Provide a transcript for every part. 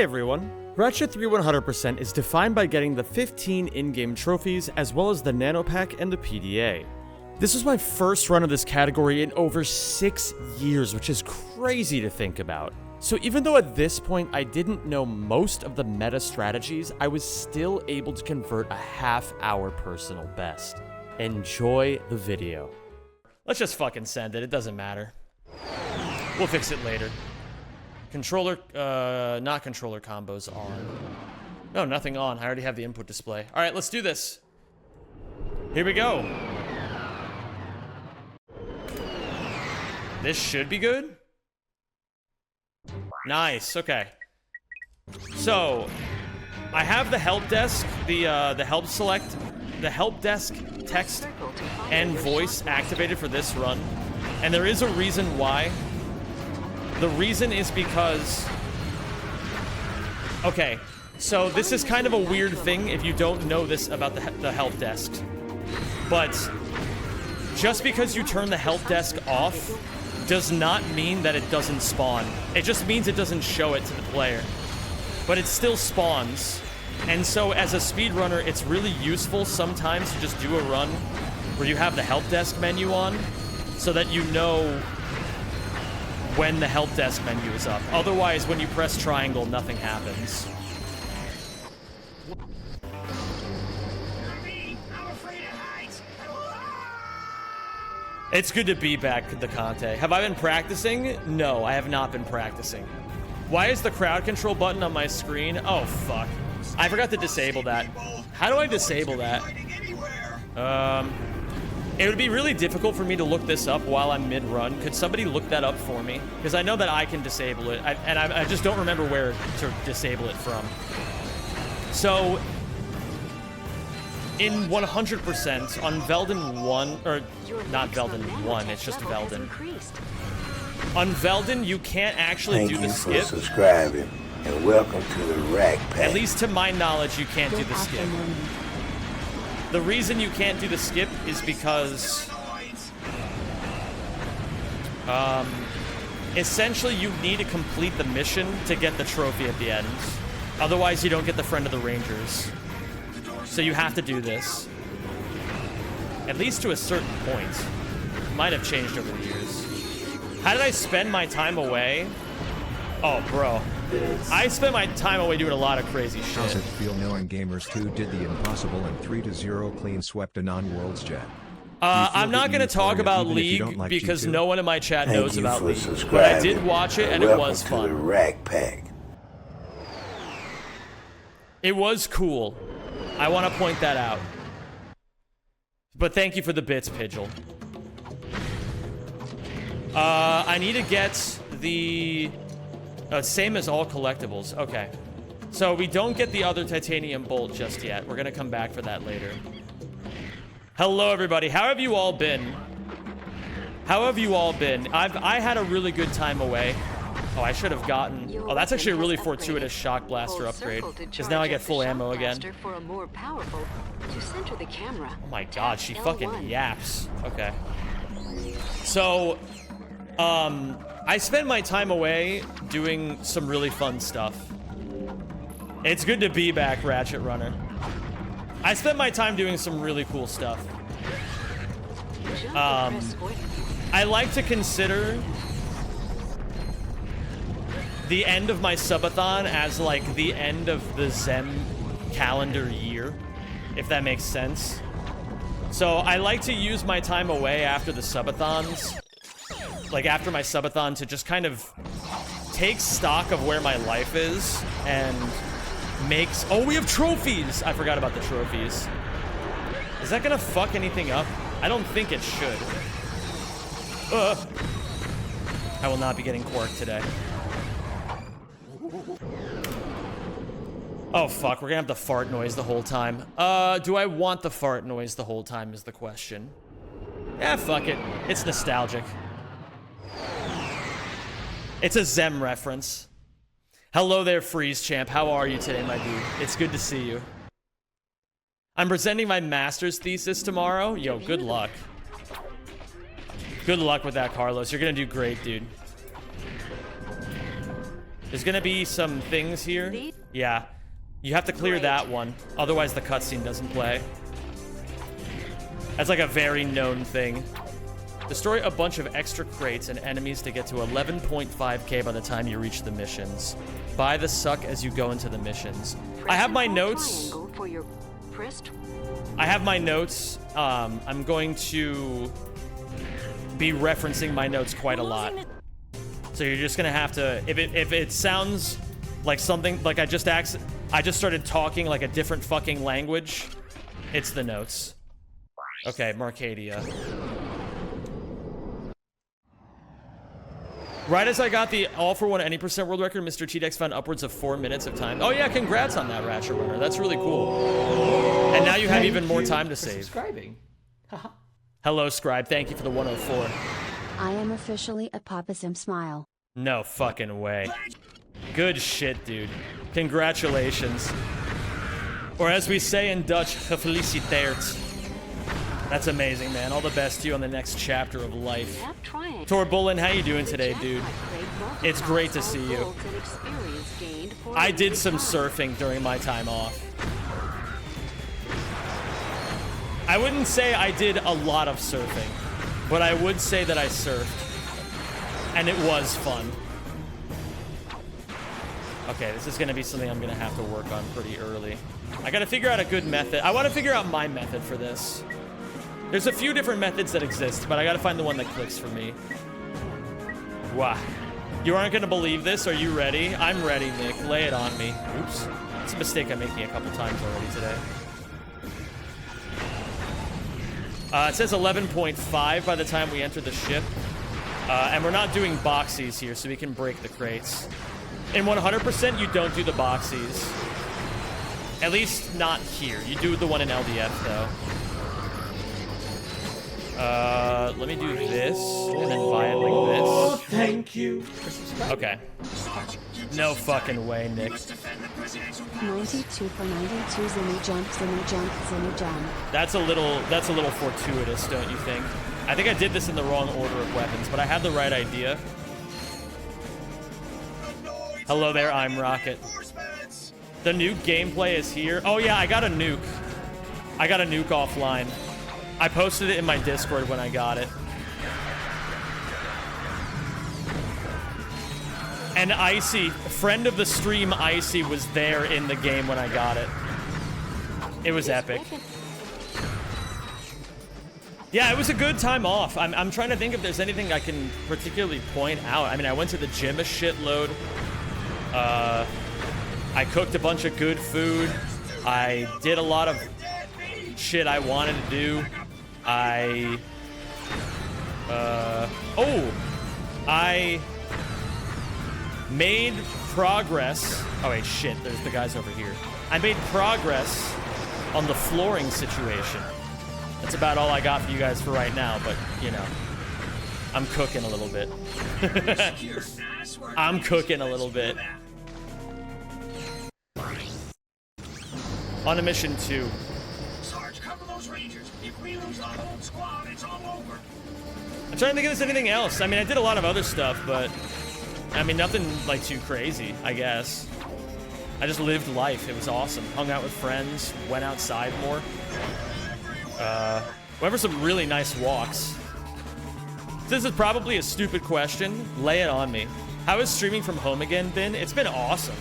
Hey everyone! Ratchet 3 100% is defined by getting the 15 in-game trophies as well as the nano pack and the PDA. This was my first run of this category in over 6 years, which is crazy to think about. So even though at this point I didn't know most of the meta strategies, I was still able to convert a half-hour personal best. Enjoy the video. Let's just fucking send it, it doesn't matter. We'll fix it later. Controller, not controller combos on. No, nothing on. I already have the input display. All right, let's do this. Here we go. This should be good. Nice, okay. So, I have the help desk, the help select, the help desk text and voice activated for this run. And there is a reason why. The reason is because, okay, so this is kind of a weird thing if you don't know this about the help desk. But just because you turn the help desk off does not mean that it doesn't spawn. It just means it doesn't show it to the player. But it still spawns. And so as a speedrunner, it's really useful sometimes to just do a run where you have the help desk menu on so that you know when the help desk menu is up. Otherwise, when you press triangle, nothing happens. It's good to be back, the Conte. Have I been practicing? No, I have not been practicing. Why is the crowd control button on my screen? Oh, fuck. I forgot to disable that. How do I disable that? It would be really difficult for me to look this up while I'm mid-run. Could somebody look that up for me? Because I know that I can disable it, and I just don't remember where to disable it from. So, in 100%, on Velden 1, or not Velden 1, it's just Velden. On Velden, you can't actually do the skip. Thank you for subscribing, and welcome to the Rack Pack. At least to my knowledge, you can't do the skip. The reason you can't do the skip is because essentially you need to complete the mission to get the trophy at the end. Otherwise, you don't get the Friend of the Rangers. So you have to do this. At least to a certain point. It might have changed over the years. How did I spend my time away? Oh, bro. I spent my time away doing a lot of crazy shit. How's it feel knowing Gamers 2 did the impossible and 3-0 clean swept a non-Worlds jet? I'm not going to talk about League because no one in my chat knows about League. But I did watch it and it was fun. To the Rack Pack. It was cool. I want to point that out. But thank you for the bits, Pidgel. I need to get the... same as all collectibles. Okay. So we don't get the other titanium bolt just yet. We're going to come back for that later. Hello, everybody. How have you all been? How have you all been? I had a really good time away. Oh, I should have gotten... Oh, that's actually a really fortuitous shock blaster upgrade. Because now I get full ammo again. Oh my god, she fucking yaps. Okay. So, I spent my time away doing some really fun stuff. It's good to be back, Ratchet Runner. I spent my time doing some really cool stuff. I like to consider the end of my subathon as like the end of the Zem calendar year, if that makes sense. So I like to use my time away after the subathons, like after my subathon, to just kind of take stock of where my life is and makes... Oh, we have trophies! I forgot about the trophies. Is that gonna fuck anything up? I don't think it should. I will not be getting quarked today. Oh, fuck. We're gonna have the fart noise the whole time. Do I want the fart noise the whole time is the question. Yeah, fuck it. It's nostalgic. It's a Zem reference. Hello there, Freeze Champ. How are you today, my dude? It's good to see you. I'm presenting my master's thesis tomorrow. Yo, good luck. Good luck with that, Carlos. You're gonna do great, dude. There's gonna be some things here. Yeah. You have to clear that one. Otherwise, the cutscene doesn't play. That's like a very known thing. Destroy a bunch of extra crates and enemies to get to 11.5k by the time you reach the missions. Buy the suck as you go into the missions. I have my notes. I have my notes. I'm going to be referencing my notes quite a lot. So you're just gonna have to, if it sounds like something, like I just started talking like a different fucking language, it's the notes. Okay, Marcadia. Right as I got the all for one any percent world record, Mr. T-Dex found upwards of 4 minutes of time. Oh yeah, congrats on that, Ratchet winner. That's really cool. And now you have even more time to save. Subscribing. Hello, Scribe. Thank you for the 104. I am officially a Papa Sim smile. No fucking way. Good shit, dude. Congratulations. Or as we say in Dutch, gefeliciteerd. That's amazing, man. All the best to you on the next chapter of life. Torbulin, how you doing today, dude? It's great to see you. I did some surfing during my time off. I wouldn't say I did a lot of surfing, but I would say that I surfed. And it was fun. Okay, this is gonna be something I'm gonna have to work on pretty early. I gotta figure out a good method. I wanna figure out my method for this. There's a few different methods that exist, but I gotta find the one that clicks for me. Wow. You aren't gonna believe this. Are you ready? I'm ready, Nick. Lay it on me. Oops. It's a mistake I'm making a couple times already today. It says 11.5 by the time we enter the ship. And we're not doing boxies here, so we can break the crates. In 100%, you don't do the boxies. At least not here. You do the one in LDF, though. Let me do this, and then buy it like this. Oh, thank you. Okay. No fucking way, Nick. 92 for 92, Zinny jump, Zinny jump, Zinny jump. That's a little fortuitous, don't you think? I think I did this in the wrong order of weapons, but I had the right idea. Hello there, I'm Rocket. The new gameplay is here. Oh yeah, I got a nuke. I got a nuke offline. I posted it in my Discord when I got it. And Icy, friend of the stream Icy, was there in the game when I got it. It was epic. Yeah, it was a good time off. I'm trying to think if there's anything I can particularly point out. I mean, I went to the gym a shitload. I cooked a bunch of good food. I did a lot of shit I wanted to do. I made progress. Oh wait, shit, there's the guys over here. I made progress on the flooring situation. That's about all I got for you guys for right now, but, you know, I'm cooking a little bit. I'm cooking a little bit. On a mission 2. Sarge, cover those Rangers. If we lose the whole squad, it's all over. I'm trying to think if there's anything else. I mean, I did a lot of other stuff, but I mean, nothing like too crazy, I guess. I just lived life. It was awesome. Hung out with friends, went outside more. Went for some really nice walks. This is probably a stupid question. Lay it on me. How has streaming from home again been? It's been awesome.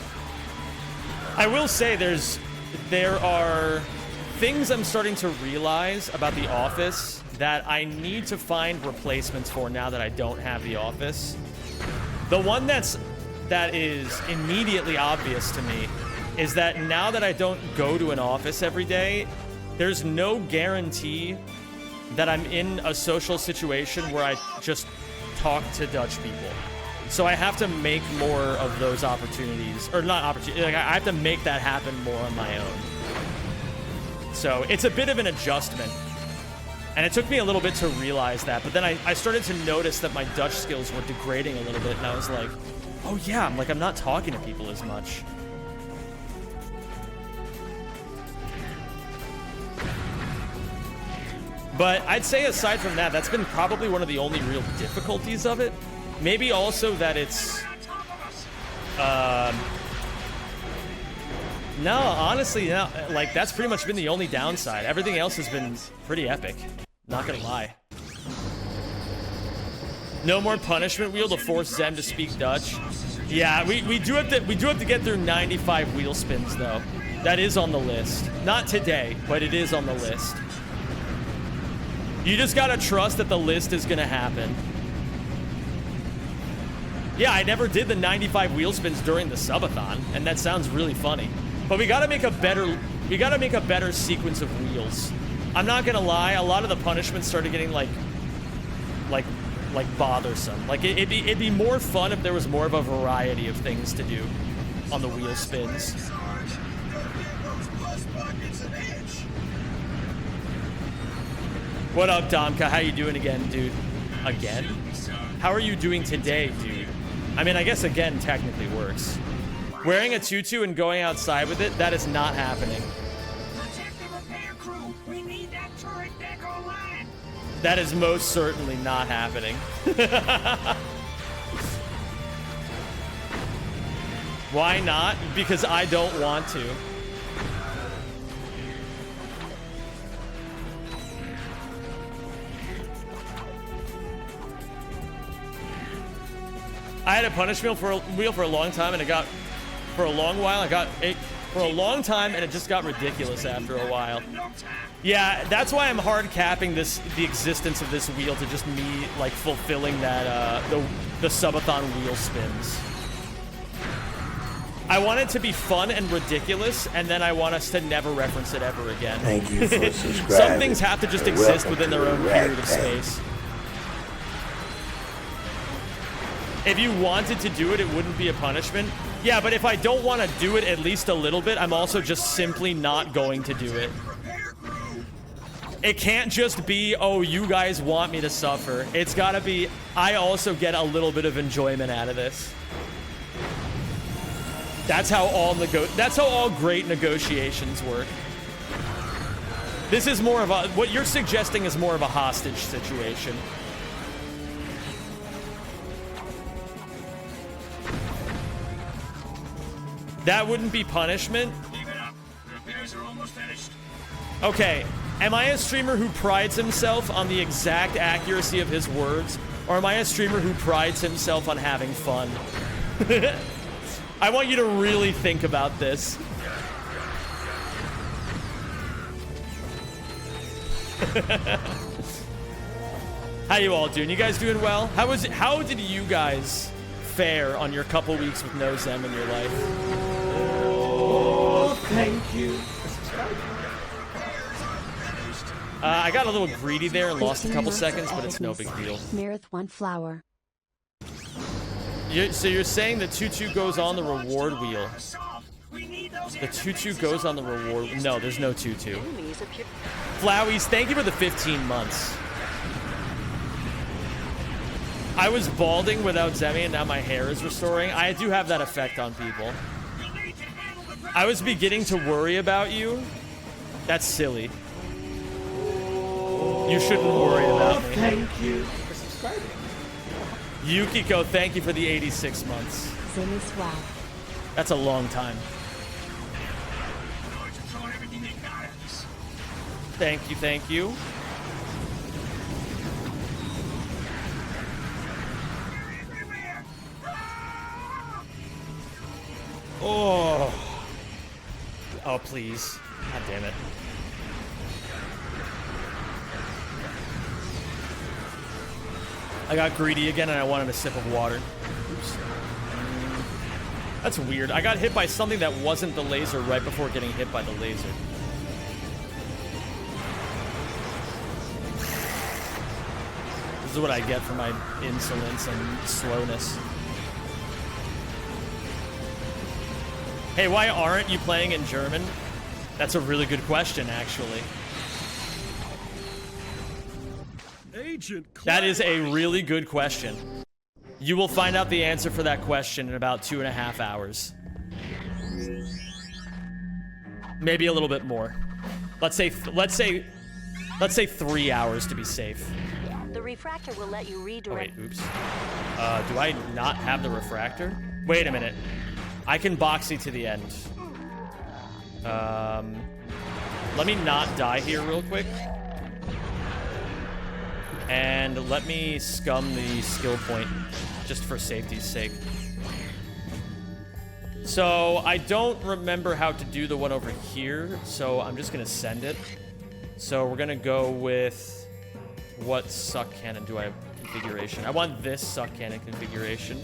I will say there are things I'm starting to realize about The Office that I need to find replacements for now that I don't have The Office. The one that is immediately obvious to me is that now that I don't go to an office every day, there's no guarantee that I'm in a social situation where I just talk to Dutch people. So I have to make more of those opportunities, or not opportunities, like I have to make that happen more on my own. So it's a bit of an adjustment. And it took me a little bit to realize that, but then I started to notice that my Dutch skills were degrading a little bit, and I was like, oh yeah, I'm not talking to people as much. But I'd say aside from that, that's been probably one of the only real difficulties of it. Maybe also that it's No, honestly, no. Like, that's pretty much been the only downside. Everything else has been pretty epic. Not gonna lie. No more punishment wheel to force Zem to speak Dutch. Yeah, we do have to get through 95 wheel spins though. That is on the list. Not today, but it is on the list. You just gotta trust that the list is gonna happen. Yeah, I never did the 95 wheel spins during the subathon, and that sounds really funny. But we gotta make a better sequence of wheels. I'm not gonna lie, a lot of the punishments started getting like bothersome. Like it'd be more fun if there was more of a variety of things to do on the wheel spins. What up, Domka? How you doing again, dude? Again? How are you doing today, dude? I mean, I guess again technically works. Wearing a tutu and going outside with it, that is not happening. Protect the repair crew. We need that turret deck online. That is most certainly not happening. Why not? Because I don't want to. I had a punish wheel for a long time, and it got for a long while. For a long time, and it just got ridiculous after a while. Yeah, that's why I'm hard capping the existence of this wheel to just me like fulfilling that the subathon wheel spins. I want it to be fun and ridiculous, and then I want us to never reference it ever again. Thank you for subscribing. Some things have to just and exist welcome within to their the own Rat period of Pack. space. If you wanted to do it, it wouldn't be a punishment. Yeah, but if I don't want to do it at least a little bit, I'm also just simply not going to do it. It can't just be, oh, you guys want me to suffer. It's gotta be, I also get a little bit of enjoyment out of this. That's how all great negotiations work. This is more of a, what you're suggesting is more of a hostage situation. That wouldn't be punishment. Keep it up. The repairs are almost finished. Okay, am I a streamer who prides himself on the exact accuracy of his words, or am I a streamer who prides himself on having fun? I want you to really think about this. How you all doing? You guys doing well? How did you guys fare on your couple weeks with no Zem in your life? Oh, thank you. I got a little greedy there and lost a couple seconds, but it's no big deal. Marith one flower. So you're saying the tutu goes on the reward wheel? The tutu goes on the reward. No, there's no tutu. Flowies, thank you for the 15 months. I was balding without Zemi, and now my hair is restoring. I do have that effect on people. I was beginning to worry about you. That's silly. You shouldn't worry about me. Thank you for subscribing. Yukiko, thank you for the 86 months. Zemi swag. That's a long time. Thank you, thank you. Oh. Oh, please. God damn it. I got greedy again and I wanted a sip of water. Oops. That's weird. I got hit by something that wasn't the laser right before getting hit by the laser. This is what I get for my insolence and slowness. Hey, why aren't you playing in German? That's a really good question, actually. Agent Clank. That is a really good question. You will find out the answer for that question in about 2.5 hours. Maybe a little bit more. Let's say 3 hours to be safe. The refractor will let you redirect. Oh wait, oops. Do I not have the refractor? Wait a minute. I can boxy to the end. Let me not die here real quick. And let me scum the skill point just for safety's sake. So I don't remember how to do the one over here, so I'm just gonna send it. So we're gonna go with what suck cannon do I have configuration? I want this suck cannon configuration.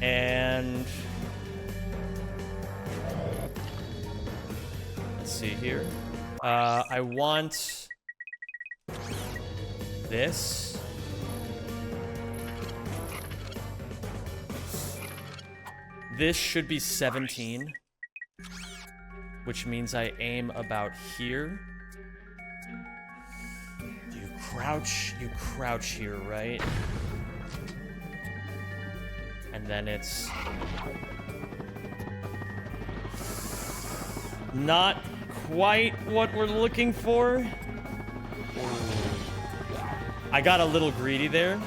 And let's see here. I want this. This should be 17, which means I aim about here. You crouch here, right? And then it's not quite what we're looking for. I got a little greedy there.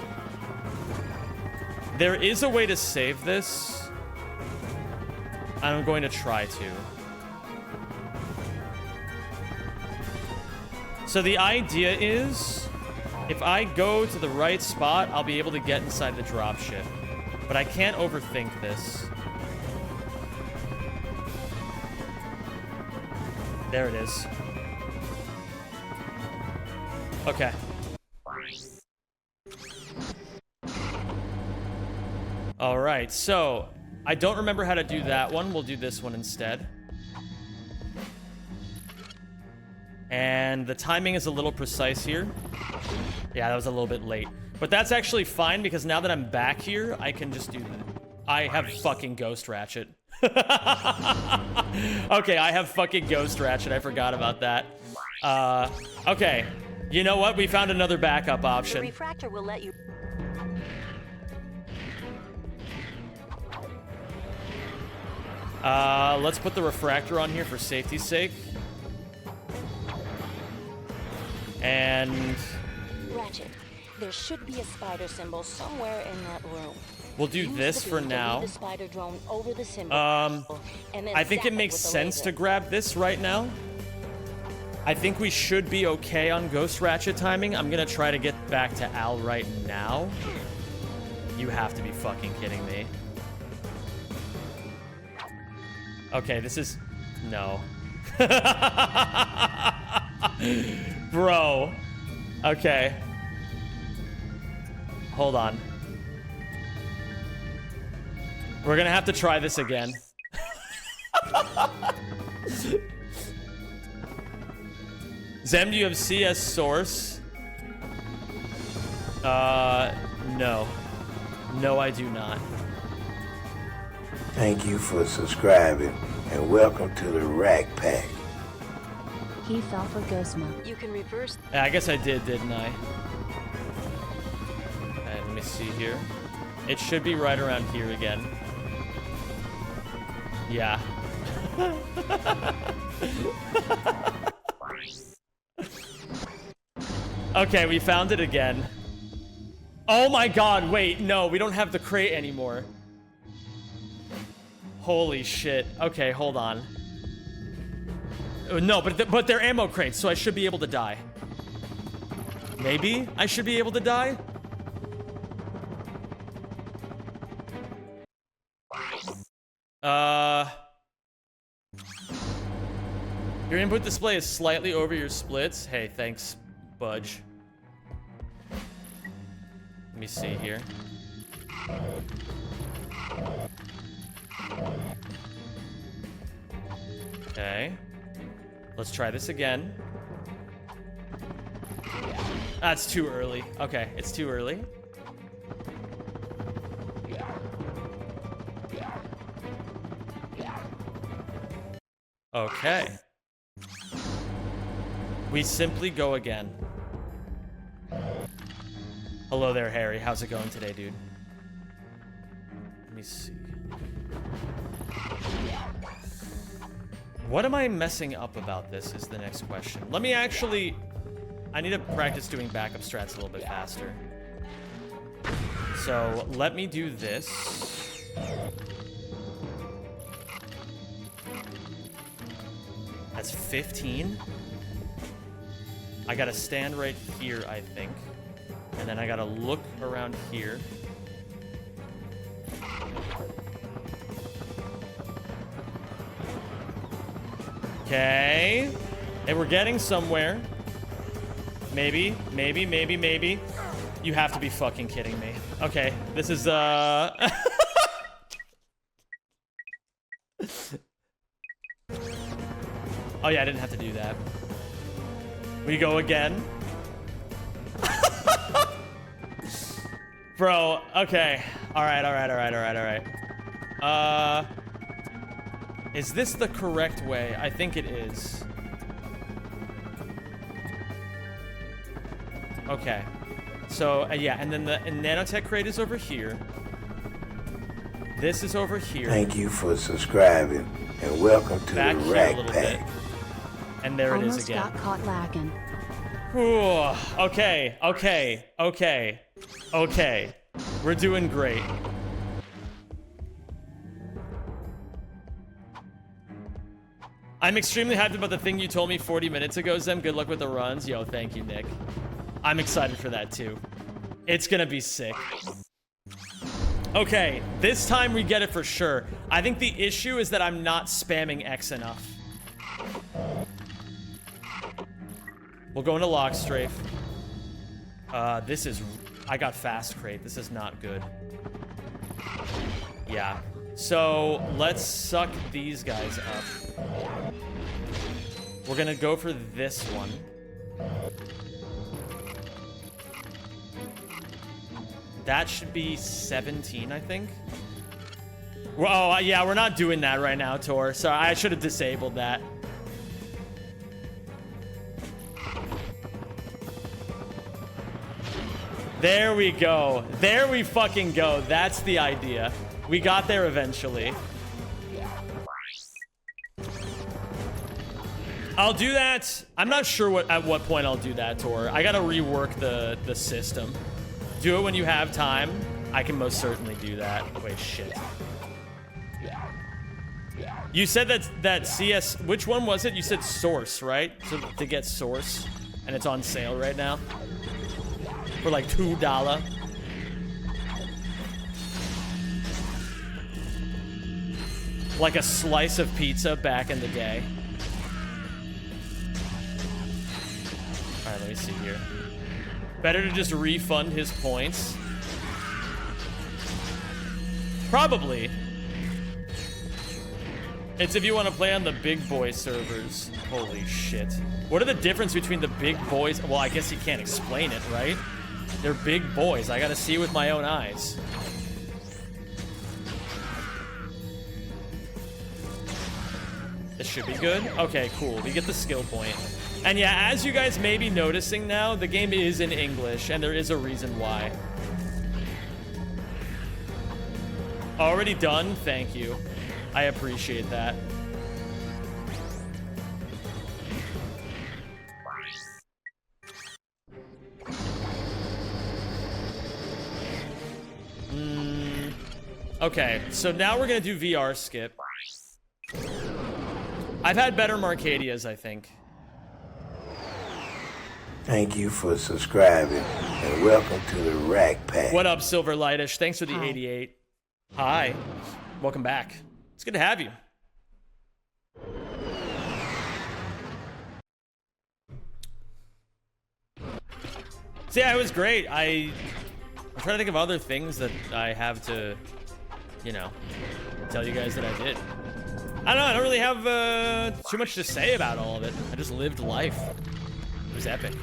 There is a way to save this. I'm going to try to. So the idea is, if I go to the right spot, I'll be able to get inside the dropship. But I can't overthink this. There it is. Okay. All right, so I don't remember how to do that one. We'll do this one instead. And the timing is a little precise here. Yeah, that was a little bit late. But that's actually fine because now that I'm back here, I can just do that. I have fucking Ghost Ratchet. Okay, I have fucking Ghost Ratchet. I forgot about that. Okay. You know what? We found another backup option. The refractor will let you... Let's put the refractor on here for safety's sake. And... Ratchet, there should be a spider symbol somewhere in that room. We'll do Use this the for beam to now. lead the spider drone over the symbol, and then I think zap it makes with the sense to laser. grab this right now. I think we should be okay on Ghost Ratchet timing. I'm gonna try to get back to Al right now. You have to be fucking kidding me. Okay, this is... No. Bro. Okay. Hold on. We're gonna have to try this again. Zem, do you have CS source? No. No, I do not. Thank you for subscribing and welcome to the Rack Pack. He fell for Ghost Mode. You can reverse... Yeah, I guess I did, didn't I? Alright, let me see here. It should be right around here again. Yeah. Okay, we found it again. Oh my god, wait, no, we don't have the crate anymore. Holy shit. Okay, hold on. No, but they're ammo crates, so I should be able to die. Maybe I should be able to die? Your input display is slightly over your splits. Hey, thanks, Budge. Let me see here. Okay. Let's try this again. That's too early. Okay, it's too early. Okay. We simply go again. Hello there, Harry. How's it going today, dude? Let me see. What am I messing up about this is the next question. Let me actually... I need to practice doing backup strats a little bit faster. So let me do this. That's 15. I gotta stand right here, I think. And then I gotta look around here. Okay. And we're getting somewhere. Maybe. You have to be fucking kidding me. Okay, this is, Oh yeah, I didn't have to do that. We go again. Bro, okay. Alright. Is this the correct way? I think it is. Okay. So, yeah, and then the nanotech crate is over here. This is over here. Thank you for subscribing and welcome to Back the here a Rack little Pack. bit. And there it is Almost again. got caught lagging. Ooh, okay. We're doing great. I'm extremely hyped about the thing you told me 40 minutes ago, Zem. Good luck with the runs. Yo, thank you, Nick. I'm excited for that, too. It's gonna be sick. Okay, this time we get it for sure. I think the issue is that I'm not spamming X enough. We'll go into lock strafe. This is... I got fast crate. This is not good. Yeah. So, let's suck these guys up. We're gonna go for this one. That should be 17, I think. Oh, yeah, we're not doing that right now, Tor. Sorry, I should have disabled that. There we go. There we fucking go. That's the idea. We got there eventually. I'll do that. I'm not sure at what point I'll do that, Tor. I gotta rework the system. Do it when you have time. I can most certainly do that. Wait, shit. You said that CS... Which one was it? You said Source, right? So to get Source. And it's on sale right now. For like $2. Like a slice of pizza back in the day. Alright, let me see here. Better to just refund his points. Probably. It's if you want to play on the big boy servers. Holy shit. What are the difference between the big boys? Well, I guess you can't explain it, right? They're big boys. I gotta see with my own eyes. This should be good. Okay, cool. We get the skill point. And yeah, as you guys may be noticing now, the game is in English, and there is a reason why. Already done? Thank you. I appreciate that. Okay, so now we're gonna do VR skip. I've had better Marcadias, I think. Thank you for subscribing and welcome to the Rack Pack. What up, Silver Lightish? Thanks for the Hi. 88. Hi. Welcome back. It's good to have you. So yeah, it was great. I'm trying to think of other things that I have to, you know, tell you guys that I did. I don't know. I don't really have too much to say about all of it. I just lived life. It was epic.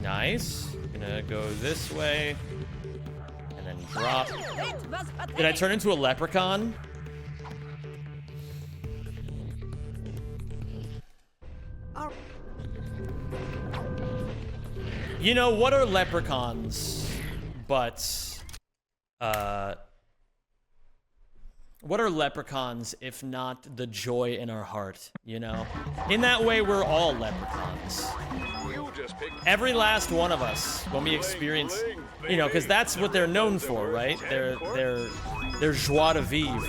Nice. Gonna go this way. And then drop. Did I turn into a leprechaun? You know, what are leprechauns? But, What are leprechauns if not the joy in our heart, you know? In that way, we're all leprechauns. Every last one of us, when we experience, you know, because that's what they're known for, right? They're joie de vivre.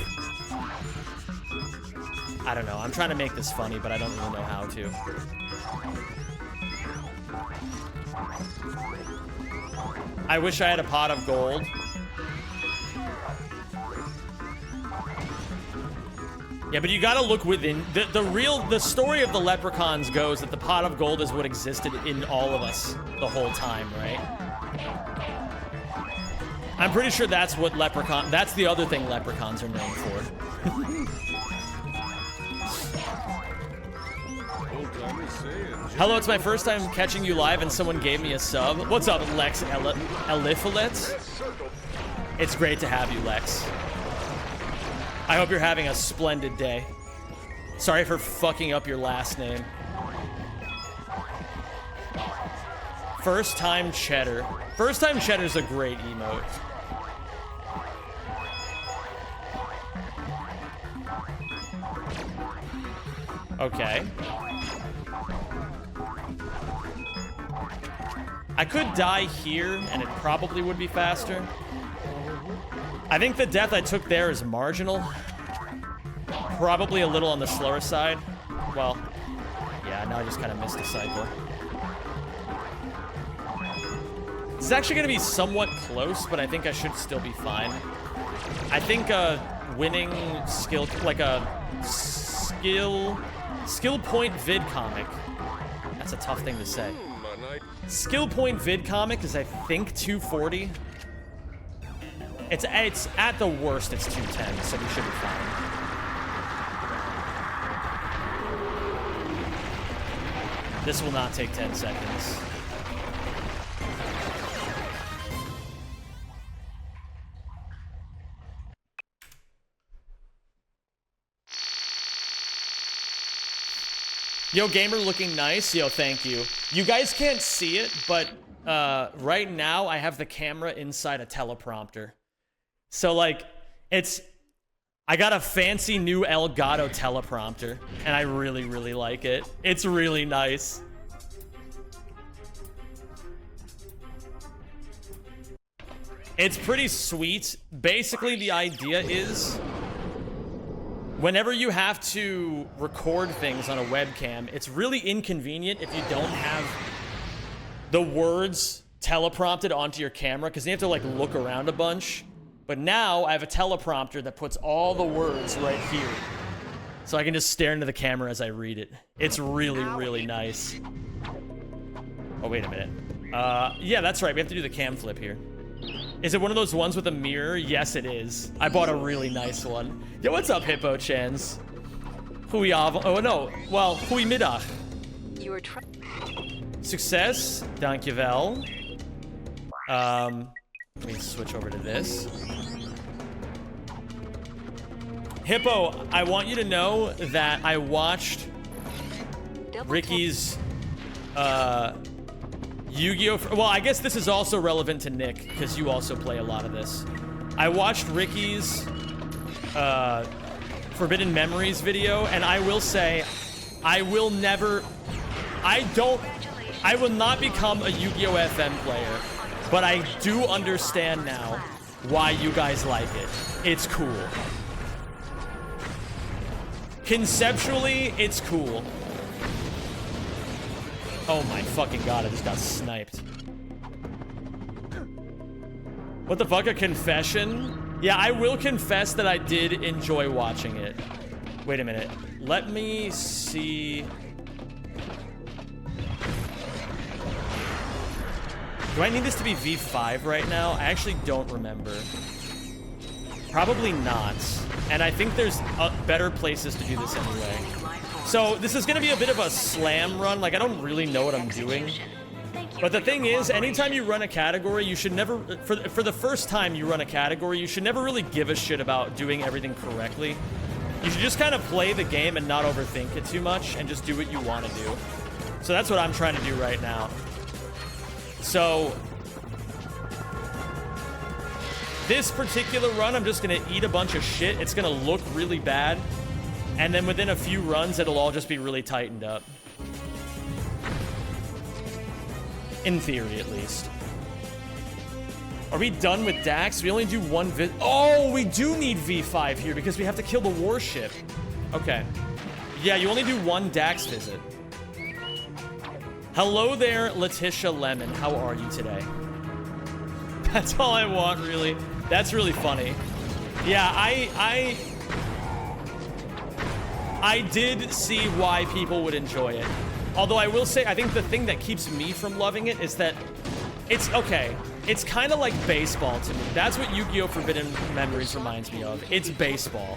I don't know. I'm trying to make this funny, but I don't really know how to. I wish I had a pot of gold. Yeah, but you gotta look within. The story of the leprechauns goes that the pot of gold is what existed in all of us the whole time, right? I'm pretty sure that's what that's the other thing leprechauns are known for. Hello, it's my first time catching you live and someone gave me a sub. What's up, Lex Elifilet? It's great to have you, Lex. I hope you're having a splendid day. Sorry for fucking up your last name. First time cheddar. First time cheddar's a great emote. Okay. I could die here and it probably would be faster. I think the death I took there is marginal. Probably a little on the slower side. Well, yeah, now I just kind of missed a cycle. It's actually going to be somewhat close, but I think I should still be fine. I think winning skill, like a skill point vid comic. That's a tough thing to say. Skill point vid comic is, I think, 240. It's at the worst, it's 210, so we should be fine. This will not take 10 seconds. Yo, gamer looking nice. Yo, thank you. You guys can't see it, but right now I have the camera inside a teleprompter. So, like, I got a fancy new Elgato teleprompter, and I really, really like it. It's really nice. It's pretty sweet. Basically, the idea is, whenever you have to record things on a webcam, it's really inconvenient if you don't have the words teleprompted onto your camera, because you have to, like, look around a bunch. But now I have a teleprompter that puts all the words right here. So I can just stare into the camera as I read it. It's really, really nice. Oh, wait a minute. Yeah, that's right. We have to do the cam flip here. Is it one of those ones with a mirror? Yes, it is. I bought a really nice one. Yo, what's up, Hippo Chans? Oh, no. Well, goedemiddag. You were Success. Dankjewel. Let me switch over to this. Hippo, I want you to know that I watched Ricky's Yu-Gi-Oh! Well, I guess this is also relevant to Nick, because you also play a lot of this. I watched Ricky's Forbidden Memories video, and I will say, I will not become a Yu-Gi-Oh! FM player. But I do understand now why you guys like it. It's cool. Conceptually, it's cool. Oh my fucking god, I just got sniped. What the fuck, a confession? Yeah, I will confess that I did enjoy watching it. Wait a minute. Let me see... Do I need this to be V5 right now? I actually don't remember. Probably not. And I think there's better places to do this anyway. So this is going to be a bit of a slam run. Like, I don't really know what I'm doing. But the thing is, anytime you run a category, you should never... For the first time you run a category, you should never really give a shit about doing everything correctly. You should just kind of play the game and not overthink it too much and just do what you want to do. So that's what I'm trying to do right now. So, This particular run, I'm just gonna eat a bunch of shit. It's gonna look really bad. And then within a few runs, it'll all just be really tightened up. In theory, at least. Are we done with Dax? We only do one Oh, we do need V5 here because we have to kill the warship. Okay. Yeah, you only do one Dax visit. Hello there, Letitia Lemon. How are you today? That's all I want, really. That's really funny. Yeah, I did see why people would enjoy it. Although I will say, I think the thing that keeps me from loving it is that it's okay. It's kind of like baseball to me. That's what Yu-Gi-Oh! Forbidden Memories reminds me of. It's baseball.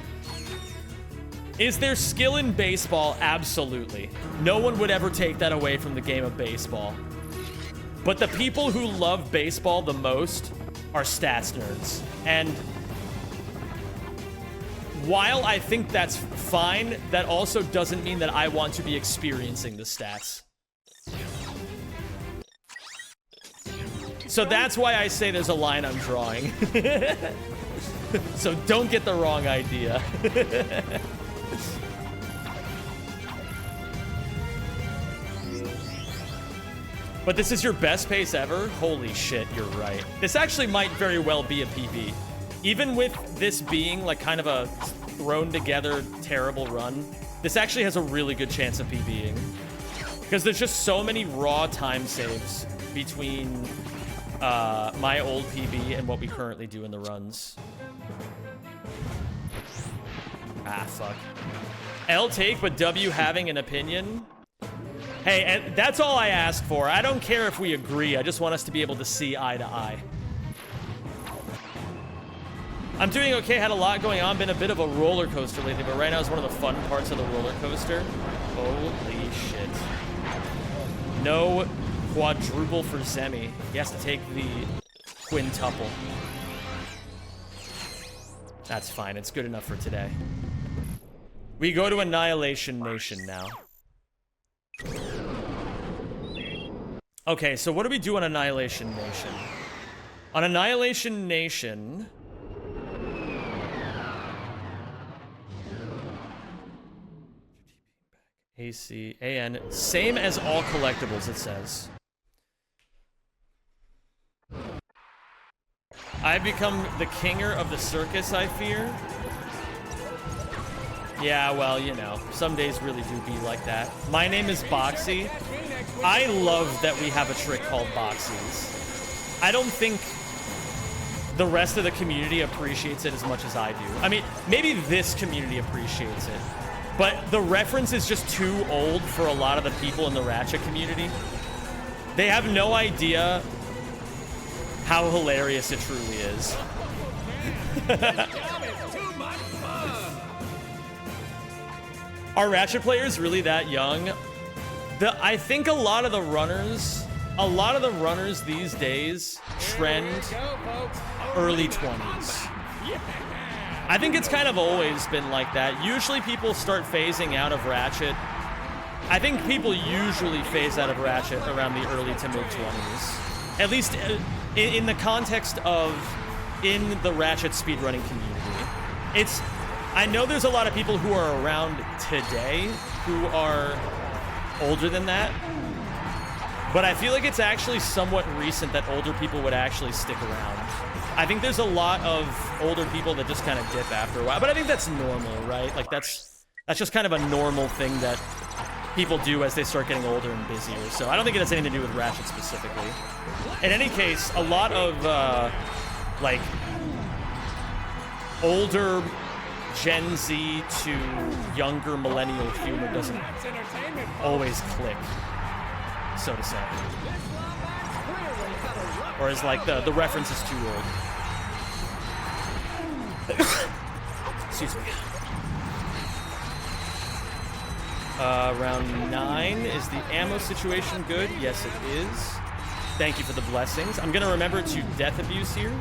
Is there skill in baseball? Absolutely. No one would ever take that away from the game of baseball. But the people who love baseball the most are stats nerds. And while I think that's fine, that also doesn't mean that I want to be experiencing the stats. So that's why I say there's a line I'm drawing. So don't get the wrong idea. But this is your best pace ever? Holy shit, you're right. This actually might very well be a PB. Even with this being like kind of a thrown together terrible run, this actually has a really good chance of PBing. Because there's just so many raw time saves between my old PB and what we currently do in the runs. Ah, fuck. L take, but W having an opinion? Hey, and that's all I ask for. I don't care if we agree. I just want us to be able to see eye to eye. I'm doing okay. Had a lot going on. Been a bit of a roller coaster lately, but right now is one of the fun parts of the roller coaster. Holy shit. No quadruple for Zemi. He has to take the quintuple. That's fine. It's good enough for today. We go to Annihilation Nation now. Okay, so what do we do on Annihilation Nation? On Annihilation Nation... A-C-A-N. Same as all collectibles, it says. I've become the kinger of the circus, I fear. Yeah, well, you know, some days really do be like that. My name is Boxy. I love that we have a trick called Boxies. I don't think the rest of the community appreciates it as much as I do. I mean, maybe this community appreciates it, but the reference is just too old for a lot of the people in the Ratchet community. They have no idea how hilarious it truly is. Are Ratchet players really that young? I think a lot of the runners these days trend early 20s. I think it's kind of always been like that. Usually people start phasing out of Ratchet. I think people usually phase out of Ratchet around the early to mid 20s. At least in the context of in the Ratchet speedrunning community. I know there's a lot of people who are around today who are older than that, but I feel like it's actually somewhat recent that older people would actually stick around. I think there's a lot of older people that just kind of dip after a while, but I think that's normal, right? Like that's just kind of a normal thing that people do as they start getting older and busier. So I don't think it has anything to do with Ratchet specifically. In any case, a lot of like older Gen Z to younger millennial humor doesn't always click, so to say. Or is like the reference is too old. Excuse me. Round 9, is the ammo situation good? Yes, it is. Thank you for the blessings. I'm gonna remember to death abuse here.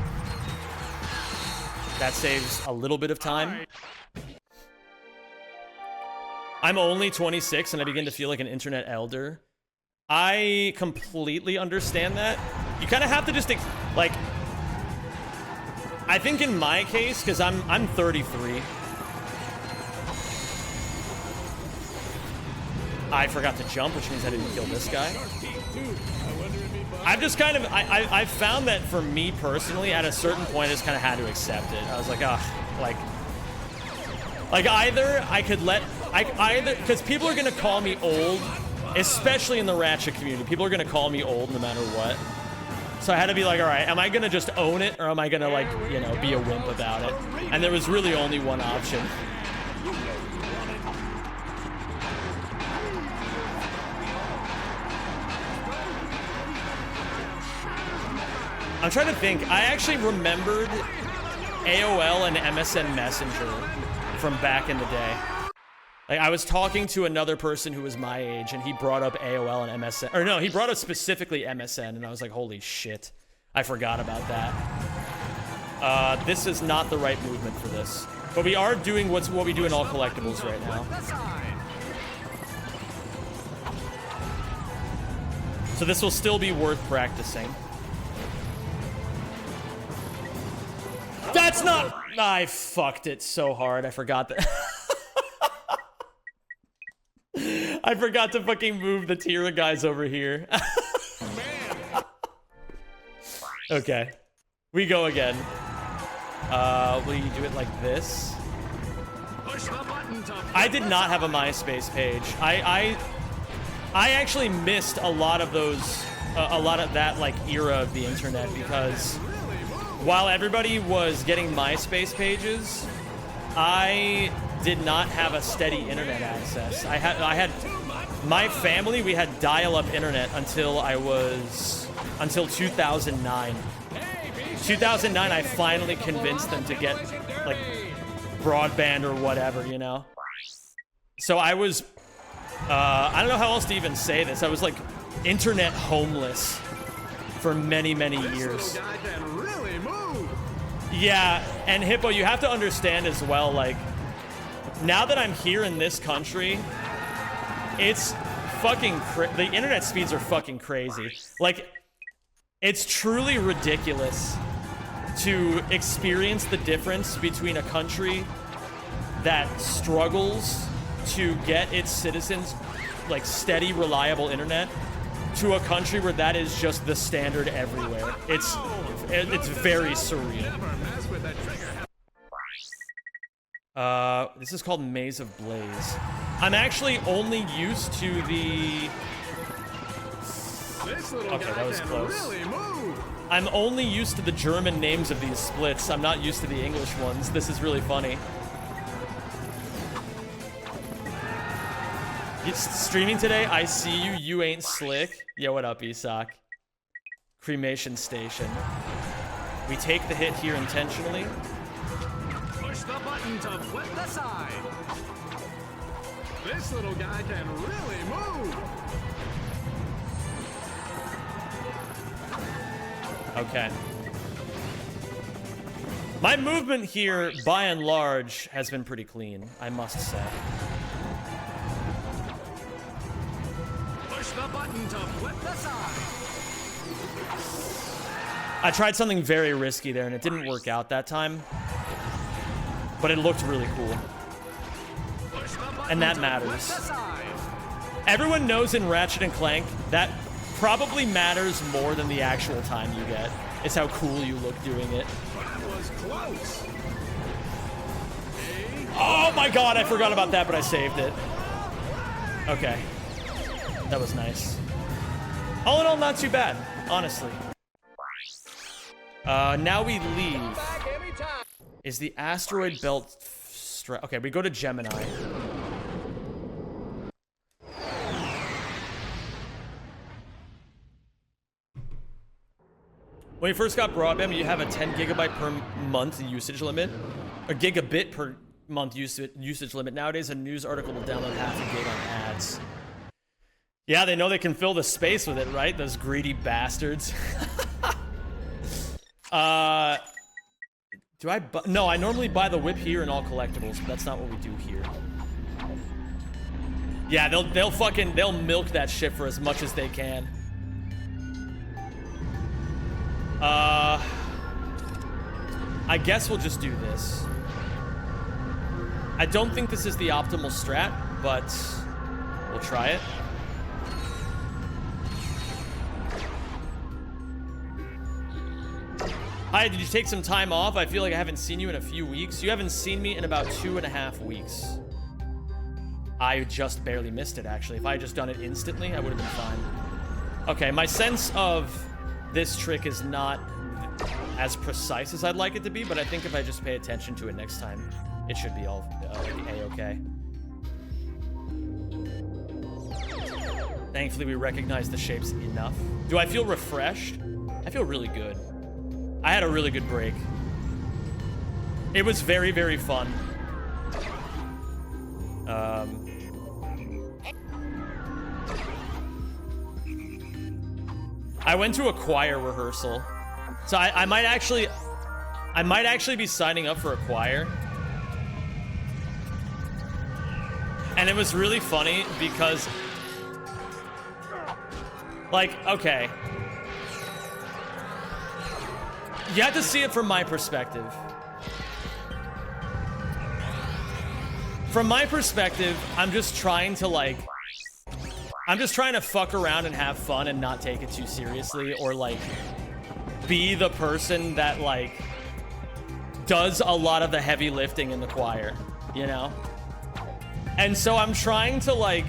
That saves a little bit of time. I'm only 26 and I begin to feel like an internet elder. I completely understand that. You kind of have to just, like... I think in my case, because I'm 33. I forgot to jump, which means I didn't kill this guy. I've just kind of, I've found that for me personally, at a certain point, I just kind of had to accept it. I was like, like either I could either, because people are going to call me old, especially in the Ratchet community. People are going to call me old no matter what. So I had to be like, all right, am I going to just own it, or am I going to, like, you know, be a wimp about it? And there was really only one option. I'm trying to think. I actually remembered AOL and MSN Messenger from back in the day. Like, I was talking to another person who was my age, and he brought up AOL and MSN. Or no, he brought up specifically MSN, and I was like, holy shit. I forgot about that. This is not the right movement for this. But we are doing what we do in all collectibles right now. So this will still be worth practicing. That's not... I fucked it so hard. I forgot that... I forgot to fucking move the tier of guys over here. Okay. We go again. Will you do it like this? I did not have a MySpace page. I actually missed a lot of those... a lot of that, like, era of the internet, because... while everybody was getting MySpace pages, I did not have a steady internet access. I had my family, we had dial-up internet until 2009. 2009, I finally convinced them to get, like, broadband or whatever, you know? So I was, I don't know how else to even say this. I was, like, internet homeless for many, many years. Yeah, and Hippo, you have to understand as well, like, now that I'm here in this country, it's fucking the internet speeds are fucking crazy. Like, it's truly ridiculous to experience the difference between a country that struggles to get its citizens, like, steady, reliable internet, to a country where that is just the standard everywhere. It's very surreal. This is called Maze of Blaze. I'm actually only used to the... Okay, that was close. I'm only used to the German names of these splits. I'm not used to the English ones. This is really funny. Streaming today, I see you, you ain't slick. Yo, what up, Isak? Cremation station. We take the hit here intentionally. Push the button to flip the side. This little guy can really move. Okay. My movement here, by and large, has been pretty clean, I must say. Push the button to flip the side. I tried something very risky there, and it didn't work out that time. But it looked really cool. And that matters. Everyone knows in Ratchet and Clank, that probably matters more than the actual time you get. It's how cool you look doing it. That was close. Oh my god, I forgot about that, but I saved it. Okay. That was nice. All in all, not too bad, honestly. Now we leave. Is the asteroid belt... Okay, we go to Gemini. When you first got broadband, you have a 10 gigabyte per month usage limit. A gigabit per month usage limit. Nowadays, a news article will download half a gig on ads. Yeah, they know they can fill the space with it, right? Those greedy bastards. Do I no, I normally buy the whip here in all collectibles, but that's not what we do here. Yeah, they'll milk that shit for as much as they can. I I guess we'll just do this. I don't think this is the optimal strat, but we'll try it. Hi, did you take some time off? I feel like I haven't seen you in a few weeks. You haven't seen me in about 2.5 weeks. I just barely missed it, actually. If I had just done it instantly, I would have been fine. Okay, my sense of this trick is not as precise as I'd like it to be, but I think if I just pay attention to it next time, it should be all A-okay. Thankfully, we recognize the shapes enough. Do I feel refreshed? I feel really good. I had a really good break. It was very, very fun. I went to a choir rehearsal. So I might actually be signing up for a choir. And it was really funny because, like, okay. You have to see it from my perspective. From my perspective, I'm just trying to fuck around and have fun and not take it too seriously, or like be the person that like does a lot of the heavy lifting in the choir, you know? And so I'm trying to like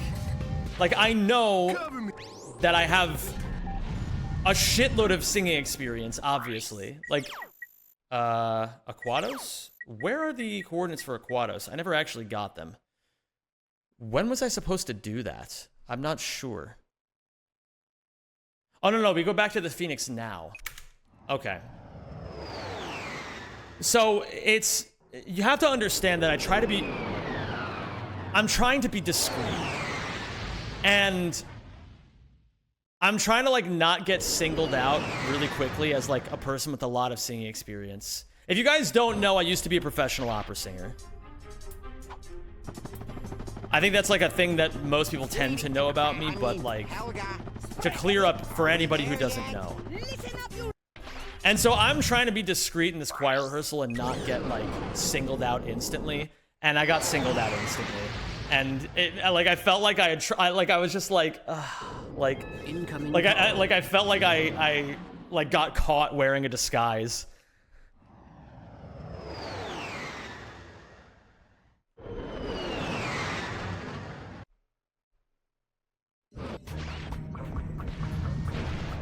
I know that I have a shitload of singing experience, obviously. Like, Aquatos? Where are the coordinates for Aquatos? I never actually got them. When was I supposed to do that? I'm not sure. Oh, no, we go back to the Phoenix now. Okay. So, you have to understand that I'm trying to be discreet. And I'm trying to like not get singled out really quickly as like a person with a lot of singing experience. If you guys don't know, I used to be a professional opera singer. I think that's like a thing that most people tend to know about me, but like to clear up for anybody who doesn't know. And so I'm trying to be discreet in this choir rehearsal and not get like singled out instantly. And I got singled out instantly. And I felt like I had I was just like, I felt like I got caught wearing a disguise.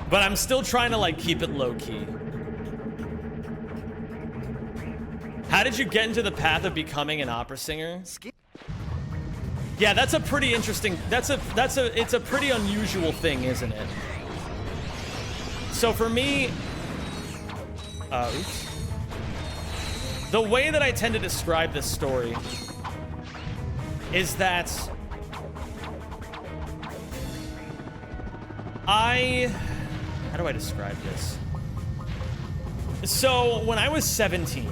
But I'm still trying to like keep it low key. How did you get into the path of becoming an opera singer? Yeah, that's a pretty interesting, it's a pretty unusual thing, isn't it? So for me, oops. The way that I tend to describe this story is that how do I describe this? So when I was 17,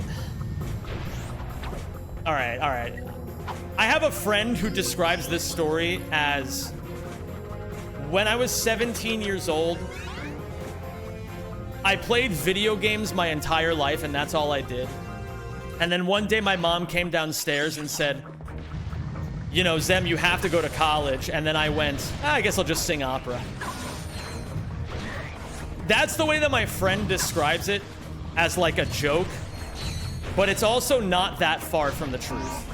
all right. I have a friend who describes this story as when I was 17 years old, I played video games my entire life and that's all I did. And then one day my mom came downstairs and said, you know, Zem, you have to go to college. And then I went, I guess I'll just sing opera. That's the way that my friend describes it, as like a joke. But it's also not that far from the truth.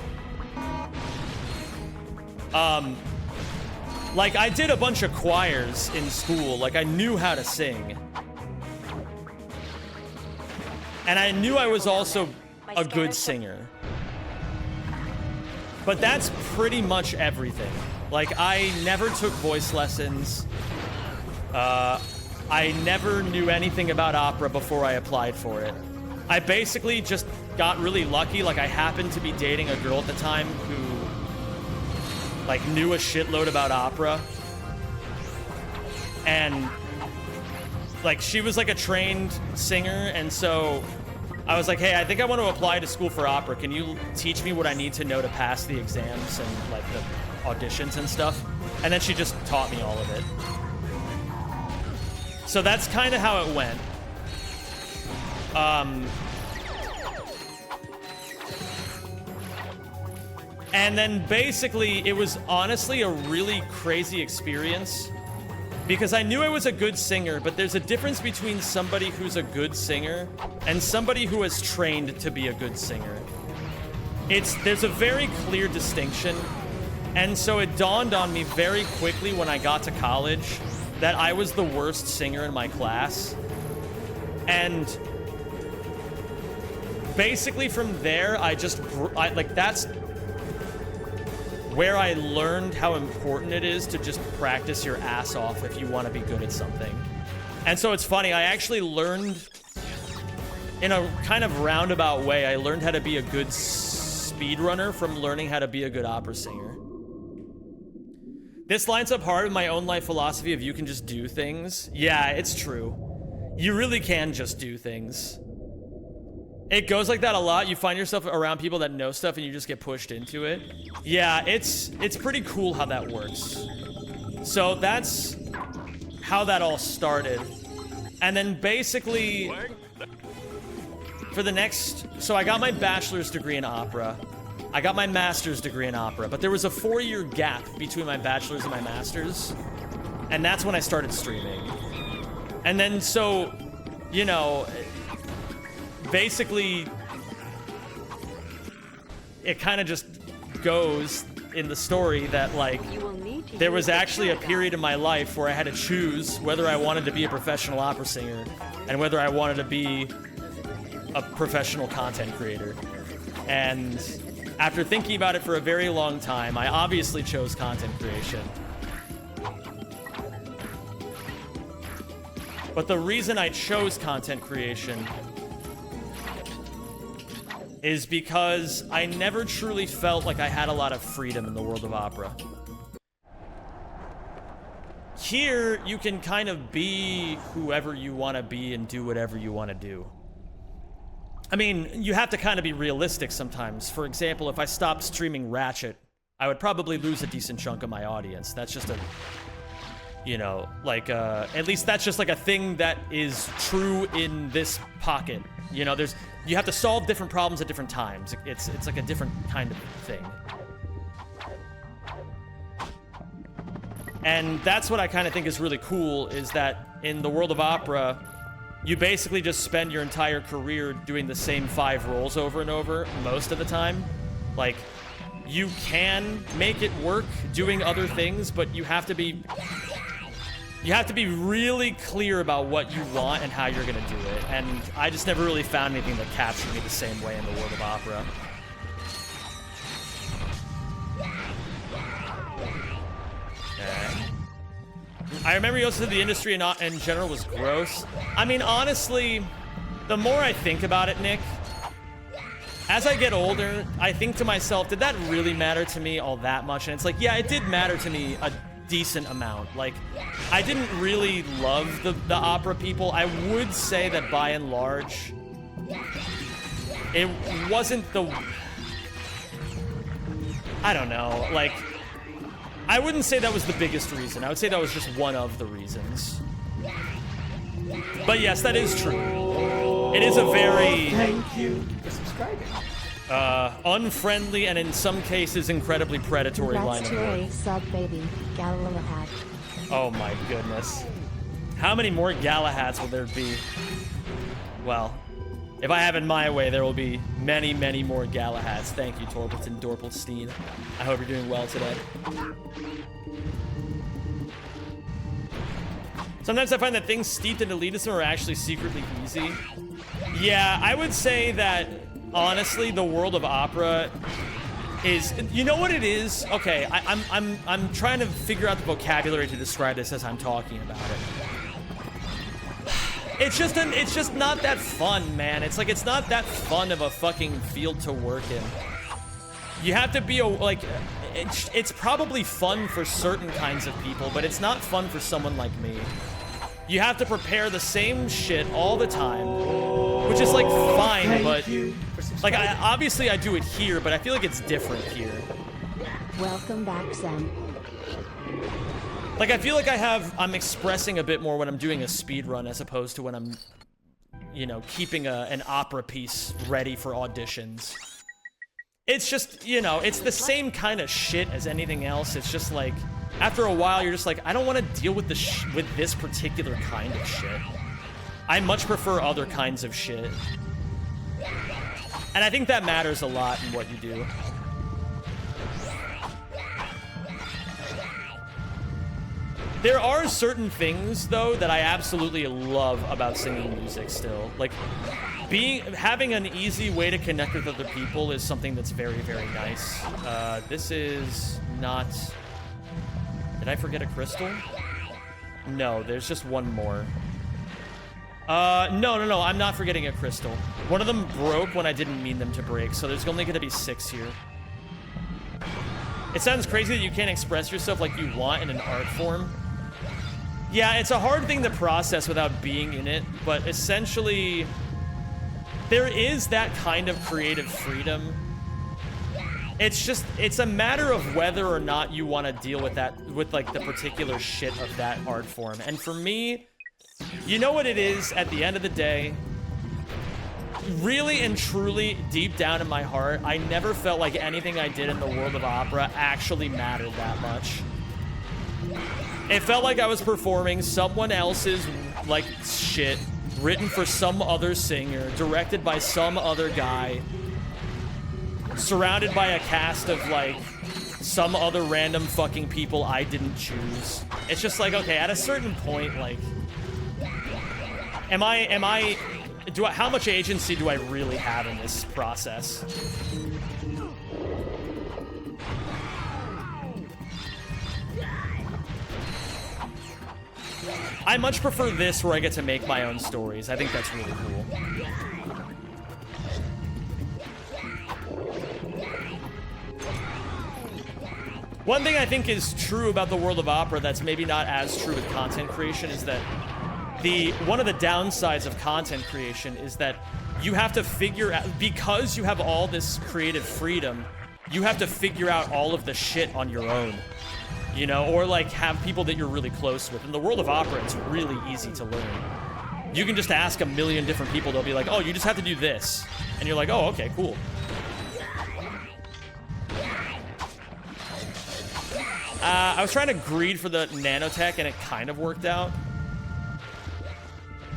Like, I did a bunch of choirs in school. Like, I knew how to sing. And I knew I was also a good singer. But that's pretty much everything. Like, I never took voice lessons. I never knew anything about opera before I applied for it. I basically just got really lucky. Like, I happened to be dating a girl at the time who like knew a shitload about opera, and like she was like a trained singer, and so I was like, hey, I think I want to apply to school for opera. Can you teach me what I need to know to pass the exams and like the auditions and stuff? And then she just taught me all of it. So that's kind of how it went. And then basically, it was honestly a really crazy experience because I knew I was a good singer, but there's a difference between somebody who's a good singer and somebody who has trained to be a good singer. There's a very clear distinction. And so it dawned on me very quickly when I got to college that I was the worst singer in my class. And basically from there, that's where I learned how important it is to just practice your ass off if you want to be good at something. And so it's funny, I actually learned, in a kind of roundabout way, I learned how to be a good speedrunner from learning how to be a good opera singer. This lines up hard with my own life philosophy of you can just do things. Yeah, it's true. You really can just do things. It goes like that a lot. You find yourself around people that know stuff and you just get pushed into it. Yeah, it's pretty cool how that works. So that's how that all started. And then basically, for the next... So I got my bachelor's degree in opera. I got my master's degree in opera, but there was a 4-year gap between my bachelor's and my master's. And that's when I started streaming. And then so, you know, basically, it kind of just goes in the story that, like, there was actually a period in my life where I had to choose whether I wanted to be a professional opera singer and whether I wanted to be a professional content creator. And after thinking about it for a very long time, I obviously chose content creation. But the reason I chose content creation is because I never truly felt like I had a lot of freedom in the world of opera. Here, you can kind of be whoever you want to be and do whatever you want to do. I mean, you have to kind of be realistic sometimes. For example, if I stopped streaming Ratchet, I would probably lose a decent chunk of my audience. That's just a, you know, like, at least that's just like a thing that is true in this pocket. You know, you have to solve different problems at different times. It's like a different kind of thing. And that's what I kind of think is really cool, is that in the world of opera, you basically just spend your entire career doing the same 5 roles over and over most of the time. Like, you can make it work doing other things, but you have to be really clear about what you want and how you're gonna do it. And I just never really found anything that captured me the same way in the world of opera. Okay. I remember you also said the industry in general was gross. I mean, honestly, the more I think about it, Nick, as I get older, I think to myself, did that really matter to me all that much? And it's like, yeah, it did matter to me a decent amount. Like, I didn't really love the opera people. I would say that by and large, it wasn't the... I don't know, like... I wouldn't say that was the biggest reason. I would say that was just one of the reasons. But yes, that is true. It is a very... Thank you for subscribing. Unfriendly and in some cases incredibly predatory line of work. Congrats to a sub baby, Galahad. Oh my goodness. How many more Galahads will there be? Well, if I have it my way, there will be many, many more Galahads. Thank you, Torbenson Dorpelstein. I hope you're doing well today. Sometimes I find that things steeped in elitism are actually secretly easy. Yeah, I would say that, honestly, the world of opera is... You know what it is? Okay, I'm trying to figure out the vocabulary to describe this as I'm talking about it. It's just not that fun, man. It's like, it's not that fun of a fucking field to work in. You have to be, like, it's probably fun for certain kinds of people, but it's not fun for someone like me. You have to prepare the same shit all the time, which is, like, fine, but, like, obviously I do it here, but I feel like it's different here. Welcome back, Sam. Like, I feel like I'm expressing a bit more when I'm doing a speed run as opposed to when I'm, you know, keeping an opera piece ready for auditions. it's just, you know, it's the same kind of shit as anything else. It's just like, after a while, you're just like, I don't want to deal with with this particular kind of shit. I much prefer other kinds of shit. And I think that matters a lot in what you do. There are certain things, though, that I absolutely love about singing music still. Like, having an easy way to connect with other people is something that's very, very nice. This is not... Did I forget a crystal? No, there's just one more. No, I'm not forgetting a crystal. One of them broke when I didn't mean them to break, so there's only gonna be 6 here. It sounds crazy that you can't express yourself like you want in an art form. Yeah, it's a hard thing to process without being in it, but essentially, there is that kind of creative freedom. It's a matter of whether or not you want to deal with that, with like the particular shit of that art form. And for me, you know what it is at the end of the day? Really and truly, deep down in my heart, I never felt like anything I did in the world of opera actually mattered that much. It felt like I was performing someone else's, like, shit, written for some other singer, directed by some other guy, surrounded by a cast of, like, some other random fucking people I didn't choose. It's just like, okay, at a certain point, like, how much agency do I really have in this process? I much prefer this where I get to make my own stories. I think that's really cool. One thing I think is true about the world of opera that's maybe not as true with content creation is that one of the downsides of content creation is that you have to figure out, because you have all this creative freedom, you have to figure out all of the shit on your own. You know, or like have people that you're really close with. In the world of opera, it's really easy to learn. You can just ask a million different people. They'll be like, oh, you just have to do this. And you're like, oh, okay, cool. I was trying to greed for the nanotech and it kind of worked out.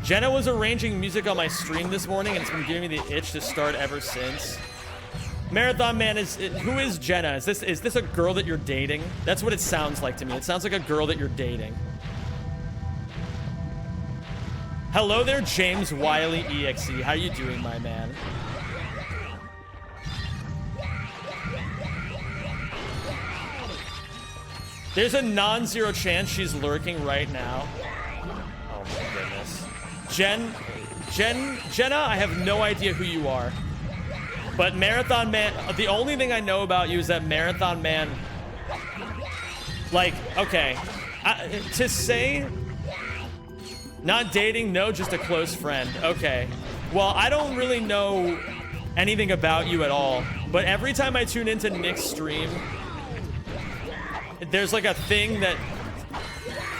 Jenna was arranging music on my stream this morning and it's been giving me the itch to start ever since. Marathon Man, who is Jenna? Is this a girl that you're dating? That's what it sounds like to me. It sounds like a girl that you're dating. Hello there, James Wiley EXE. How you doing, my man? There's a non-zero chance she's lurking right now. Oh my goodness. Jenna, I have no idea who you are. But Marathon Man, the only thing I know about you is that Marathon Man, like, okay, to say, not dating, no, just a close friend, okay. Well, I don't really know anything about you at all, but every time I tune into Nick's stream, there's like a thing that,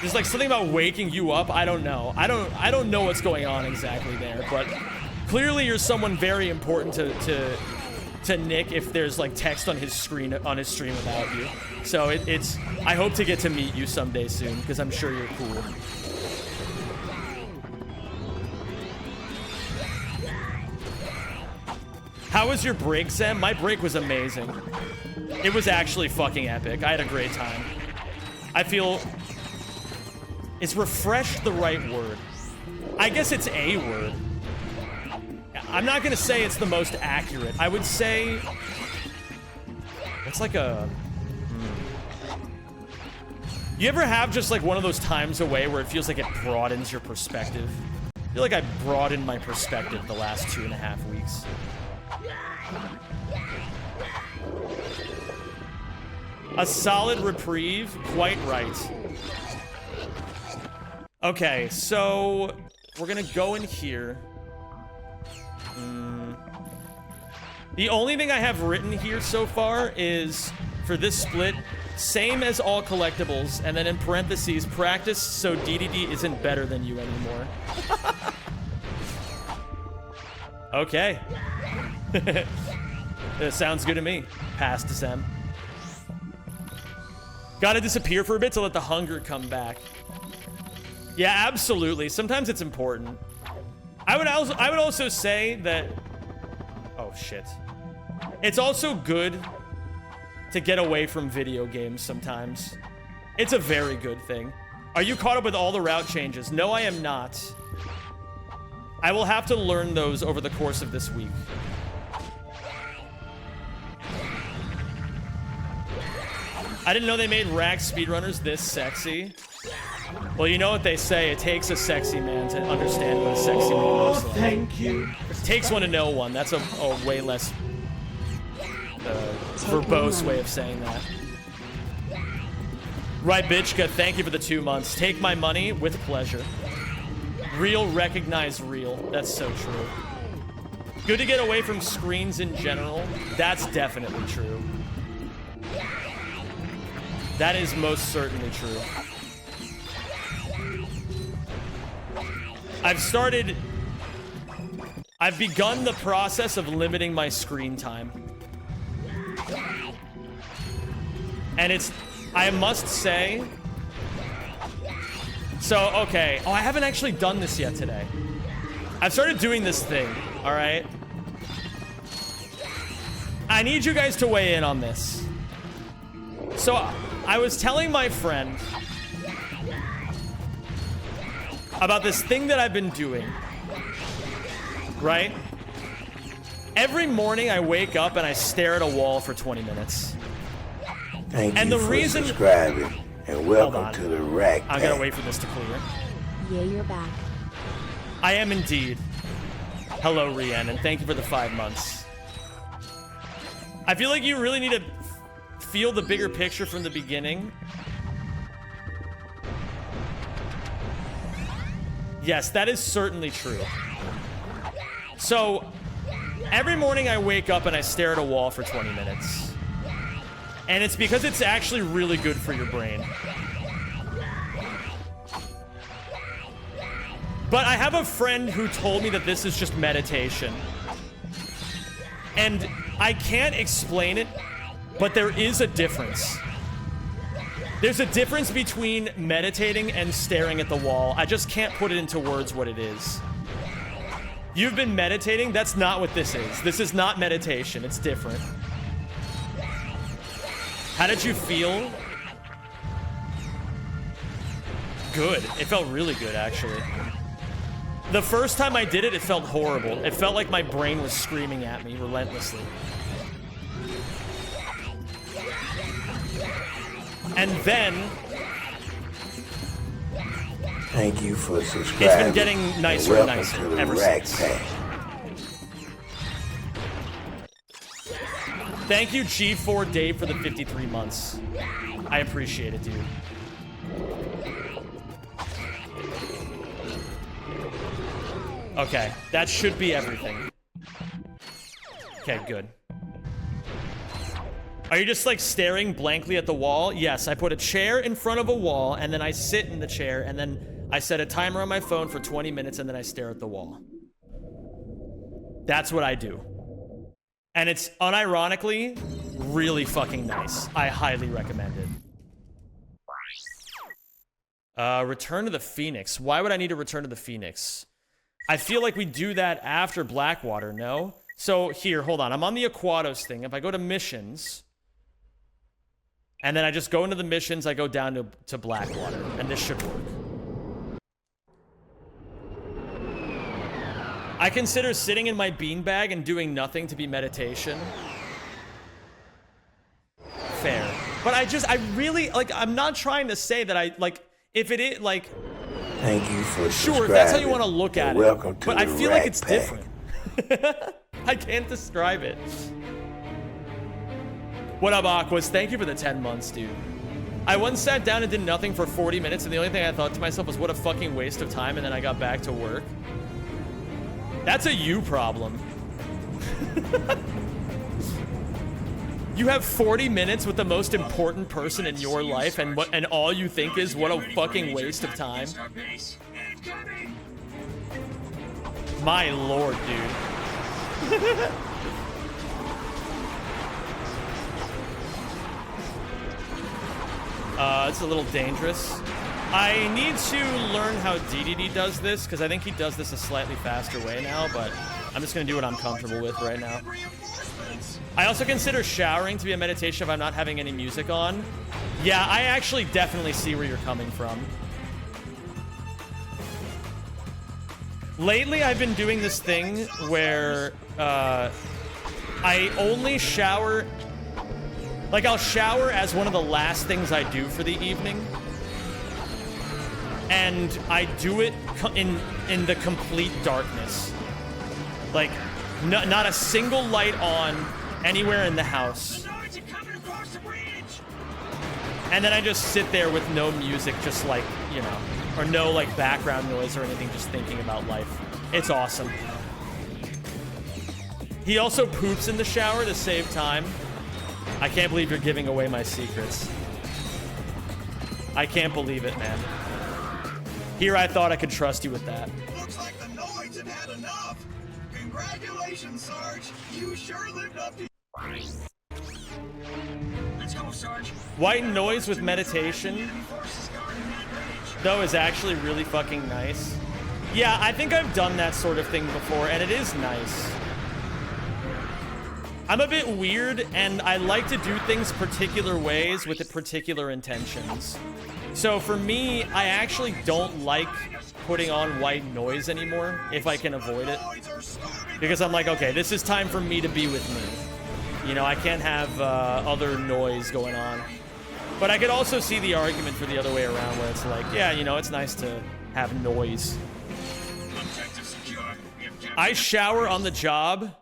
there's like something about waking you up, I don't know. I don't know what's going on exactly there, but clearly you're someone very important to Nick if there's like text on his stream about you. So I hope to get to meet you someday soon because I'm sure you're cool. How was your break, Zem? My break was amazing. It was actually fucking epic. I had a great time. I feel... Is refreshed the right word? I guess it's a word. I'm not gonna say it's the most accurate. I would say... It's like a... You ever have just like one of those times away where it feels like it broadens your perspective? I feel like I broadened my perspective the last 2.5 weeks. A solid reprieve? Quite right. Okay, so we're gonna go in here. The only thing I have written here so far is, for this split, same as all collectibles, and then in parentheses, practice so DDD isn't better than you anymore. Okay. It sounds good to me. Pass to Sem. Gotta disappear for a bit to let the hunger come back. Yeah, absolutely. Sometimes it's important. I would also say that... Oh, shit. It's also good to get away from video games sometimes. It's a very good thing. Are you caught up with all the route changes? No, I am not. I will have to learn those over the course of this week. I didn't know they made rack speedrunners this sexy. Well, you know what they say. It takes a sexy man to understand what a sexy man looks like. Thank you. It takes one to know one. That's a way less verbose way of saying that. Right, Bitchka, thank you for the 2 months. Take my money with pleasure. Real recognize real. That's so true. Good to get away from screens in general. That's definitely true. That is most certainly true. I've begun the process of limiting my screen time. And I must say... So, okay. Oh, I haven't actually done this yet today. I've started doing this thing, all right? I need you guys to weigh in on this. So, I was telling my friend about this thing that I've been doing, right? Every morning I wake up and I stare at a wall for 20 minutes. Thank and you the for reason subscribing and welcome to the Rack I'm Pack. gonna wait for this to clear. Yeah, you're back. I am indeed. Hello, Rian, and thank you for the 5 months. I feel like you really need to feel the bigger picture from the beginning. Yes, that is certainly true. So, every morning I wake up and I stare at a wall for 20 minutes. And it's because it's actually really good for your brain. But I have a friend who told me that this is just meditation. And I can't explain it, but there is a difference. There's a difference between meditating and staring at the wall. I just can't put it into words what it is. You've been meditating? That's not what this is. This is not meditation. It's different. How did you feel? Good. It felt really good, actually. The first time I did it, it felt horrible. It felt like my brain was screaming at me relentlessly. And then... Thank you for subscribing. It's been getting nicer and nicer ever since. Thank you, G4 Dave, for the 53 months. I appreciate it, dude. Okay, that should be everything. Okay, good. Are you just like staring blankly at the wall? Yes, I put a chair in front of a wall and then I sit in the chair and then I set a timer on my phone for 20 minutes and then I stare at the wall. That's what I do. And it's unironically really fucking nice. I highly recommend it. Return to the Phoenix. Why would I need to return to the Phoenix? I feel like we do that after Blackwater, no? So here, hold on. I'm on the Aquatos thing. If I go to missions, and then I just go into the missions, I go down to Blackwater, and this should work. I consider sitting in my beanbag and doing nothing to be meditation. Fair. But I really, like, I'm not trying to say that I, like, if it is, like... Thank you for sure, if that's how you want to look at it. Welcome to but the I feel like Rack it's Pack. different. I can't describe it. What up, Aquas? Thank you for the 10 months, dude. I once sat down and did nothing for 40 minutes, and the only thing I thought to myself was, what a fucking waste of time, and then I got back to work. That's a you problem. You have 40 minutes with the most important person in your life, and all you think is, what a fucking waste of time. My lord, dude. It's a little dangerous. I need to learn how DDD does this, because I think he does this a slightly faster way now, but I'm just going to do what I'm comfortable with right now. I also consider showering to be a meditation if I'm not having any music on. Yeah, I actually definitely see where you're coming from. Lately, I've been doing this thing where I only shower... Like, I'll shower as one of the last things I do for the evening. And I do it in the complete darkness. Like, not a single light on anywhere in the house. And then I just sit there with no music, just like, you know, or no like background noise or anything, just thinking about life. It's awesome. He also poops in the shower to save time. I can't believe you're giving away my secrets. I can't believe it, man. Here I thought I could trust you with that. Looks like the Noids have had enough. Congratulations, Sarge. You sure lived up to... Let's go, Sarge. White noise with meditation, though, is actually really fucking nice. Yeah, I think I've done that sort of thing before, and it is nice. I'm a bit weird, and I like to do things particular ways with particular intentions. So for me, I actually don't like putting on white noise anymore, if I can avoid it. Because I'm like, okay, this is time for me to be with me. You know, I can't have other noise going on. But I could also see the argument for the other way around, where it's like, yeah, you know, it's nice to have noise. I shower on the job,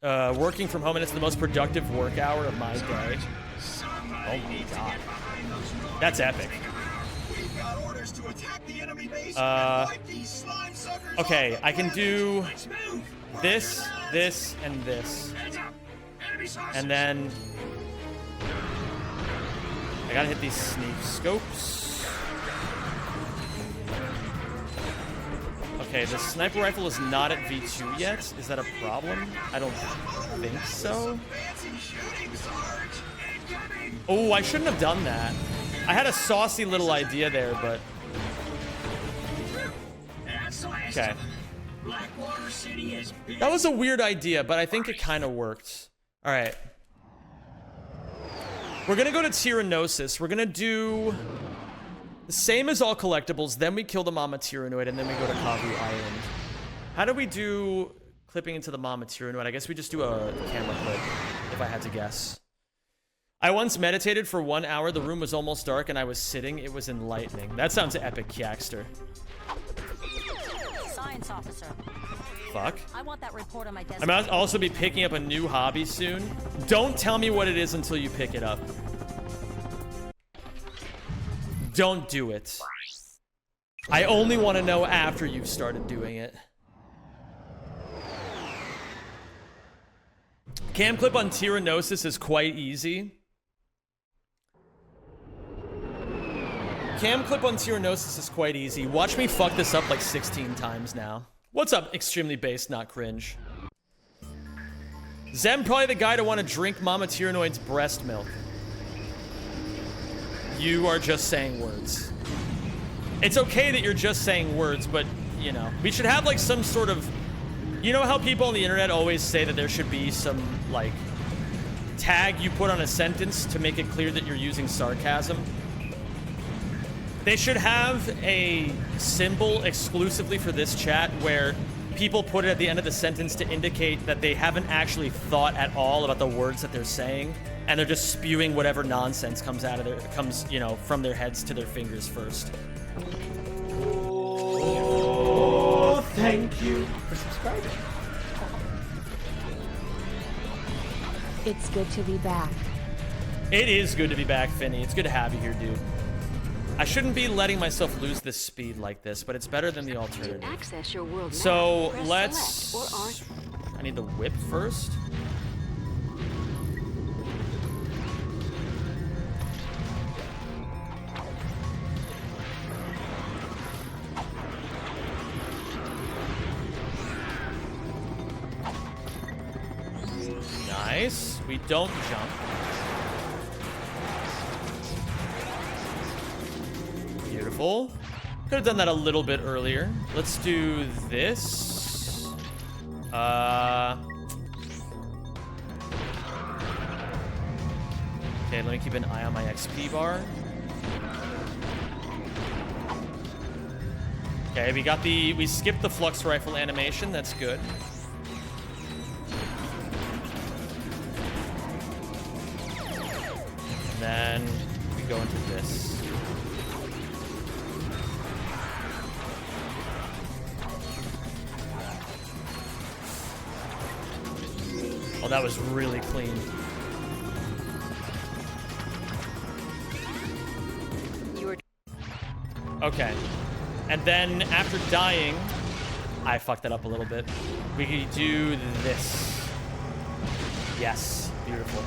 working from home, and it's the most productive work hour of my day. Oh my god. That's epic. Okay, I can do this, this, and this. And then I gotta hit these sneak scopes. Okay, the sniper rifle is not at V2 yet. Is that a problem? I don't think so. Oh, I shouldn't have done that. I had a saucy little idea there, but... Okay. That was a weird idea, but I think it kind of worked. Alright. We're gonna go to Tyrannosis. We're gonna do the same as all collectibles, then we kill the Mama Tyrannoid, and then we go to Kavu Island. How do we do clipping into the Mama Tyrannoid? I guess we just do a camera clip, if I had to guess. I once meditated for 1 hour. The room was almost dark, and I was sitting. It was enlightening. That sounds epic, Kyaxter. Science officer. Fuck. I want that report on my desk. I might also be picking up a new hobby soon. Don't tell me what it is until you pick it up. Don't do it. I only want to know after you've started doing it. Cam clip on Tyrannosis is quite easy. Cam clip on Tyrannosis is quite easy. Watch me fuck this up like 16 times now. What's up, extremely based, not cringe? Zem, probably the guy to want to drink Mama Tyrannoid's breast milk. You are just saying words. It's okay that you're just saying words, but, you know, we should have like some sort of... You know how people on the internet always say that there should be some, like, tag you put on a sentence to make it clear that you're using sarcasm? They should have a symbol exclusively for this chat where people put it at the end of the sentence to indicate that they haven't actually thought at all about the words that they're saying, and they're just spewing whatever nonsense comes out of you know, from their heads to their fingers first. Oh, thank you for subscribing. It's good to be back. It is good to be back, Finny. It's good to have you here, dude. I shouldn't be letting myself lose this speed like this, but it's better than the alternative. Access your world So map, let's... select or I need the whip first. Nice. We don't jump. Beautiful. Could have done that a little bit earlier. Let's do this. Okay, let me keep an eye on my XP bar. Okay, we skipped the flux rifle animation. That's good. And then we go into this. Oh, that was really clean. Okay. And then after dying, I fucked it up a little bit. We could do this. Yes, beautiful.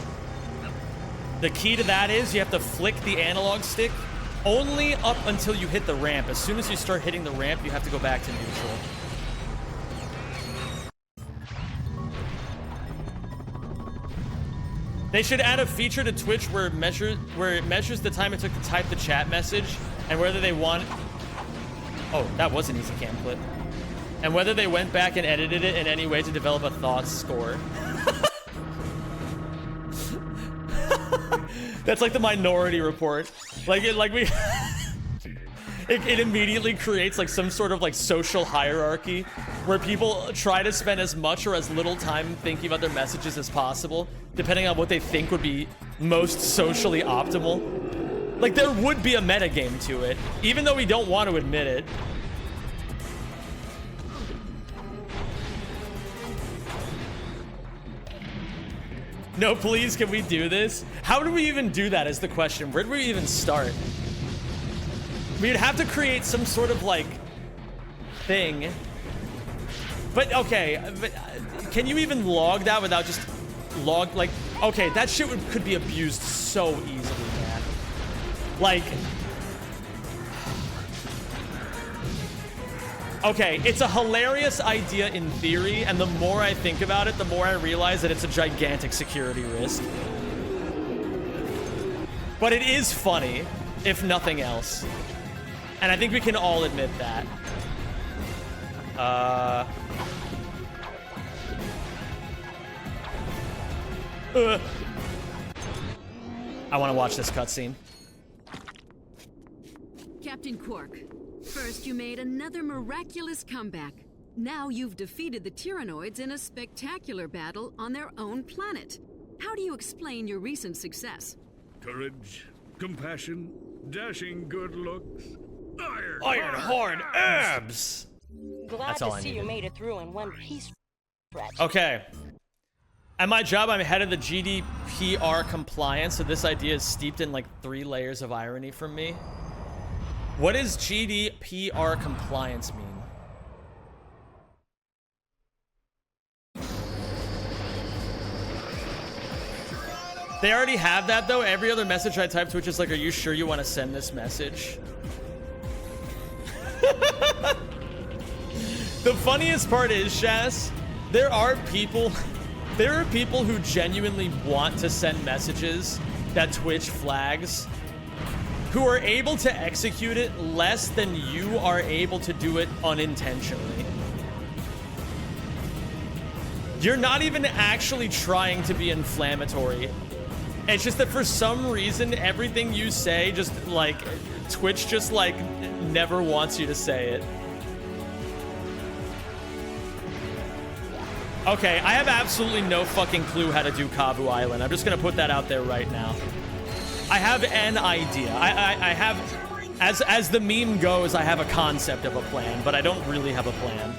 The key to that is you have to flick the analog stick only up until you hit the ramp. As soon as you start hitting the ramp, you have to go back to neutral. They should add a feature to Twitch where it measures the time it took to type the chat message and whether they want... Oh, that was an easy cam clip. And whether they went back and edited it in any way to develop a thoughts score. That's like the Minority Report. It immediately creates like some sort of like social hierarchy where people try to spend as much or as little time thinking about their messages as possible, depending on what they think would be most socially optimal. Like, there would be a metagame to it, even though we don't want to admit it. No, please, can we do this? How do we even do that is the question. Where do we even start? We'd have to create some sort of, like, thing. But, okay, but, can you even log that without just log, like... Okay, that shit could be abused so easily, man. Like... Okay, it's a hilarious idea in theory, and the more I think about it, the more I realize that it's a gigantic security risk. But it is funny, if nothing else. And I think we can all admit that. I want to watch this cutscene. Captain Quark, first you made another miraculous comeback. Now you've defeated the Tyrannoids in a spectacular battle on their own planet. How do you explain your recent success? Courage, compassion, dashing good looks, Iron hard abs! Glad to see you made it through in one piece, Ratchet. Okay. At my job, I'm head of the GDPR compliance, so this idea is steeped in like 3 layers of irony from me. What does GDPR compliance mean? They already have that, though. Every other message I type to Twitch is like, are you sure you want to send this message? The funniest part is, Shaz, there are people who genuinely want to send messages that Twitch flags, who are able to execute it less than you are able to do it unintentionally. You're not even actually trying to be inflammatory. It's just that for some reason, everything you say just like, Twitch just like never wants you to say it. Okay, I have absolutely no fucking clue how to do Kavu Island. I'm just gonna put that out there right now. I have an idea. I have, as the meme goes, I have a concept of a plan, but I don't really have a plan.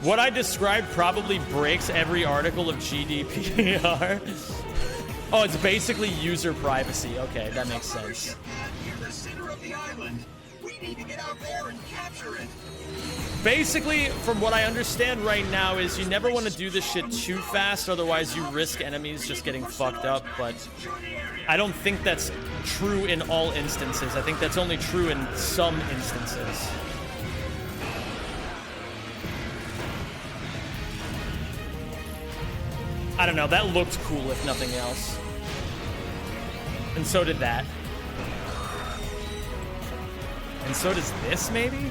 What I described probably breaks every article of GDPR. Oh, it's basically user privacy. Okay, that makes sense. Basically, from what I understand right now is you never want to do this shit too fast, otherwise you risk enemies just getting fucked up, but I don't think that's true in all instances. I think that's only true in some instances. I don't know, that looked cool if nothing else. And so did that. And so does this, maybe?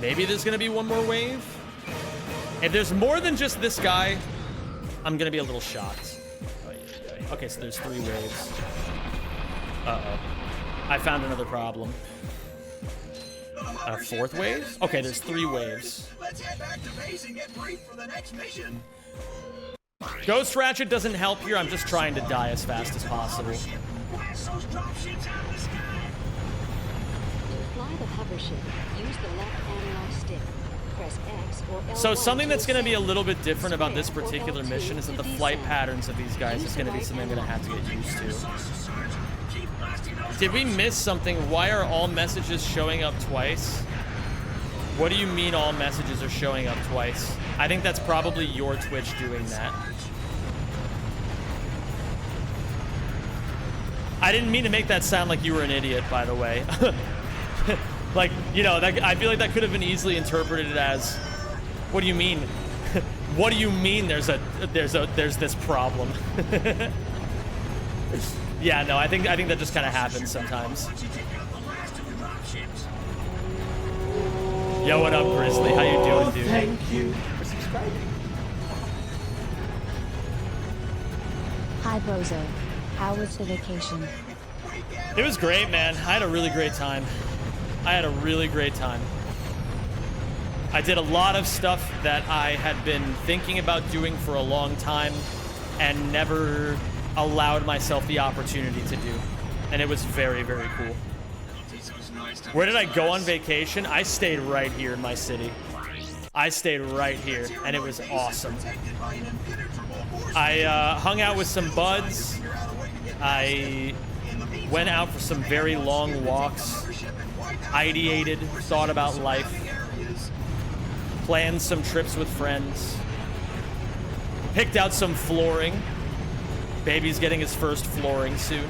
Maybe there's gonna be one more wave? If there's more than just this guy, I'm gonna be a little shocked. Okay, so there's 3 waves. Uh-oh. I found another problem. A 4th wave? Okay, there's 3 waves. Let's head back to base and get briefed for the next mission. Ghost Ratchet doesn't help here. I'm just trying to die as fast as possible. Blast those dropships out of the sky. To fly the hover ship, use the left analog stick. Press X or L1 So something that's going to be a ascend. little bit different about this Square or particular L2 mission is that the to flight descend. patterns of these guys is going to be something I'm going to have to get used to. Did we miss something? Why are all messages showing up twice? What do you mean all messages are showing up twice? I think that's probably your Twitch doing that. I didn't mean to make that sound like you were an idiot, by the way. Like, you know, that, I feel like that could have been easily interpreted as, what do you mean? What do you mean there's this problem? Yeah, no, I think that just kind of happens sometimes. Yo, what up, Grizzly? How you doing, dude? Thank you for subscribing. Hi Bozo. How was the vacation? It was great, man. I had a really great time. I did a lot of stuff that I had been thinking about doing for a long time and never allowed myself the opportunity to do. And it was very, very cool. Where did I go on vacation? I stayed right here in my city. I stayed right here, and it was awesome. I hung out with some buds. I went out for some very long walks. Ideated, thought about life. Planned some trips with friends. Picked out some flooring. Baby's getting his first flooring soon.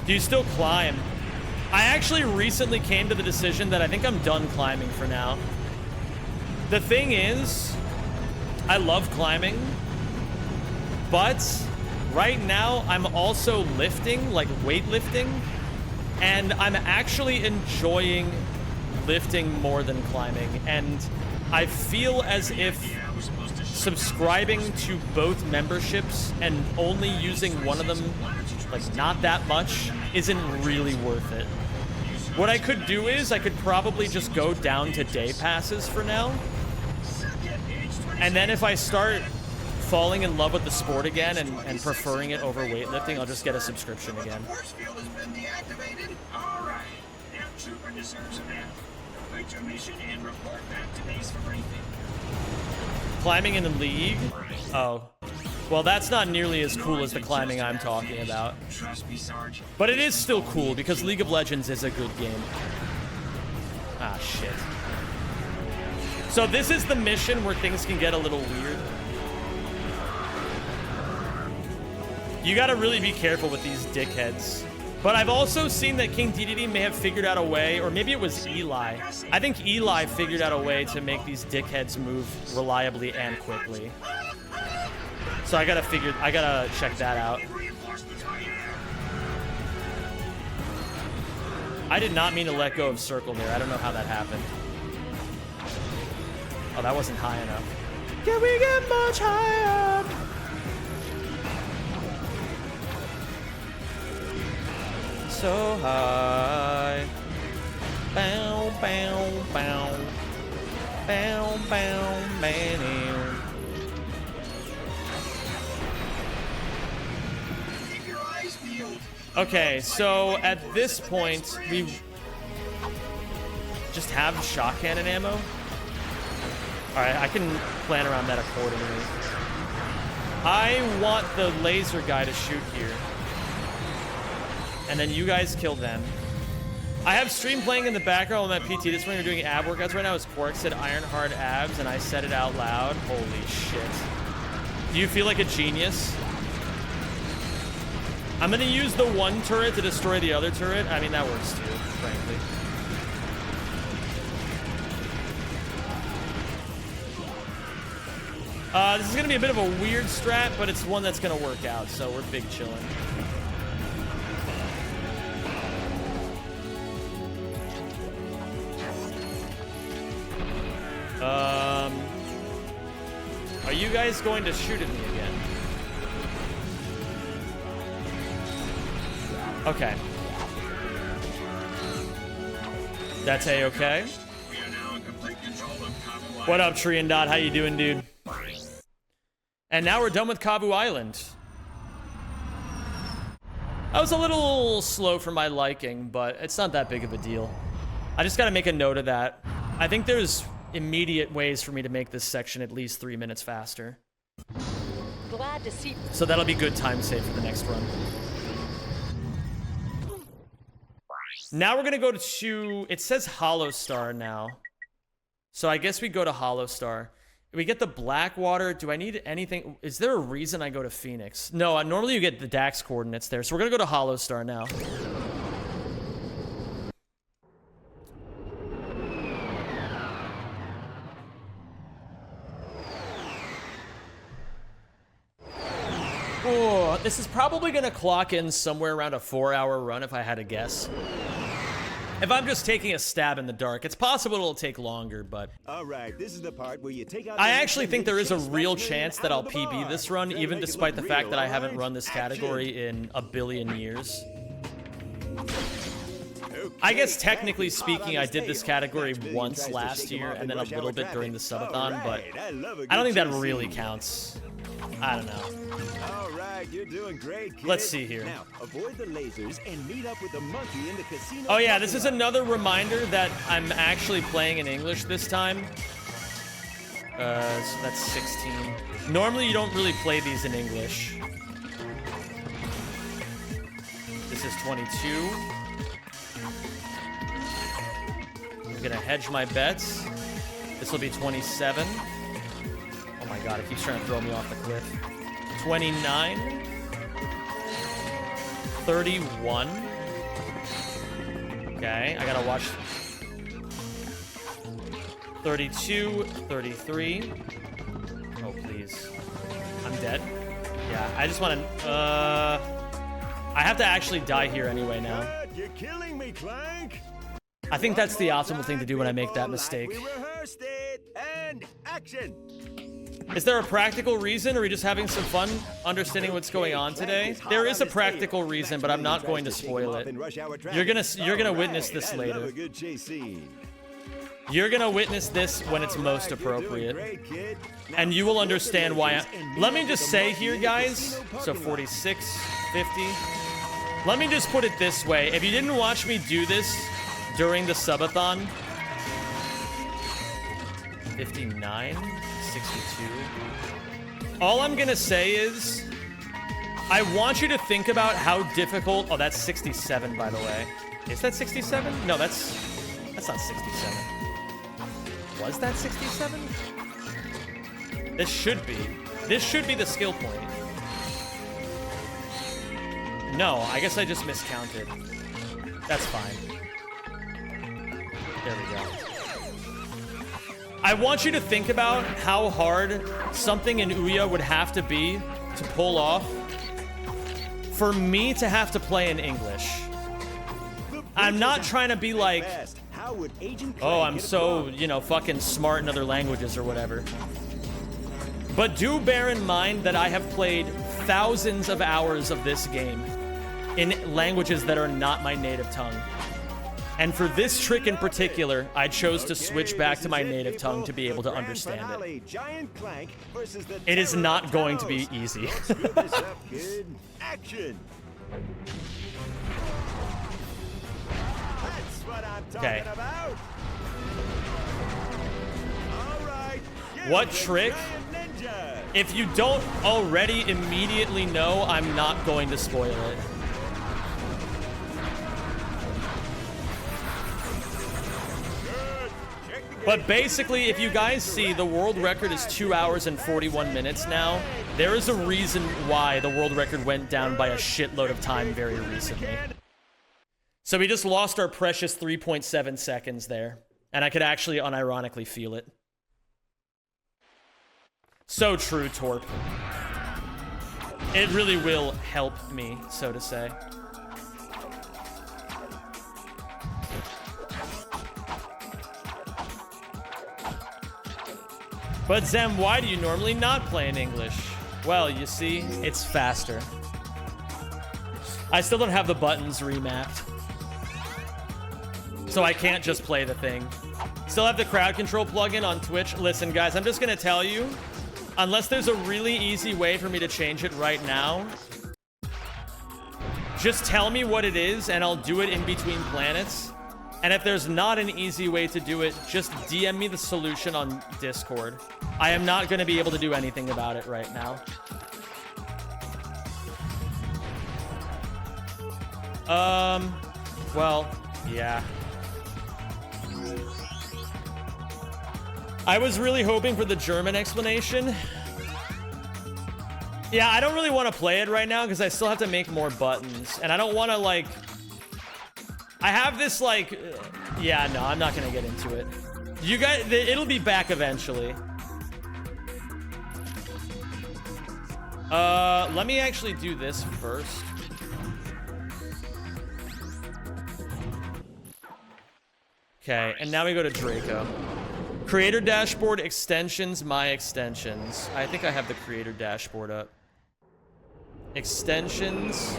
Do you still climb? I actually recently came to the decision that I think I'm done climbing for now. The thing is, I love climbing, but right now I'm also lifting, like weightlifting, and I'm actually enjoying lifting more than climbing, and I feel as if subscribing to both memberships and only using one of them, like not that much, isn't really worth it. What I could do is I could probably just go down to day passes for now, and then if I start falling in love with the sport again and preferring it over weightlifting, I'll just get a subscription again. Force field has been deactivated. All right. Now Trooper deserves a nap. Complete your mission and report back to base for briefing. Climbing in the league? Oh. Well, that's not nearly as cool as the climbing I'm talking about. Trust me, Sarge. But it is still cool because League of Legends is a good game. Ah, shit. So this is the mission where things can get a little weird. You gotta really be careful with these dickheads. But I've also seen that King DDD may have figured out a way, or maybe it was Eli. I think Eli figured out a way to make these dickheads move reliably and quickly. So I gotta check that out. I did not mean to let go of circle there. I don't know how that happened. Oh, that wasn't high enough. Can we get much higher? So high. Bow, bow, bow. Bow, bow, man. Keep your eyes peeled. Okay, so at this point, we just have shot cannon ammo. Alright, I can plan around that accordingly. I want the laser guy to shoot here. And then you guys kill them. I have stream playing in the background on my PT. This one you're doing ab workouts right now. Is Quark said iron hard abs, and I said it out loud. Holy shit. Do you feel like a genius? I'm gonna use the one turret to destroy the other turret. I mean, that works too, frankly. This is gonna be a bit of a weird strat, but it's one that's gonna work out, so we're big chillin'. Are you guys going to shoot at me again? Okay. That's A-okay. What up, Tree and Dot? How you doing, dude? And now we're done with Kavu Island. That was a little slow for my liking, but it's not that big of a deal. I just gotta make a note of that. I think there's immediate ways for me to make this section at least 3 minutes faster. Glad to see. So that'll be good time save for the next run. Now we're gonna go to, it says Hollow Star now. So I guess we go to Hollow Star. We get the Blackwater. Do I need anything? Is there a reason I go to Phoenix? No, normally you get the DAX coordinates there. So we're gonna go to Hollow Star now. Oh, this is probably gonna clock in somewhere around a 4-hour run if I had to guess. If I'm just taking a stab in the dark, it's possible it'll take longer, but... Alright, this is the part where you take out I actually think there is a real chance that I'll PB this run, even despite the fact that I haven't run this category in a billion years. I guess technically speaking, I did this category once last year, and then a little bit during the subathon, but I don't think that really counts. I don't know. Alright, you're doing great, kid. Let's see here. Now, avoid the lasers and meet up with the monkey in the casino. Oh yeah, this is another reminder that I'm actually playing in English this time. So that's 16. Normally you don't really play these in English. This is 22. I'm gonna hedge my bets. This will be 27. Oh my god, it keeps trying to throw me off the cliff. 29. 31. Okay, I gotta watch. 32, 33. Oh, please. I'm dead. Yeah, I just want to, I have to actually die here anyway now. You're killing me, Clank. I think that's the optimal thing to do when I make that mistake. We rehearsed it, and action. Is there a practical reason, or are we just having some fun understanding what's going on today? There is a practical reason, but I'm not going to spoil it. You're gonna witness this later. You're gonna witness this when it's most appropriate. And you will understand why let me just say here, guys. So 46, 50. Let me just put it this way. If you didn't watch me do this during the subathon, 59, 62. All I'm gonna say is, I want you to think about how difficult. Oh, that's 67, by the way. Is that 67? No, that's not 67. Was that 67? This should be. This should be the skill point. No, I guess I just miscounted. That's fine. There we go. I want you to think about how hard something in Ouya would have to be to pull off for me to have to play in English. I'm not trying to be like, oh, I'm so, you know, fucking smart in other languages or whatever. But do bear in mind that I have played thousands of hours of this game in languages that are not my native tongue. And for this trick in particular, I chose to switch back to my native tongue to be able to understand it. It is not going to be easy. Okay. What trick? If you don't already immediately know, I'm not going to spoil it. But basically, if you guys see, the world record is 2 hours and 41 minutes now. There is a reason why the world record went down by a shitload of time very recently. So we just lost our precious 3.7 seconds there. And I could actually unironically feel it. So true, Torp. It really will help me, so to say. But Zem, why do you normally not play in English? Well, you see, it's faster. I still don't have the buttons remapped. So I can't just play the thing. Still have the crowd control plugin on Twitch. Listen, guys, I'm just gonna tell you, unless there's a really easy way for me to change it right now, just tell me what it is and I'll do it in between planets. And if there's not an easy way to do it, just DM me the solution on Discord. I am not going to be able to do anything about it right now. Well, yeah. I was really hoping for the German explanation. Yeah, I don't really want to play it right now because I still have to make more buttons. And I don't want to, like... I have this, like... yeah, no, I'm not going to get into it. You guys... It'll be back eventually. Let me actually do this first. Okay, and now we go to Draco. Creator dashboard, extensions, my extensions. I think I have the creator dashboard up. Extensions.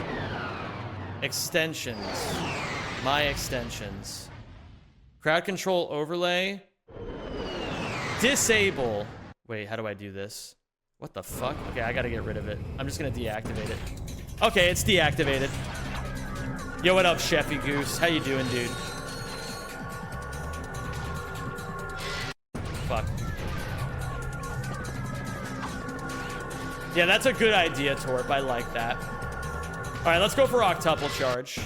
Extensions. My extensions. Crowd control overlay. Disable. Wait, how do I do this? What the fuck? Okay, I gotta get rid of it. I'm just gonna deactivate it. Okay, it's deactivated. Yo, what up, Chefy Goose? How you doing, dude? Fuck. Yeah, that's a good idea, Torp. I like that. All right, let's go for octuple charge.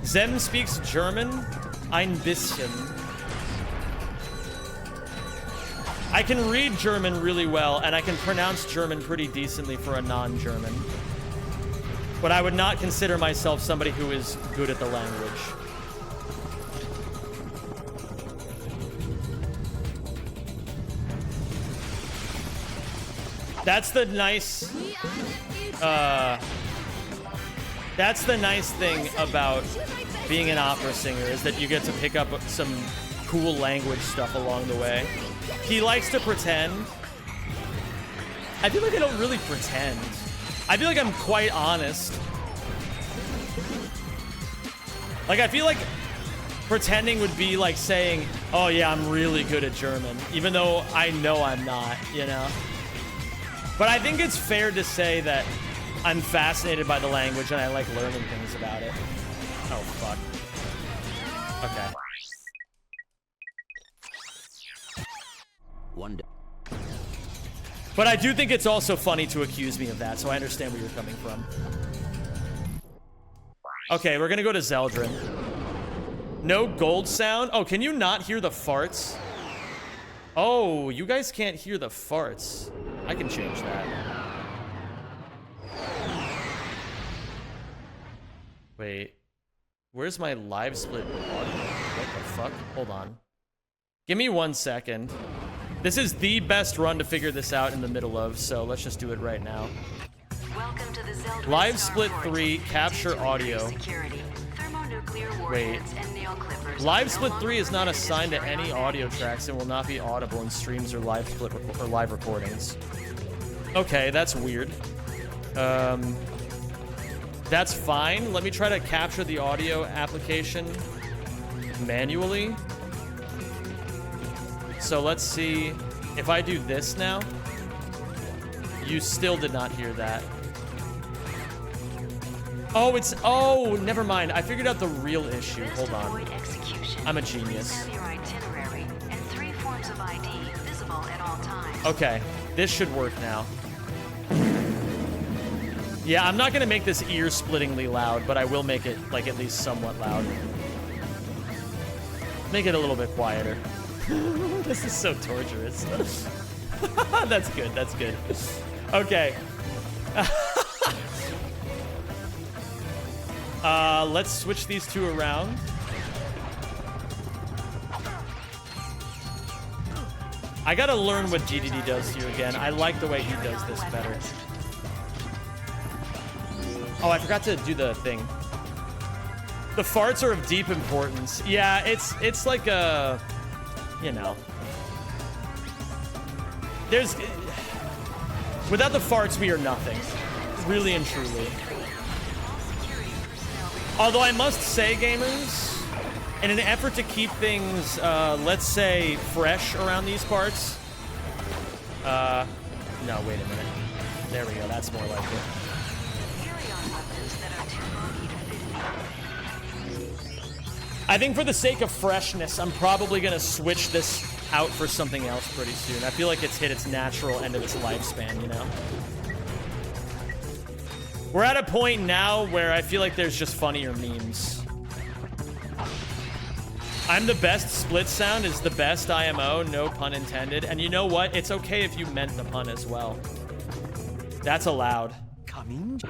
Zem speaks German. Ein bisschen. I can read German really well, and I can pronounce German pretty decently for a non-German. But I would not consider myself somebody who is good at the language. That's the nice... that's the nice thing about being an opera singer, is that you get to pick up some cool language stuff along the way. He likes to pretend. I feel like I don't really pretend. I feel like I'm quite honest. Like, I feel like pretending would be like saying, oh yeah, I'm really good at German, even though I know I'm not, you know? But I think it's fair to say that I'm fascinated by the language and I like learning things about it. Oh, fuck. Okay. One day. But I do think it's also funny to accuse me of that, so I understand where you're coming from. Okay, we're gonna go to Zeldrin. No gold sound? Oh, can you not hear the farts? Oh, you guys can't hear the farts. I can change that. Wait. Where's my live split audio? What the fuck? Hold on. Give me 1 second. This is the best run to figure this out in the middle of, so let's just do it right now. Welcome to the Zeldrin Live split 3, capture audio. Wait. Live split 3 is not assigned to any audio tracks and will not be audible in streams or live split or live recordings. Okay, that's weird. That's fine. Let me try to capture the audio application manually. So let's see if I do this now. You still did not hear that. Oh, it's... Oh, never mind. I figured out the real issue. Hold on. I'm a genius. Okay, this should work now. Yeah, I'm not gonna make this ear-splittingly loud, but I will make it, like, at least somewhat loud. Make it a little bit quieter. This is so torturous. That's good, that's good. Okay. Let's switch these two around. I gotta learn what DDD does to you again. I like the way he does this better. Oh, I forgot to do the thing. The farts are of deep importance. Yeah, it's like a, you know. Without the farts, we are nothing. Really and truly. Although I must say, gamers, in an effort to keep things, let's say, fresh around these parts. No, wait a minute. There we go, that's more like it. I think for the sake of freshness, I'm probably gonna switch this out for something else pretty soon. I feel like it's hit its natural end of its lifespan, you know? We're at a point now where I feel like there's just funnier memes. I'm the best split sound is the best IMO, no pun intended. And you know what? It's okay if you meant the pun as well. That's allowed. Coming.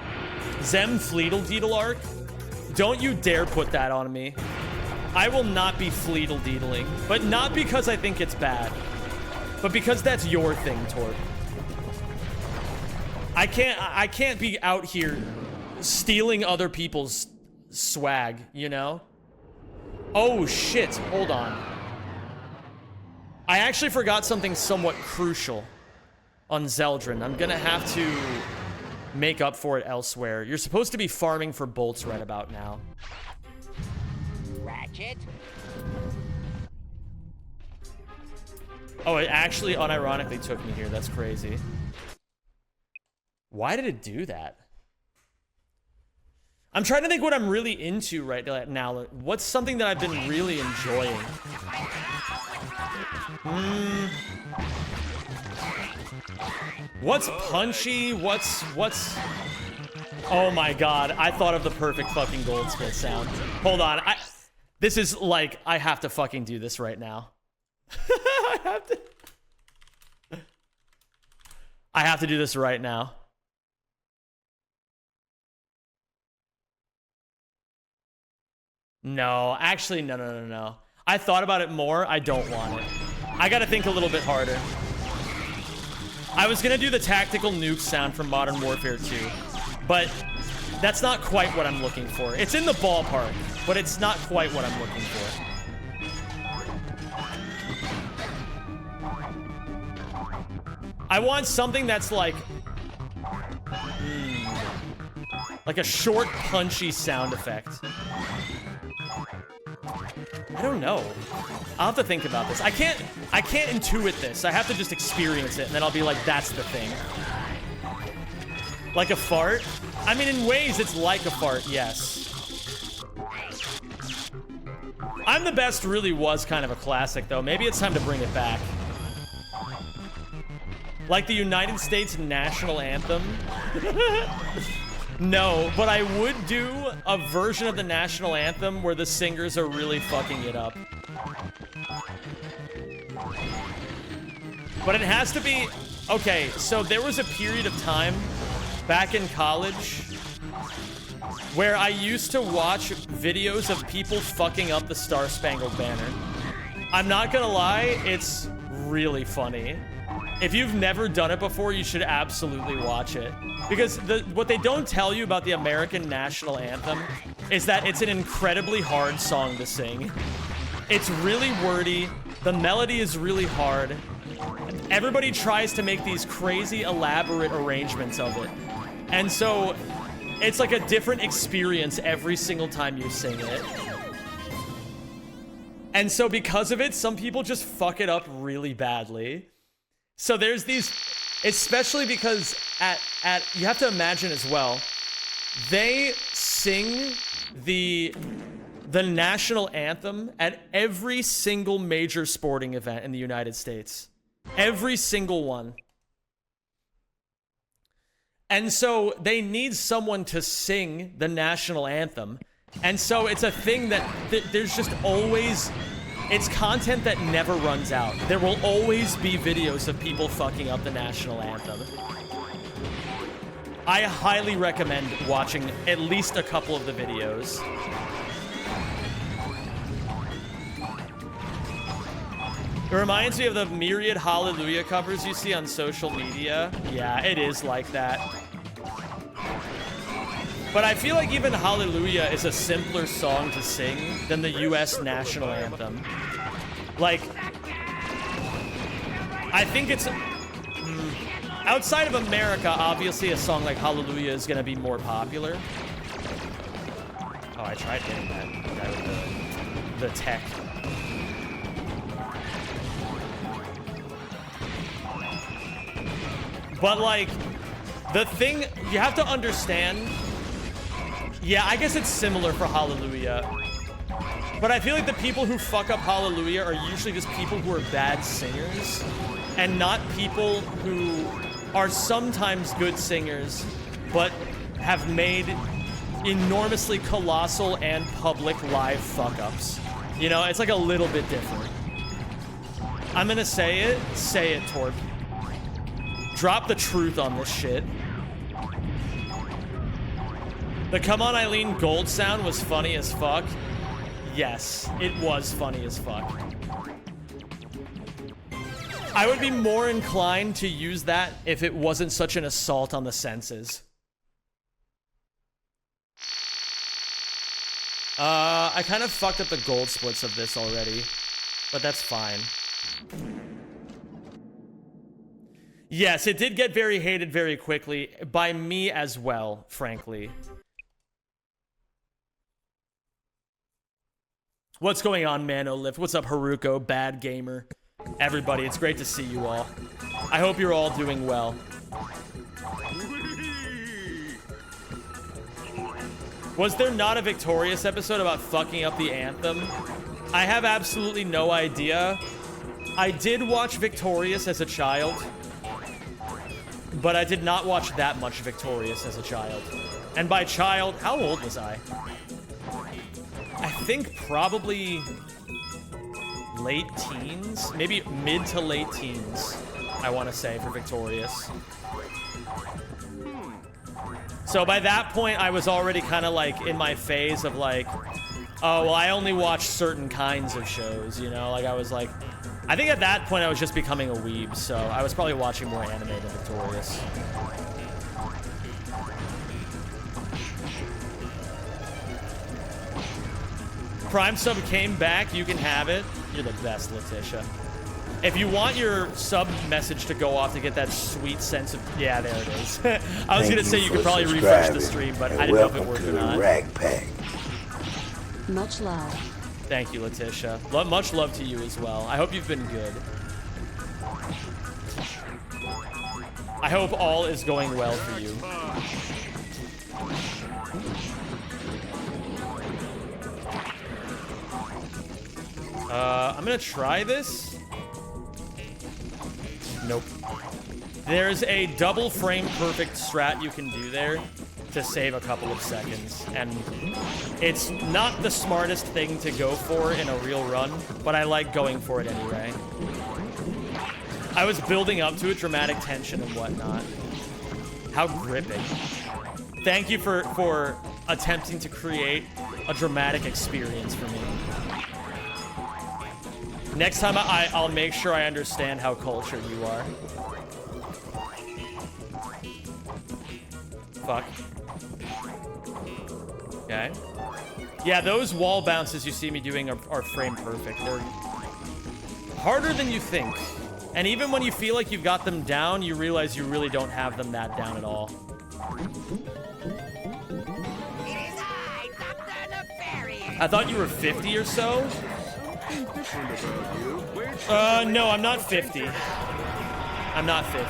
Zem Fleedle Arc? Don't you dare put that on me. I will not be Fleedle-deedling, but not because I think it's bad, but because that's your thing, Torb. I can't be out here stealing other people's swag, you know? Oh shit, hold on. I actually forgot something somewhat crucial on Zeldrin. I'm gonna have to make up for it elsewhere. You're supposed to be farming for bolts right about now. Ratchet. Oh, it actually unironically took me here. That's crazy. Why did it do that? I'm trying to think what I'm really into right now. What's something that I've been really enjoying? What's punchy? What's... Oh my god, I thought of the perfect fucking Goldsmith sound. Hold on, this is like, I have to fucking do this right now. I have to do this right now. No, actually, no. I thought about it more. I don't want it. I gotta think a little bit harder. I was gonna do the tactical nuke sound from Modern Warfare 2, but that's not quite what I'm looking for. It's in the ballpark, but it's not quite what I'm looking for. I want something that's like a short, punchy sound effect. I don't know. I'll have to think about this. I can't intuit this. I have to just experience it, and then I'll be like, that's the thing. Like a fart? I mean, in ways, it's like a fart, yes. I'm the Best really was kind of a classic, though. Maybe it's time to bring it back. Like the United States national anthem? No, but I would do a version of the national anthem where the singers are really fucking it up. But it has to be... Okay, so there was a period of time back in college where I used to watch videos of people fucking up the Star Spangled Banner. I'm not gonna lie, it's really funny. If you've never done it before, you should absolutely watch it. Because what they don't tell you about the American national anthem is that it's an incredibly hard song to sing. It's really wordy. The melody is really hard. Everybody tries to make these crazy, elaborate arrangements of it. And so, it's like a different experience every single time you sing it. And so because of it, some people just fuck it up really badly. So there's these, especially because you have to imagine as well, they sing the national anthem at every single major sporting event in the United States. Every single one. And so they need someone to sing the national anthem. And so it's a thing that there's just always It's content that never runs out. There will always be videos of people fucking up the national anthem. I highly recommend watching at least a couple of the videos. It reminds me of the myriad Hallelujah covers you see on social media. Yeah, it is like that. But I feel like even Hallelujah is a simpler song to sing than the US national anthem. Like, I think it's... outside of America, obviously a song like Hallelujah is going to be more popular. Oh, I tried hitting that guy with the tech. But, like, the thing you have to understand... Yeah, I guess it's similar for Hallelujah. But I feel like the people who fuck up Hallelujah are usually just people who are bad singers. And not people who are sometimes good singers, but have made enormously colossal and public live fuck-ups. You know, it's like a little bit different. I'm gonna say it, Torb. Drop the truth on this shit. The Come On Eileen Gold sound was funny as fuck. Yes, it was funny as fuck. I would be more inclined to use that if it wasn't such an assault on the senses. I kind of fucked up the gold splits of this already, but that's fine. Yes, it did get very hated very quickly, by me as well, frankly. What's going on, Manolift? What's up, Haruko, Bad Gamer? Everybody, it's great to see you all. I hope you're all doing well. Was there not a Victorious episode about fucking up the anthem? I have absolutely no idea. I did watch Victorious as a child, but I did not watch that much Victorious as a child. And by child, how old was I? I think probably late teens, maybe mid to late teens, I want to say, for Victorious. So by that point, I was already kind of like in my phase of like, oh, well, I only watch certain kinds of shows, you know? Like I was like, I think at that point I was just becoming a weeb, so I was probably watching more anime than Victorious. Prime sub came back, you can have it. You're the best, Letitia. If you want your sub message to go off to get that sweet sense of... Yeah, there it is. I was going to say you could probably refresh the stream, but I didn't know if it worked or not. Much love. Thank you, Letitia. Much love to you as well. I hope you've been good. I hope all is going well for you. I'm gonna try this. Nope. There's a double frame perfect strat you can do there to save a couple of seconds, and it's not the smartest thing to go for in a real run, but I like going for it anyway. I was building up to it, dramatic tension and whatnot. How gripping. Thank you for attempting to create a dramatic experience for me. Next time I'll make sure I understand how cultured you are. Fuck. Okay. Yeah, those wall bounces you see me doing are frame perfect. They're harder than you think. And even when you feel like you've got them down, you realize you really don't have them that down at all. I thought you were 50 or so. No, I'm not 50. I'm not 50.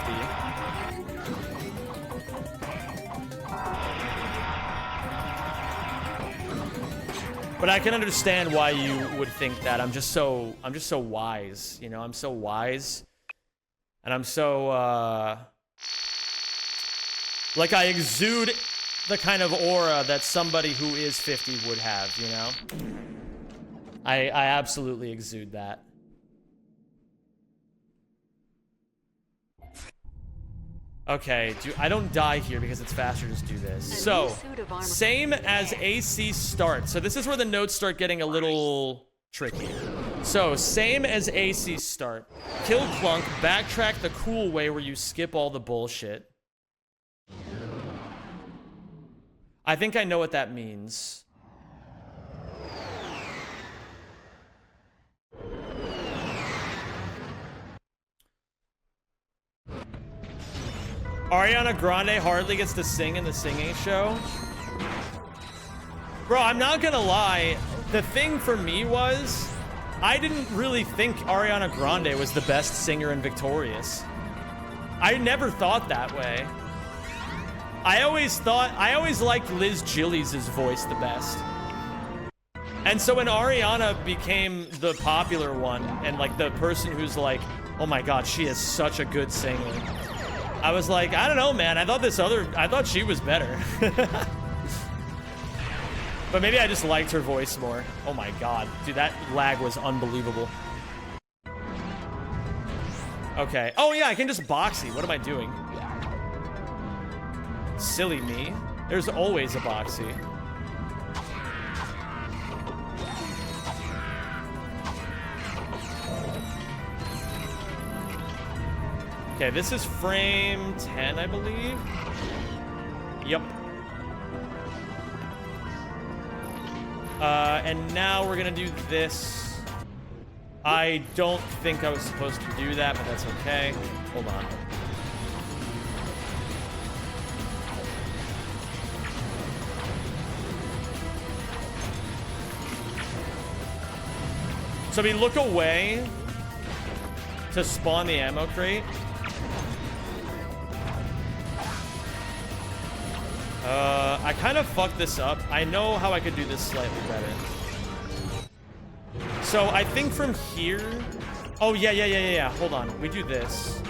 But I can understand why you would think that. I'm just so wise, you know? I'm so wise. And I'm so, like I exude the kind of aura that somebody who is 50 would have, you know? I absolutely exude that. Okay, I don't die here because it's faster to just do this. So, same as AC start. So this is where the notes start getting a little tricky. So, same as AC start. Kill Clunk, backtrack the cool way where you skip all the bullshit. I think I know what that means. Ariana Grande hardly gets to sing in the singing show. Bro, I'm not gonna lie. The thing for me was, I didn't really think Ariana Grande was the best singer in Victorious. I never thought that way. I always liked Liz Gillies' voice the best. And so when Ariana became the popular one, and like the person who's like, oh my god, she is such a good singer, I was like, I don't know, man. I thought she was better. But maybe I just liked her voice more. Oh my god. Dude, that lag was unbelievable. Okay. Oh yeah, I can just boxy. What am I doing? Silly me. There's always a boxy. Okay, this is frame 10, I believe. Yep. And now we're gonna do this. I don't think I was supposed to do that, but that's okay. Hold on. So we look away to spawn the ammo crate. I kind of fucked this up. I know how I could do this slightly better. So I think from here... Oh, yeah. Hold on. We do this.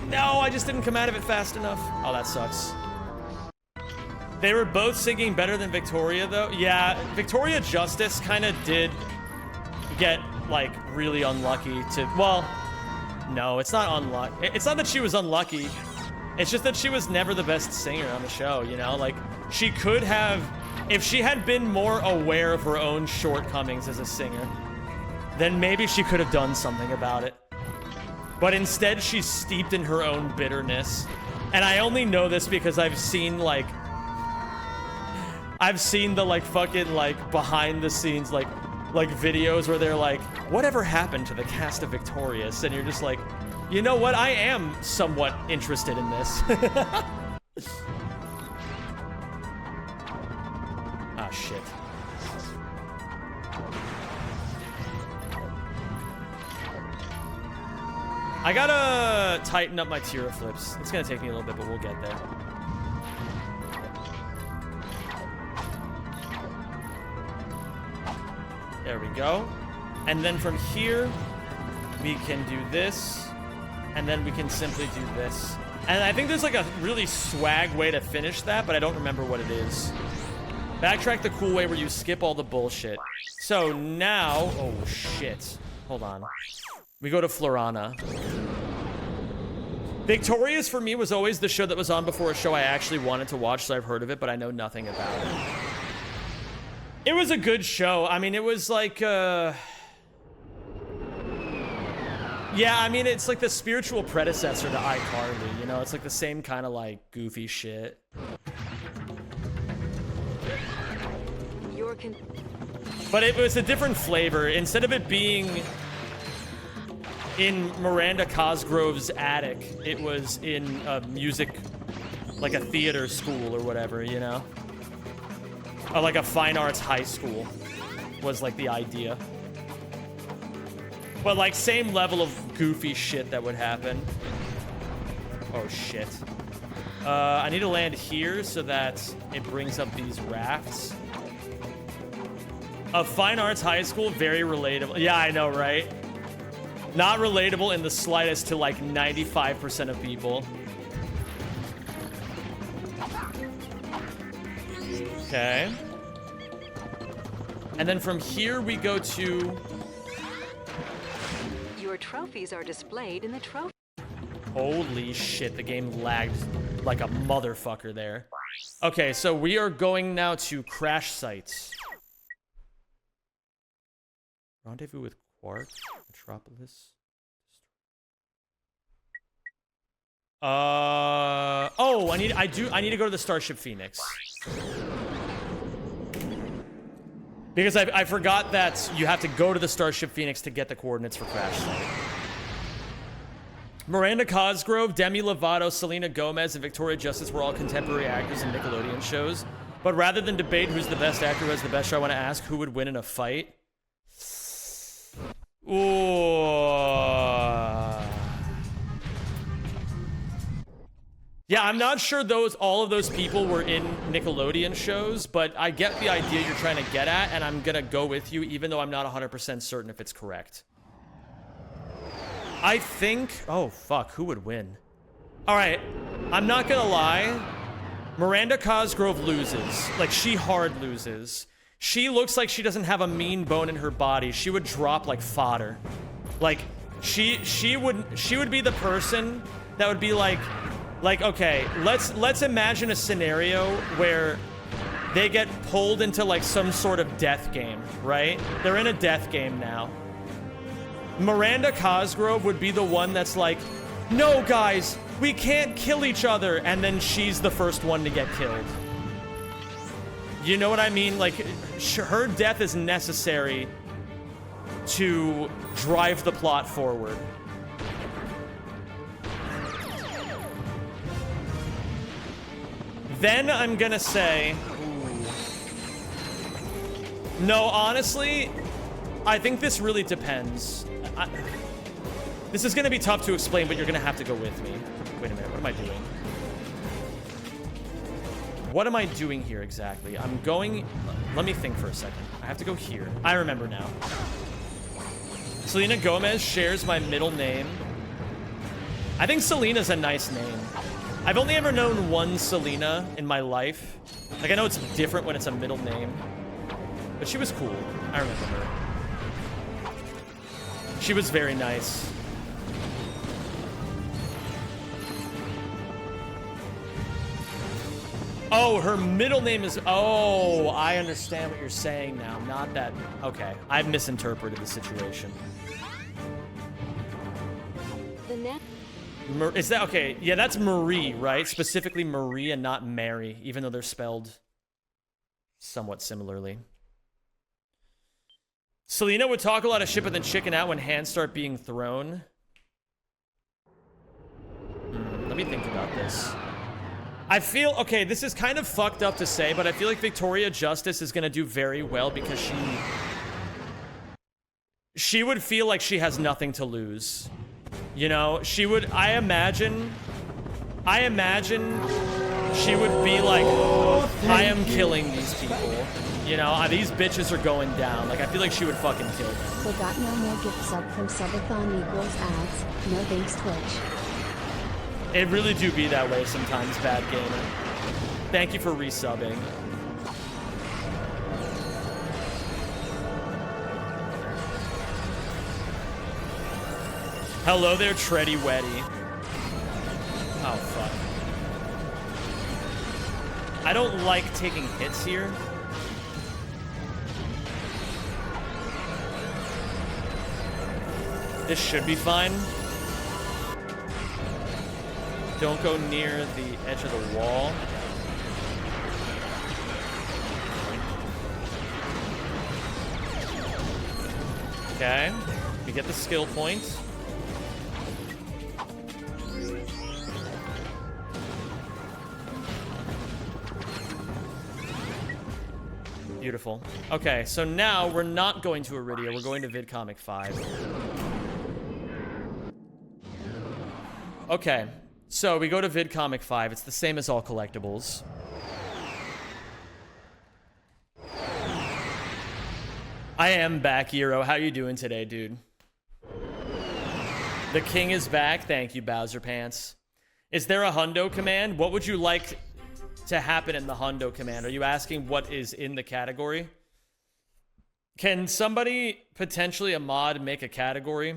No, I just didn't come out of it fast enough. Oh, that sucks. They were both singing better than Victoria, though. Yeah, Victoria Justice kind of did get, like, really unlucky to... Well, no, it's not unlucky. It's not that she was unlucky. It's just that she was never the best singer on the show, you know? Like, she could have... If she had been more aware of her own shortcomings as a singer, then maybe she could have done something about it. But instead, she's steeped in her own bitterness. And I only know this because I've seen, like... I've seen the, like, fucking, like, behind-the-scenes, like, videos where they're like, whatever happened to the cast of Victorious? And you're just like, you know what? I am somewhat interested in this. Ah, shit. I gotta tighten up my tier flips. It's gonna take me a little bit, but we'll get there. There we go. And then from here, we can do this. And then we can simply do this. And I think there's like a really swag way to finish that, but I don't remember what it is. Backtrack the cool way where you skip all the bullshit. So now... Oh, shit. Hold on. We go to Florana. Victorious, for me, was always the show that was on before a show I actually wanted to watch, so I've heard of it, but I know nothing about it. It was a good show. I mean, it was like, yeah, I mean, it's like the spiritual predecessor to iCarly, you know? It's like the same kind of, like, goofy shit. But it was a different flavor. Instead of it being in Miranda Cosgrove's attic, it was in a music, like a theater school or whatever, you know? Or like a fine arts high school was like the idea. But like same level of goofy shit that would happen. Oh shit. I need to land here so that it brings up these rafts. A fine arts high school, very relatable. Yeah, I know, right? Not relatable in the slightest to like 95% of people. Okay. And then from here we go to... Your trophies are displayed in the trophy. Holy shit, the game lagged like a motherfucker there. Okay, so we are going now to crash sites. Rendezvous with Quark, Metropolis. Oh, I need to go to the Starship Phoenix. Because I forgot that you have to go to the Starship Phoenix to get the coordinates for crash site. Miranda Cosgrove, Demi Lovato, Selena Gomez, and Victoria Justice were all contemporary actors in Nickelodeon shows. But rather than debate who's the best actor who has the best show, I want to ask who would win in a fight. Ooh. Yeah, I'm not sure all of those people were in Nickelodeon shows, but I get the idea you're trying to get at, and I'm gonna go with you, even though I'm not 100% certain if it's correct. I think... Oh, fuck. Who would win? Alright. I'm not gonna lie. Miranda Cosgrove loses. Like, she hard loses. She looks like she doesn't have a mean bone in her body. She would drop like fodder. Like, she would be the person that would be like, okay, let's imagine a scenario where they get pulled into like some sort of death game, right? They're in a death game now. Miranda Cosgrove would be the one that's like, no guys, we can't kill each other, and then she's the first one to get killed. You know what I mean? Like, her death is necessary to drive the plot forward. Then I'm gonna say... No, honestly, I think this really depends. This is gonna be tough to explain, but you're gonna have to go with me. Wait a minute, what am I doing? What am I doing here exactly? I'm going... Let me think for a second. I have to go here. I remember now. Selena Gomez shares my middle name. I think Selena's a nice name. I've only ever known one Selena in my life. Like, I know it's different when it's a middle name. But she was cool. I remember her. She was very nice. Oh, her middle name is... Oh, I understand what you're saying now. Not that... Okay, I've misinterpreted the situation. The net... Is that... Okay, yeah, that's Marie, right? Specifically Marie and not Mary, even though they're spelled somewhat similarly. Selena would talk a lot of shit, but then chicken out when hands start being thrown. Let me think about this. I feel, okay, this is kind of fucked up to say, but I feel like Victoria Justice is gonna do very well because she would feel like she has nothing to lose. You know, she would, I imagine she would be like, I am killing these people. You know, these bitches are going down. Like, I feel like she would fucking kill them. Forgot no more gift sub from subathon equals ads. No thanks, Twitch. It really do be that way sometimes, Bad Gamer. Thank you for resubbing. Hello there, Treddy Weddy. Oh, fuck. I don't like taking hits here. This should be fine. Don't go near the edge of the wall. Okay. We get the skill point. Beautiful. Okay, so now we're not going to Iridia, we're going to VidComic 5. Okay. So, we go to VidComic 5. It's the same as all collectibles. I am back, Eero. How you doing today, dude? The king is back. Thank you, Bowser Pants. Is there a hundo command? What would you like to happen in the Hundo command. Are you asking what is in the category? Can somebody, potentially a mod, make a category?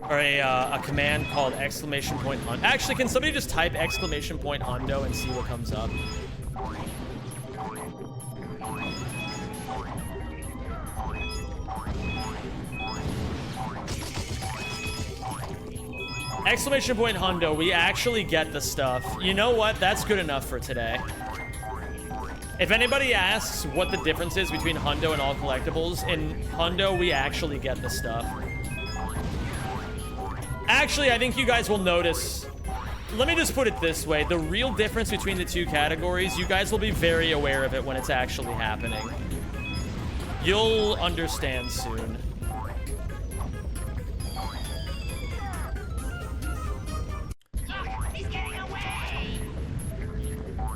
Or a command called exclamation point hundo? Actually, can somebody just type exclamation point hundo and see what comes up? Exclamation point hundo, we actually get the stuff. You know what? That's good enough for today. If anybody asks what the difference is between hundo and all collectibles, in hundo, we actually get the stuff. Actually, I think you guys will notice. Let me just put it this way. The real difference between the two categories, you guys will be very aware of it when it's actually happening. You'll understand soon.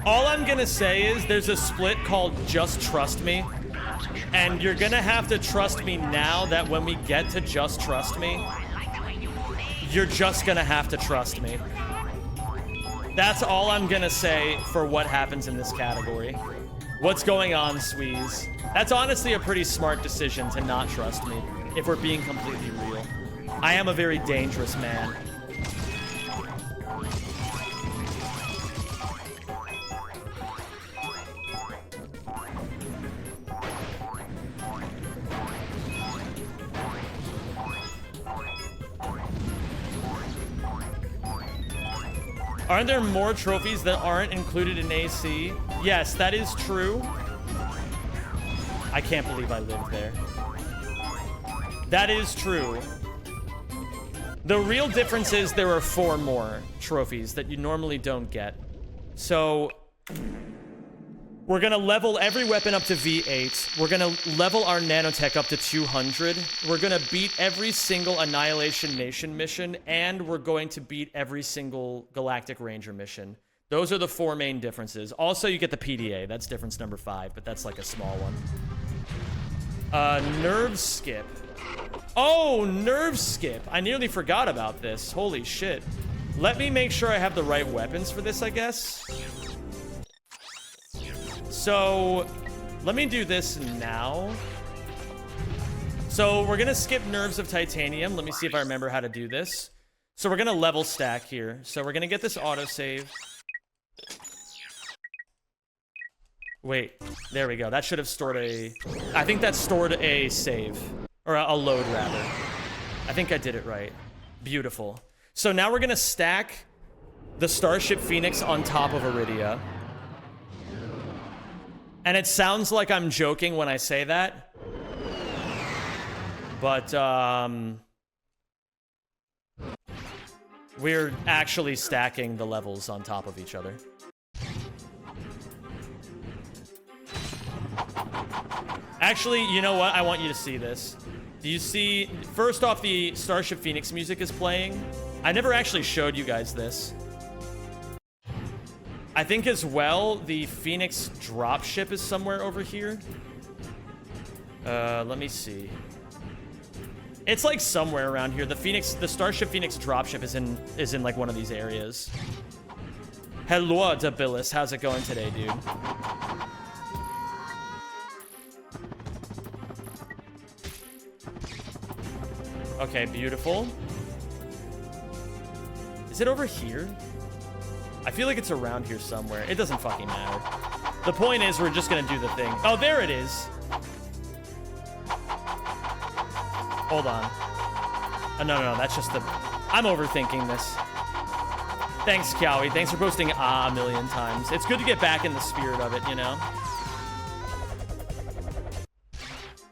All I'm gonna say is there's a split called Just Trust Me. And you're gonna have to trust me now that when we get to Just Trust Me, you're just gonna have to trust me. That's all I'm gonna say for what happens in this category. What's going on, Squeeze? That's honestly a pretty smart decision to not trust me, if we're being completely real. I am a very dangerous man. Aren't there more trophies that aren't included in AC? Yes, that is true. I can't believe I lived there. That is true. The real difference is there are 4 more trophies that you normally don't get. So we're gonna level every weapon up to V8. We're gonna level our nanotech up to 200. We're gonna beat every single Annihilation Nation mission, and we're going to beat every single Galactic Ranger mission. Those are the 4 main differences. Also, you get the PDA. That's difference number 5, but that's like a small one. Nerve skip. Oh, nerve skip. I nearly forgot about this. Holy shit. Let me make sure I have the right weapons for this, I guess. So, let me do this now. So, we're gonna skip Nerves of Titanium. Let me see if I remember how to do this. So, we're gonna level stack here. So, we're gonna get this autosave. Wait, there we go. That should have stored a... I think that stored a save. Or a load, rather. I think I did it right. Beautiful. So, now we're gonna stack the Starship Phoenix on top of Iridia. And it sounds like I'm joking when I say that. But, we're actually stacking the levels on top of each other. Actually, you know what? I want you to see this. Do you see... First off, the Starship Phoenix music is playing. I never actually showed you guys this. I think as well, the Phoenix dropship is somewhere over here. Let me see. It's like somewhere around here. The Starship Phoenix dropship is in like one of these areas. Hello, Debilis. How's it going today, dude? Okay, beautiful. Is it over here? I feel like it's around here somewhere. It doesn't fucking matter. The point is, we're just gonna do the thing. Oh, there it is. Hold on. Oh, no, that's just the... I'm overthinking this. Thanks, Kiawi. Thanks for posting a million times. It's good to get back in the spirit of it, you know?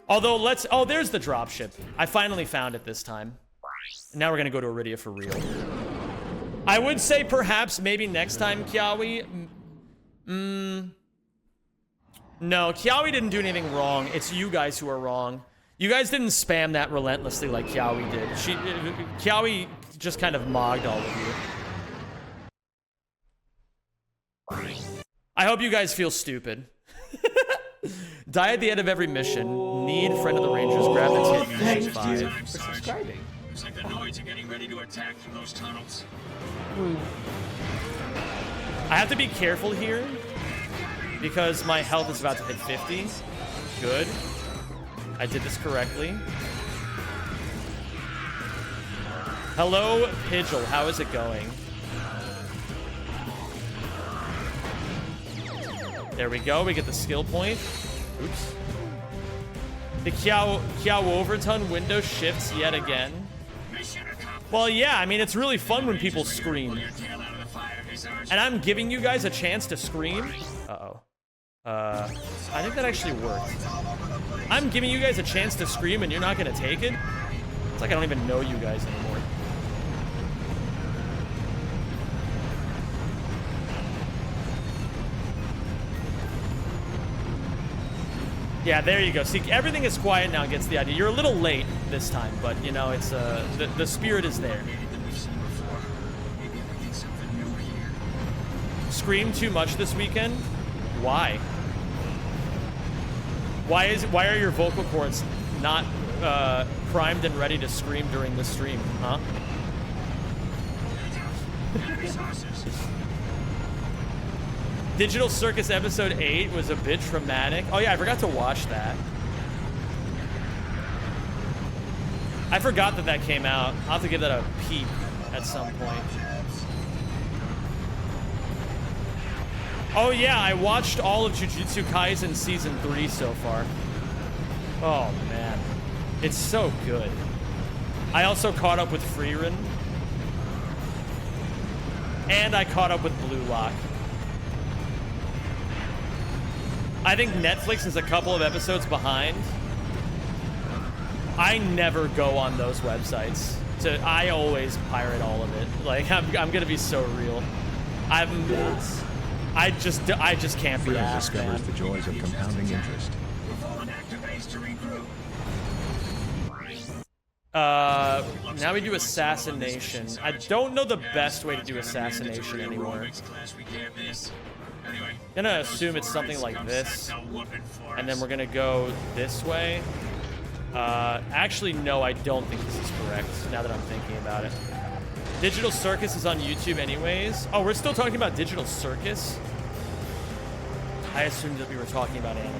Although, let's... Oh, there's the dropship. I finally found it this time. Now we're gonna go to Iridia for real. I would say perhaps maybe next time, Kiawi. No, Kiawi didn't do anything wrong. It's you guys who are wrong. You guys didn't spam that relentlessly like Kiawi did. Kiawi just kind of mogged all of you. I hope you guys feel stupid. Die at the end of every mission. Need friend of the Rangers. Grab the tip. Thank you 5. for subscribing. Looks like the Noids are getting ready to attack from those tunnels. I have to be careful here because my health is about to hit 50. Good. I did this correctly. Hello, Pidgel. How is it going? There we go. We get the skill point. Oops. The Kiao Overton window shifts yet again. Well, yeah, I mean, it's really fun when people scream. And I'm giving you guys a chance to scream. Uh-oh. I think that actually worked. I'm giving you guys a chance to scream and you're not gonna take it? It's like I don't even know you guys anymore. Yeah, there you go. See, everything is quiet now, gets the idea. You're a little late this time, but, you know, it's, the spirit is there. Scream too much this weekend? Why? Why are your vocal cords not, primed and ready to scream during the stream, huh? Digital Circus episode 8 was a bit traumatic. Oh yeah, I forgot to watch that. I forgot that that came out. I'll have to give that a peep at some point. Oh yeah, I watched all of Jujutsu Kaisen Season 3 so far. Oh man, it's so good. I also caught up with Freerun. And I caught up with Blue Lock. I think Netflix is a couple of episodes behind. I never go on those websites. So I always pirate all of it. Like I'm gonna be so real. I just can't be asked, man. Discovers the joys of compounding interest. Now we do assassination. I don't know the best way to do assassination anymore. I'm gonna assume it's something like this, and then we're gonna go this way. Actually, no, I don't think this is correct, now that I'm thinking about it. Digital Circus is on YouTube anyways. Oh, we're still talking about Digital Circus? I assumed that we were talking about anime.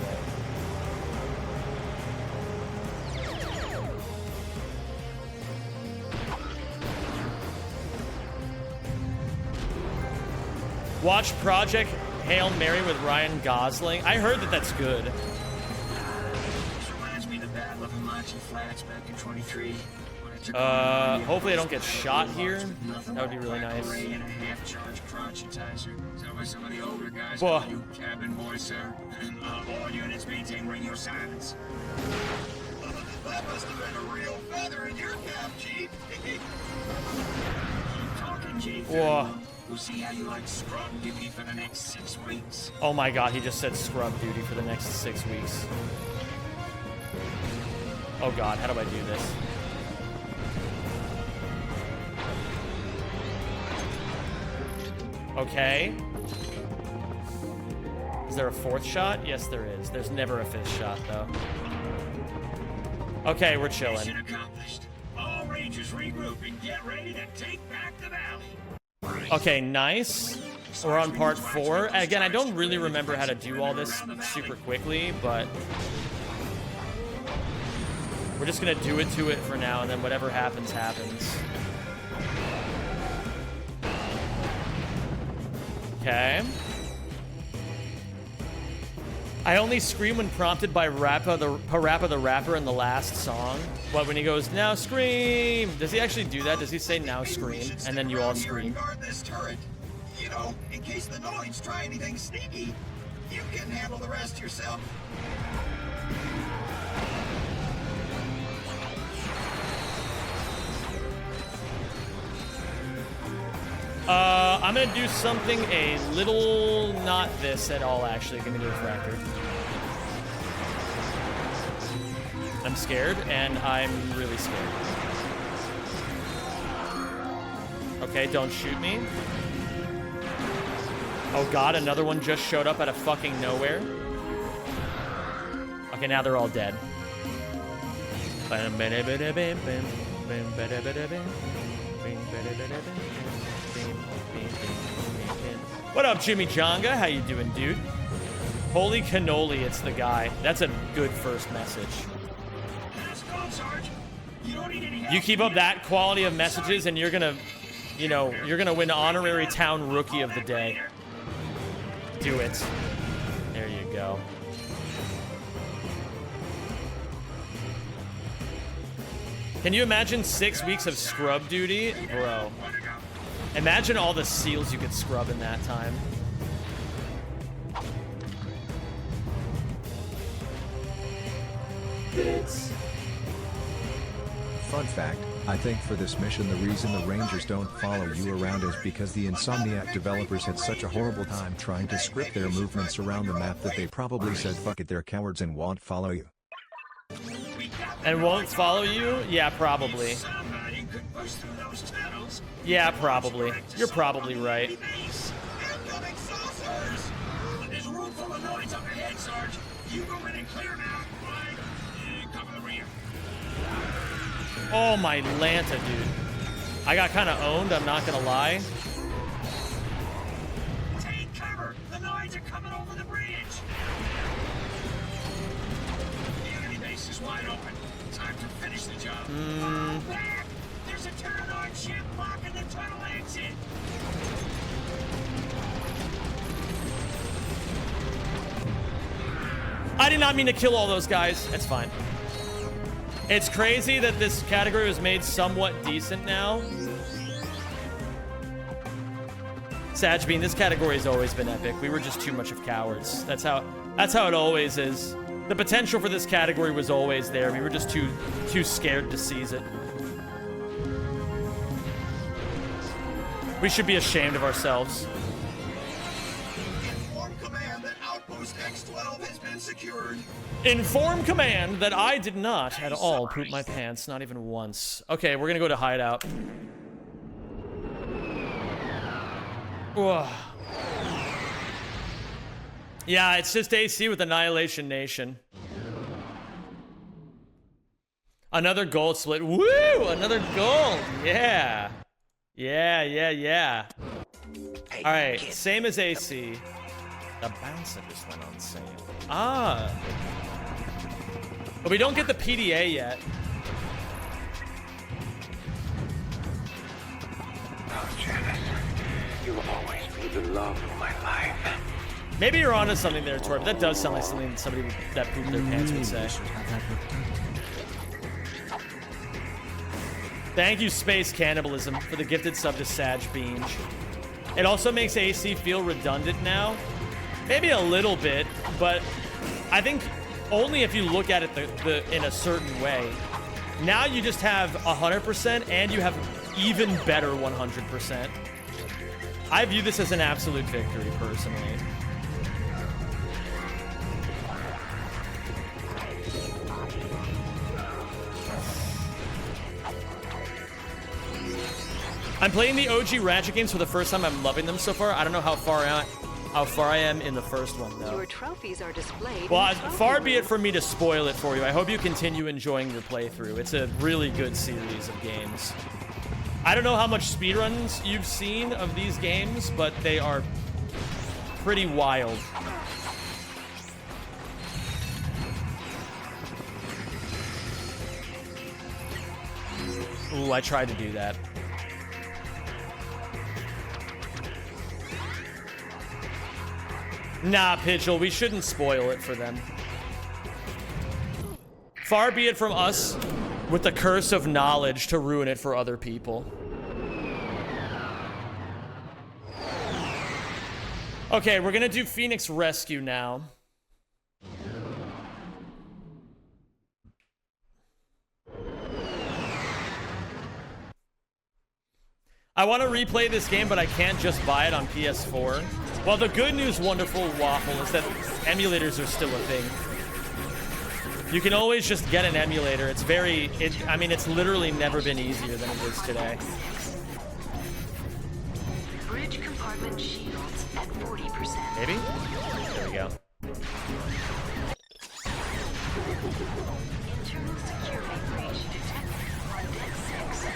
Watch Project Hail Mary with Ryan Gosling. I heard that that's good. Hopefully I don't get shot here. That would be really nice. Whoa. All units maintain radio silence. That must have been a real feather in your cap, Chief. Keep talking, Chief. Whoa. We'll see how you like scrub duty for the next 6 weeks. Oh my god, he just said scrub duty for the next 6 weeks. Oh god, how do I do this? Okay. Is there a 4th shot? Yes, there is. There's never a 5th shot, though. Okay, we're chilling. Mission accomplished. All Rangers regroup and get ready to take back the valley. Okay, nice. We're on part 4. Again, I don't really remember how to do all this super quickly, but we're just gonna do it to it for now, and then whatever happens, happens. Okay. I only scream when prompted by Parappa the Rapper in the last song. What, when he goes, now scream? Does he actually do that? Does he say now scream? And then you all scream. Guard this turret. You know, in case the Noids try anything sneaky, you can handle the rest yourself. I'm gonna do something a little not this at all, actually. Give me the refractor. I'm scared, and I'm really scared. Okay, don't shoot me. Oh god, another one just showed up out of fucking nowhere. Okay, now they're all dead. What up, Jimmy Jonga? How you doing, dude? Holy cannoli, it's the guy. That's a good first message. You keep up that quality of messages and you're gonna, you know, you're gonna win honorary town rookie of the day. Do it. There you go. Can you imagine 6 weeks of scrub duty? Bro. Imagine all the seals you could scrub in that time. Fun fact, I think for this mission the reason the Rangers don't follow you around is because the Insomniac developers had such a horrible time trying to script their movements around the map that they probably said fuck it, they're cowards and won't follow you. And won't follow you? Yeah, probably. Yeah, probably. You're probably right. There's a room full of noise up ahead, Sarge. You go in and clear now. Cover the rear. Oh my Lanta, dude. I got kind of owned, I'm not gonna lie. Take cover. The noise are coming over the bridge. The enemy base is wide open. Time to finish the job. Fall back. There's a Tyrannoid ship blocking the tunnel exit. I did not mean to kill all those guys. It's fine. It's crazy that this category was made somewhat decent now. Sajbean, this category has always been epic. We were just too much of cowards. That's how it always is. The potential for this category was always there. We were just too scared to seize it. We should be ashamed of ourselves. Inform command that outpost X-12 has been secured. Inform command that I did not at all poop my pants, not even once. Okay, we're gonna go to hideout. Whoa. Yeah, it's just AC with Annihilation Nation. Another gold split. Woo! Another gold. Yeah. Yeah. Alright, same as AC. The bouncer just went on sale. Ah. But we don't get the PDA yet. Oh, Janice, you will always be the love of my life. Maybe you're onto something there, Tor, but that does sound like something somebody that pooped their pants would say. Thank you, Space Cannibalism, for the gifted sub to Saj Beange. It also makes AC feel redundant now. Maybe a little bit, but I think only if you look at it in a certain way. Now you just have 100% and you have even better 100%. I view this as an absolute victory, personally. I'm playing the OG Ratchet games for the first time. I'm loving them so far. I don't know how far I am in the first one, though. Your trophies are displayed. Well, far be it from me to spoil it for you. I hope you continue enjoying your playthrough. It's a really good series of games. I don't know how much speedruns you've seen of these games, but they are pretty wild. Ooh, I tried to do that. Nah, Pidgel, we shouldn't spoil it for them. Far be it from us with the curse of knowledge to ruin it for other people. Okay, we're gonna do Phoenix Rescue now. I want to replay this game, but I can't just buy it on PS4. Well, the good news, wonderful waffle, is that emulators are still a thing. You can always just get an emulator. It's I mean, it's literally never been easier than it is today. Bridge compartment shields at 40%. Maybe? There we go. Internal security breach detected on deck 6.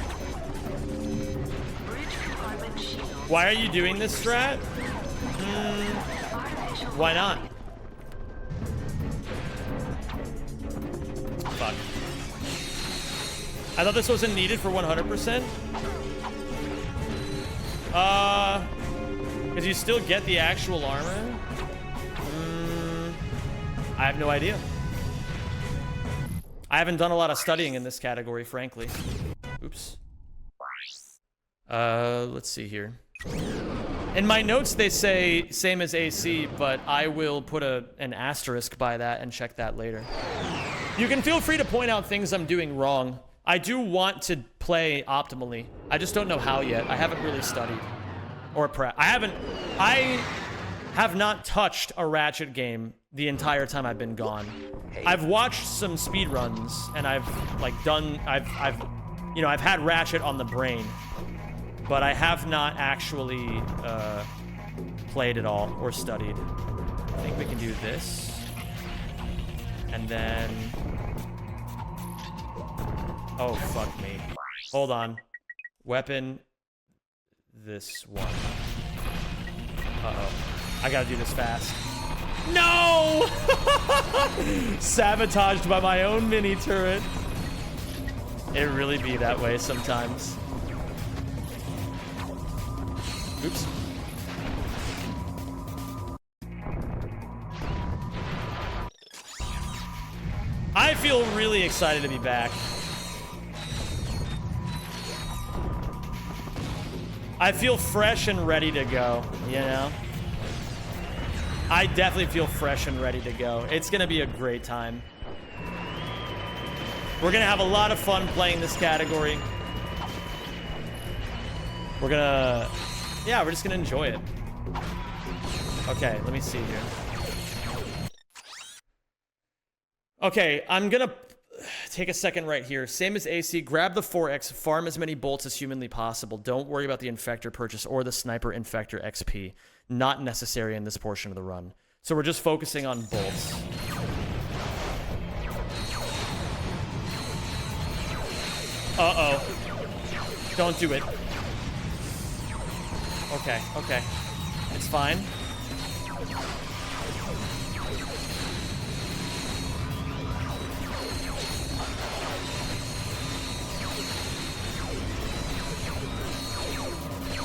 Bridge compartment shields. Why are you doing this strat? Why not? Fuck. I thought this wasn't needed for 100%. Because you still get the actual armor? I have no idea. I haven't done a lot of studying in this category, frankly. Oops. Let's see here. In my notes, they say same as AC, but I will put an asterisk by that and check that later. You can feel free to point out things I'm doing wrong. I do want to play optimally. I just don't know how yet. I haven't really studied. Or prep. I have not touched a Ratchet game the entire time I've been gone. I've watched some speedruns, and I've had Ratchet on the brain. But I have not actually played it all or studied. I think we can do this. And then... Oh, fuck me. Hold on. Weapon. This one. Uh-oh. I gotta do this fast. No! Sabotaged by my own mini turret. It really be that way sometimes. Oops. I feel really excited to be back. I feel fresh and ready to go, you know? I definitely feel fresh and ready to go. It's gonna be a great time. We're gonna have a lot of fun playing this category. We're gonna... Yeah, we're just gonna enjoy it. Okay, let me see here. Okay, I'm gonna take a second right here. Same as AC, grab the 4X, farm as many bolts as humanly possible. Don't worry about the Infector purchase or the Sniper Infector XP. Not necessary in this portion of the run. So we're just focusing on bolts. Uh-oh. Don't do it. Okay, okay. It's fine.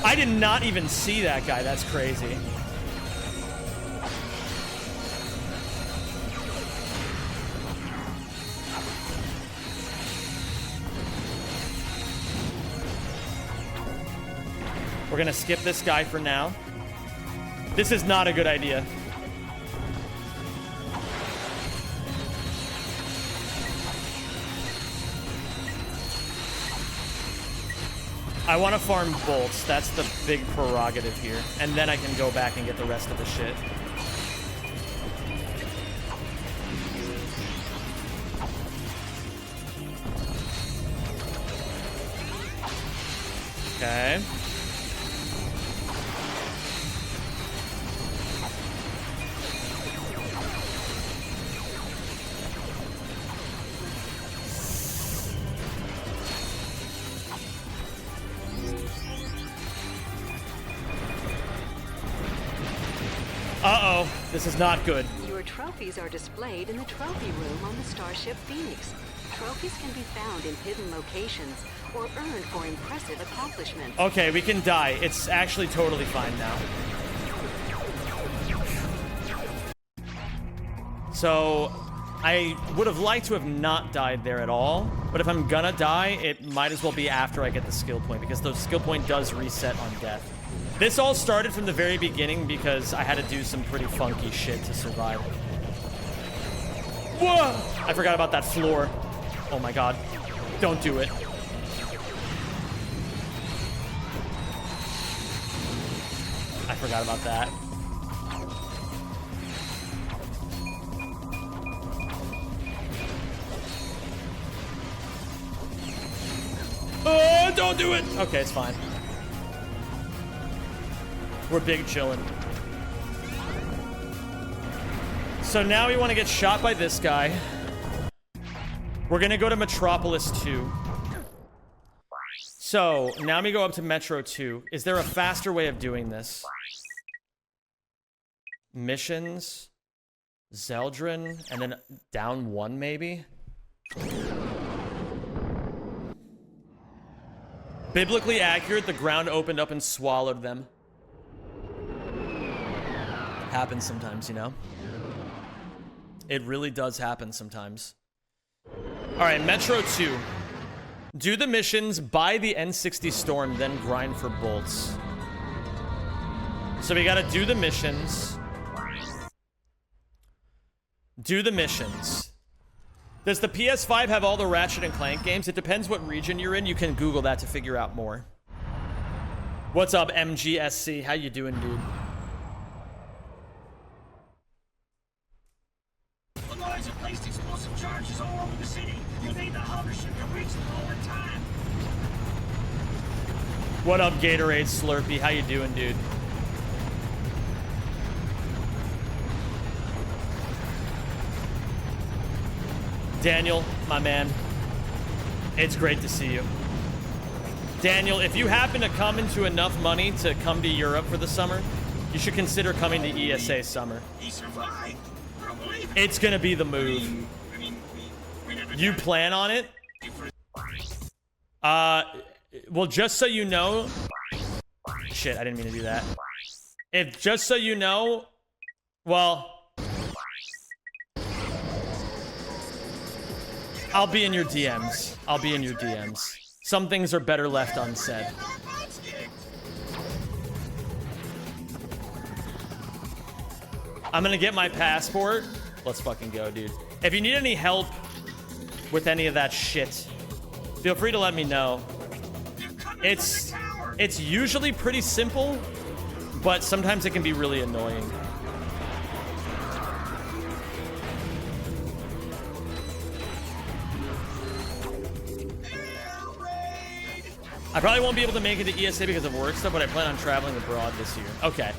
I did not even see that guy. That's crazy. We're gonna skip this guy for now. This is not a good idea. I want to farm bolts. That's the big prerogative here. And then I can go back and get the rest of the shit. Okay. Uh-oh, this is not good. Your trophies are displayed in the trophy room on the Starship Phoenix. Trophies can be found in hidden locations or earned for impressive accomplishments. Okay, we can die. It's actually totally fine now. So, I would have liked to have not died there at all, but if I'm gonna die, it might as well be after I get the skill point, because the skill point does reset on death. This all started from the very beginning because I had to do some pretty funky shit to survive. Whoa! I forgot about that floor. Oh my god. Don't do it. I forgot about that. Don't do it! Okay, it's fine. We're big chillin'. So now we want to get shot by this guy. We're gonna go to Metropolis 2. So now we go up to Metro 2. Is there a faster way of doing this? missions, Zeldrin, and then down 1 maybe. Biblically accurate, the ground opened up and swallowed them. Happens sometimes, you know? It really does happen sometimes. Alright, Metro 2. Do the missions, buy the N60 Storm, then grind for bolts. So we gotta do the missions. Do the missions. Does the PS5 have all the Ratchet and Clank games? It depends what region you're in. You can Google that to figure out more. What's up, MGSC? How you doing, dude? The lines have placed explosive charges all over the city. You need the hover ship to reach them all in time. What up, Gatorade Slurpee? How you doing, dude? Daniel, my man, it's great to see you. Daniel, if you happen to come into enough money to come to Europe for the summer, you should consider coming to ESA Summer. It's gonna be the move. You plan on it? Well, just so you know... Shit, I didn't mean to do that. If, just so you know... Well... I'll be in your DMs. I'll be in your DMs. Some things are better left unsaid. I'm gonna get my passport. Let's fucking go, dude. If you need any help with any of that shit, feel free to let me know. It's usually pretty simple, but sometimes it can be really annoying. I probably won't be able to make it to ESA because of work stuff, but I plan on traveling abroad this year. Okay.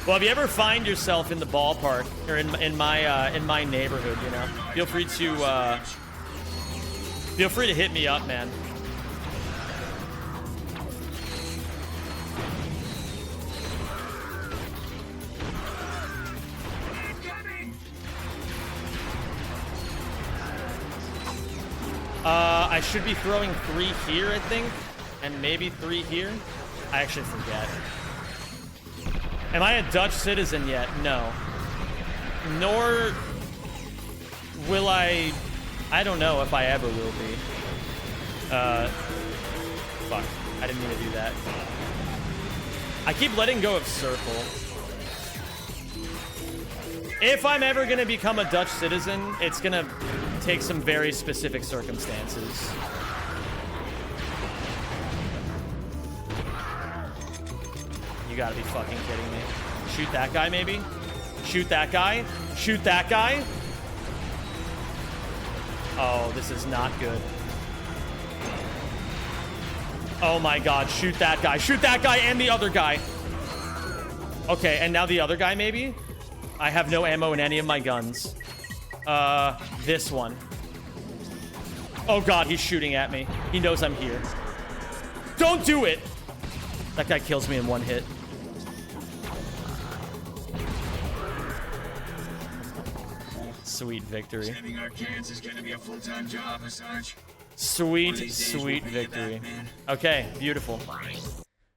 Well, if you ever find yourself in the ballpark or in my neighborhood, you know, feel free to hit me up, man. I should be throwing 3 here, I think. And maybe 3 here? I actually forget. Am I a Dutch citizen yet? No. Nor will I don't know if I ever will be. Fuck. I didn't mean to do that. I keep letting go of circle. If I'm ever gonna become a Dutch citizen, it's gonna take some very specific circumstances. You gotta be fucking kidding me. Shoot that guy, maybe? Shoot that guy? Shoot that guy? Oh, this is not good. Oh my god, shoot that guy. Shoot that guy and the other guy. Okay, and now the other guy, maybe? I have no ammo in any of my guns. This one. Oh god, he's shooting at me. He knows I'm here. Don't do it! That guy kills me in 1 hit. Sweet victory. Saving our kids is gonna be a full-time job as such. Sweet, sweet victory. Okay, beautiful.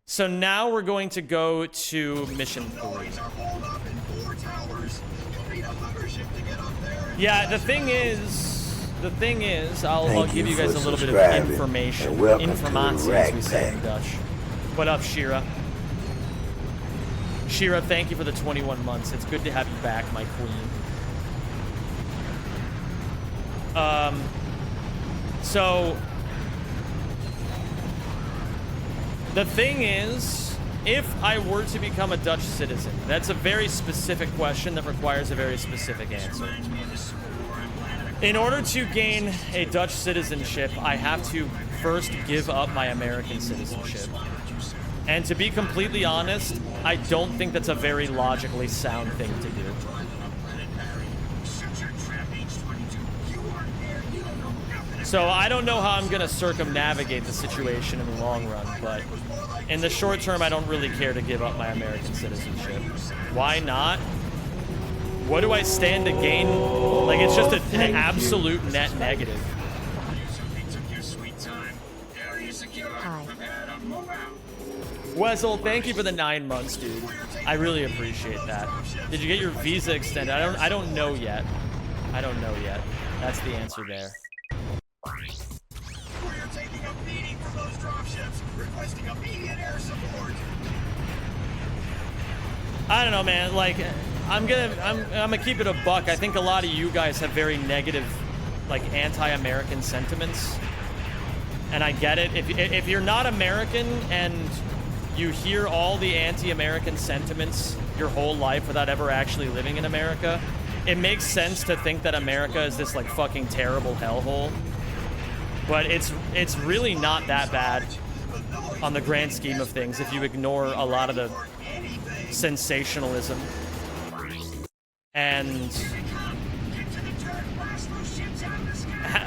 So now we're going to go to mission 3. Yeah, the thing is, I'll give you guys a little bit of information. Informatie, as we say in Dutch. What up, Shira? Shira, thank you for the 21 months. It's good to have you back, my queen. So the thing is, if I were to become a Dutch citizen, that's a very specific question that requires a very specific answer. In order to gain a Dutch citizenship, I have to first give up my American citizenship. And to be completely honest, I don't think that's a very logically sound thing to do. So I don't know how I'm going to circumnavigate the situation in the long run, but in the short term, I don't really care to give up my American citizenship. Why not? What do I stand to gain? Like, it's just an absolute net negative. Hi. Wessel, thank you for the 9 months, dude. I really appreciate that. Did you get your visa extended? I don't know yet. I don't know yet. That's the answer there. We're taking a beating from those dropships, requesting immediate air support. I don't know, man. Like, I'm gonna keep it a buck. I think a lot of you guys have very negative, like, anti-American sentiments, and I get it. If you're not American and you hear all the anti-American sentiments your whole life without ever actually living in America, it makes sense to think that America is this, like, fucking terrible hellhole. But it's really not that bad on the grand scheme of things if you ignore a lot of the sensationalism. And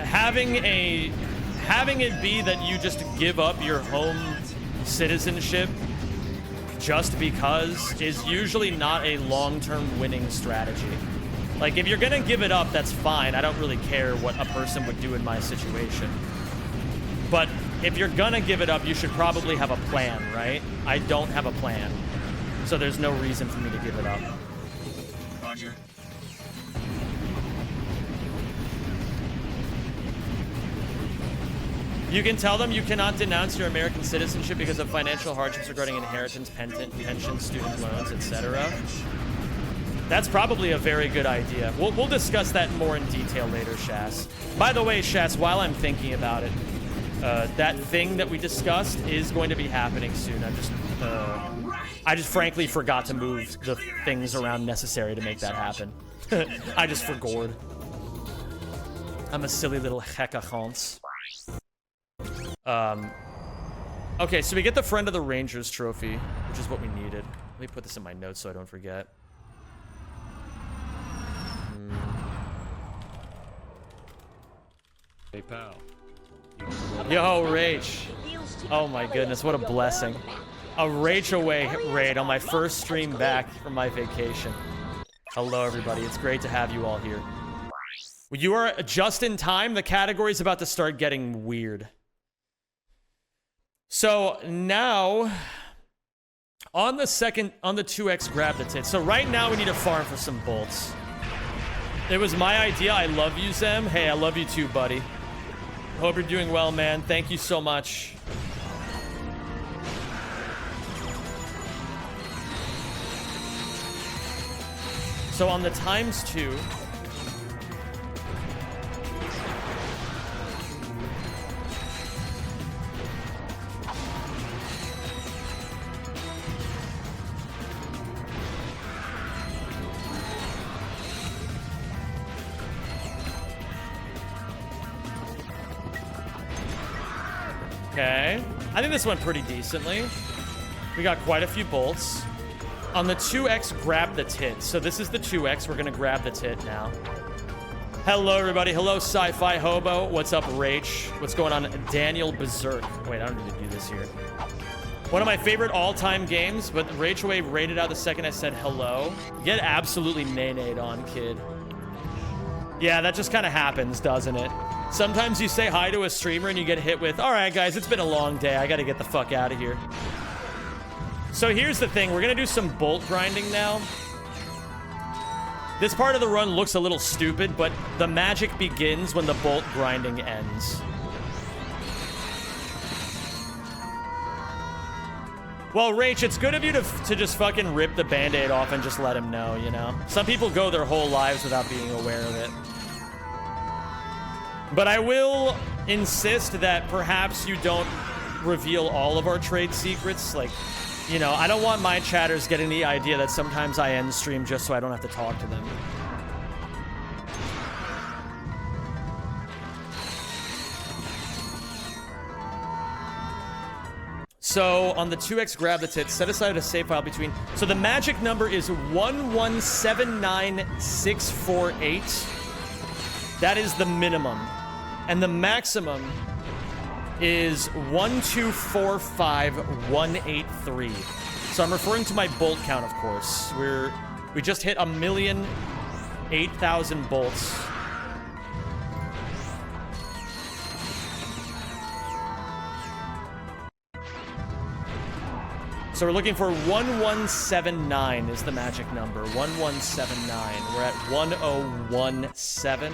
having it be that you just give up your home citizenship just because is usually not a long-term winning strategy. Like, if you're gonna give it up, that's fine. I don't really care what a person would do in my situation. But if you're gonna give it up, you should probably have a plan, right? I don't have a plan, so there's no reason for me to give it up. Roger. You can tell them you cannot denounce your American citizenship because of financial hardships regarding inheritance, pension, student loans, etc. That's probably a very good idea. We'll discuss that more in detail later, Shas. By the way, Shas, while I'm thinking about it, that thing that we discussed is going to be happening soon. I just frankly forgot to move the things around necessary to make that happen. I just forgot. I'm a silly little hecka-honce. Okay, so we get the Friend of the Rangers trophy, which is what we needed. Let me put this in my notes so I don't forget. Hey, pal. Yo, Rach. Oh my goodness, what a blessing. A Rach away raid on my first stream back from my vacation. Hello, everybody. It's great to have you all here. You are just in time. The category's about to start getting weird. So now, on the 2x grab the tit. So right now we need to farm for some bolts. It was my idea. I love you, Zem. Hey, I love you too, buddy. Hope you're doing well, man. Thank you so much. So on the ×2, okay, I think this went pretty decently. We got quite a few bolts. On the 2x, grab the tit. So this is the 2x. We're going to grab the tit now. Hello, everybody. Hello, Sci-Fi Hobo. What's up, Rach? What's going on? Daniel Berserk. Wait, I don't need to do this here. One of my favorite all-time games, but Rach Away rated out the second I said hello. Get absolutely nay-nayed on, kid. Yeah, that just kind of happens, doesn't it? Sometimes you say hi to a streamer and you get hit with, all right, guys, it's been a long day. I got to get the fuck out of here. So here's the thing. We're going to do some bolt grinding now. This part of the run looks a little stupid, but the magic begins when the bolt grinding ends. Well, Rach, it's good of you to just fucking rip the Band-Aid off and just let him know, you know? Some people go their whole lives without being aware of it. But I will insist that perhaps you don't reveal all of our trade secrets. Like, you know, I don't want my chatters getting the idea that sometimes I end stream just so I don't have to talk to them. So on the 2x grab the tit, set aside a save file between. So the magic number is 1179648. That is the minimum. And the maximum is 1245183. So I'm referring to my bolt count, of course. We just hit 1 million 8,000 bolts. So we're looking for 1179 is the magic number. 1179. We're at 1017.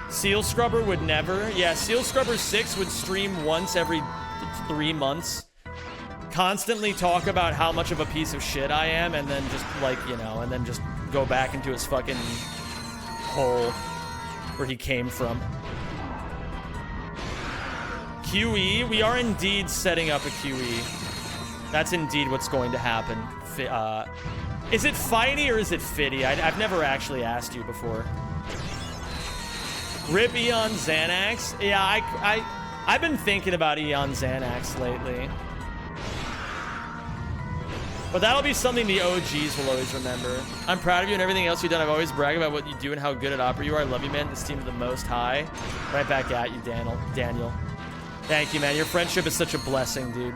Seal Scrubber would never. Yeah, Seal Scrubber 6 would stream once every 3 months. Constantly talk about how much of a piece of shit I am, and then just, like, you know, and then just go back into his fucking hole where he came from. QE, we are indeed setting up a QE. That's indeed what's going to happen. Is it Fighty or is it Fitty? I've never actually asked you before. Rip Eon Xanax? Yeah, I've been thinking about Eon Xanax lately. But that'll be something the OGs will always remember. I'm proud of you and everything else you've done. I've always bragged about what you do and how good at opera you are. I love you, man. This team is the most high. Right back at you, Daniel. Thank you, man. Your friendship is such a blessing, dude.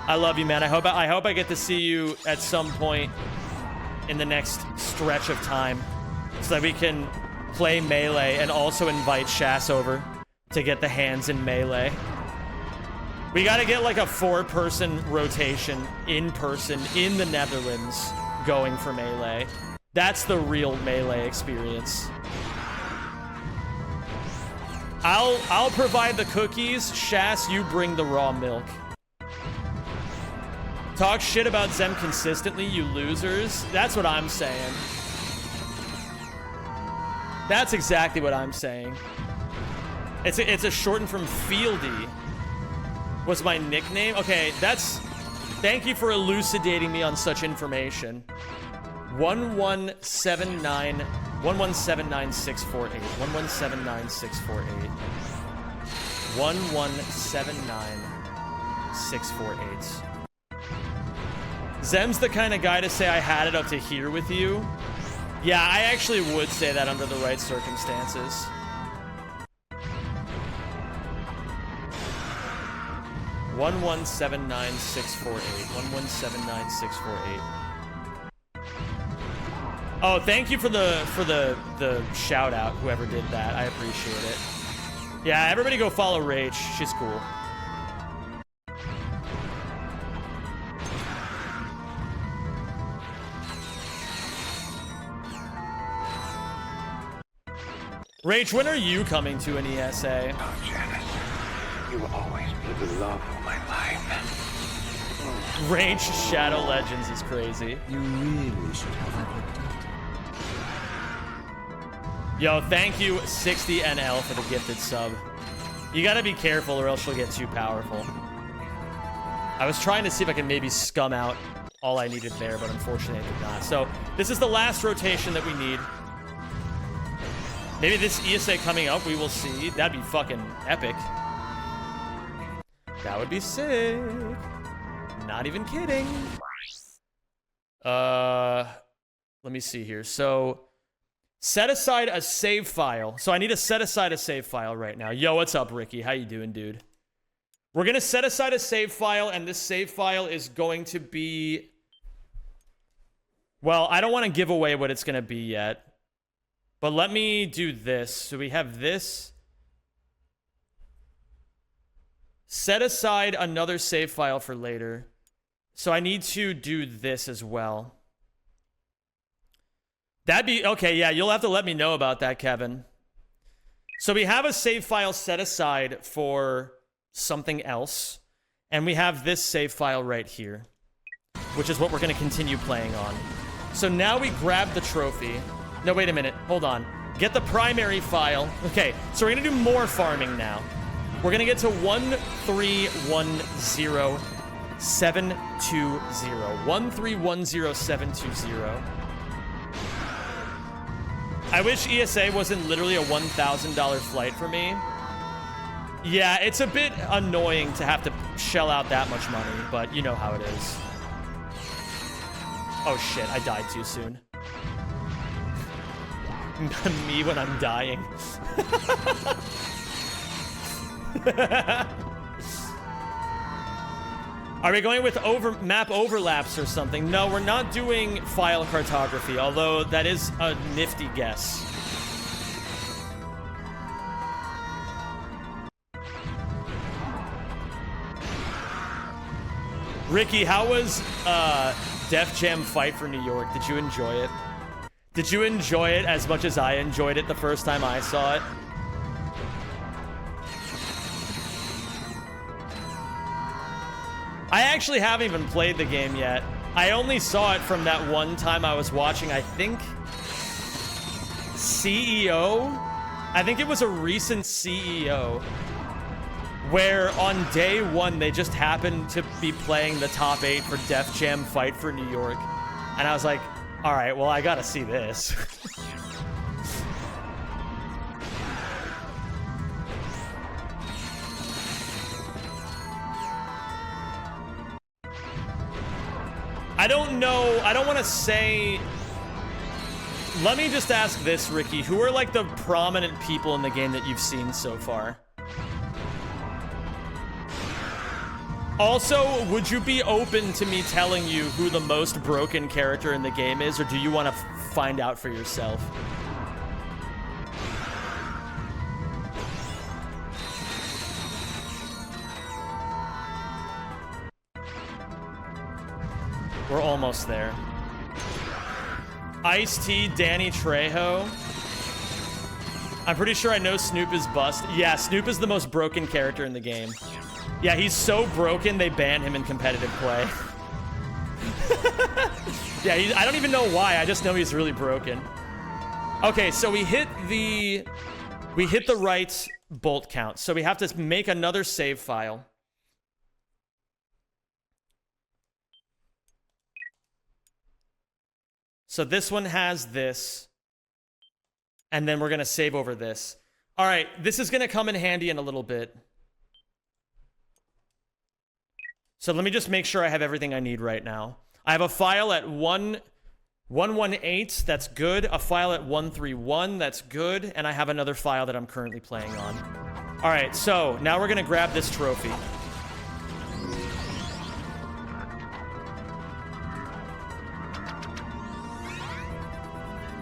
I love you, man. I hope I get to see you at some point in the next stretch of time so that we can play Melee and also invite Shas over to get the hands in Melee. We gotta get like a 4-person rotation in person in the Netherlands going for Melee. That's the real Melee experience. I'll provide the cookies. Shas, you bring the raw milk. Talk shit about Zem consistently, you losers. That's what I'm saying. That's exactly what I'm saying. It's a shortened from Fieldy. Was my nickname? Okay, that's... Thank you for elucidating me on such information. 1179... 1179648. 1179648. 1179648. Zem's the kind of guy to say I had it up to here with you. Yeah, I actually would say that under the right circumstances. One 1179648. 1179648. Oh, thank you for the shout out, whoever did that. I appreciate it. Yeah, everybody go follow Rach. She's cool. Rach, when are you coming to an ESA? Oh, Janice, you will always be the love of my life. Rach Shadow Legends is crazy. You really should have looked at. Yo, thank you 60NL for the gifted sub. You gotta be careful or else she'll get too powerful. I was trying to see if I can maybe scum out all I needed there, but unfortunately I did not. So this is the last rotation that we need. Maybe this ESA coming up, we will see. That'd be fucking epic. That would be sick. Not even kidding. Let me see here. So set aside a save file. So I need to set aside a save file right now. Yo, what's up, Ricky? How you doing, dude? We're gonna set aside a save file, and this save file is going to be... Well, I don't want to give away what it's gonna be yet. But let me do this. So we have this. Set aside another save file for later. So I need to do this as well. That'd be... Okay, yeah, you'll have to let me know about that, Kevin. So we have a save file set aside for something else. And we have this save file right here, which is what we're going to continue playing on. So now we grab the trophy. No, wait a minute. Hold on. Get the primary file. Okay, so we're going to do more farming now. We're going to get to 1310720. 1310720. I wish ESA wasn't literally a $1,000 flight for me. Yeah, it's a bit annoying to have to shell out that much money, but you know how it is. Oh shit, I died too soon. Me when I'm dying. Are we going with map overlaps or something? No, we're not doing file cartography, although that is a nifty guess. Ricky, how was Def Jam Fight for New York? Did you enjoy it? Did you enjoy it as much as I enjoyed it the first time I saw it? I actually haven't even played the game yet. I only saw it from that one time I was watching, I think, CEO? I think it was a recent CEO, where on day one, they just happened to be playing the top 8 for Def Jam Fight for New York. And I was like, all right, well, I gotta see this. I don't know. I don't want to say... Let me just ask this, Ricky. Who are, like, the prominent people in the game that you've seen so far? Also, would you be open to me telling you who the most broken character in the game is, or do you want to find out for yourself? We're almost there. Ice-T, Danny Trejo. I'm pretty sure I know Snoop is bust. Yeah, Snoop is the most broken character in the game. Yeah, he's so broken, they ban him in competitive play. Yeah, I don't even know why. I just know he's really broken. Okay, so we hit the right bolt count. So we have to make another save file. So this one has this, and then we're going to save over this. All right, this is going to come in handy in a little bit. So let me just make sure I have everything I need right now. I have a file at 118, that's good. A file at 131, that's good. And I have another file that I'm currently playing on. All right, so now we're going to grab this trophy.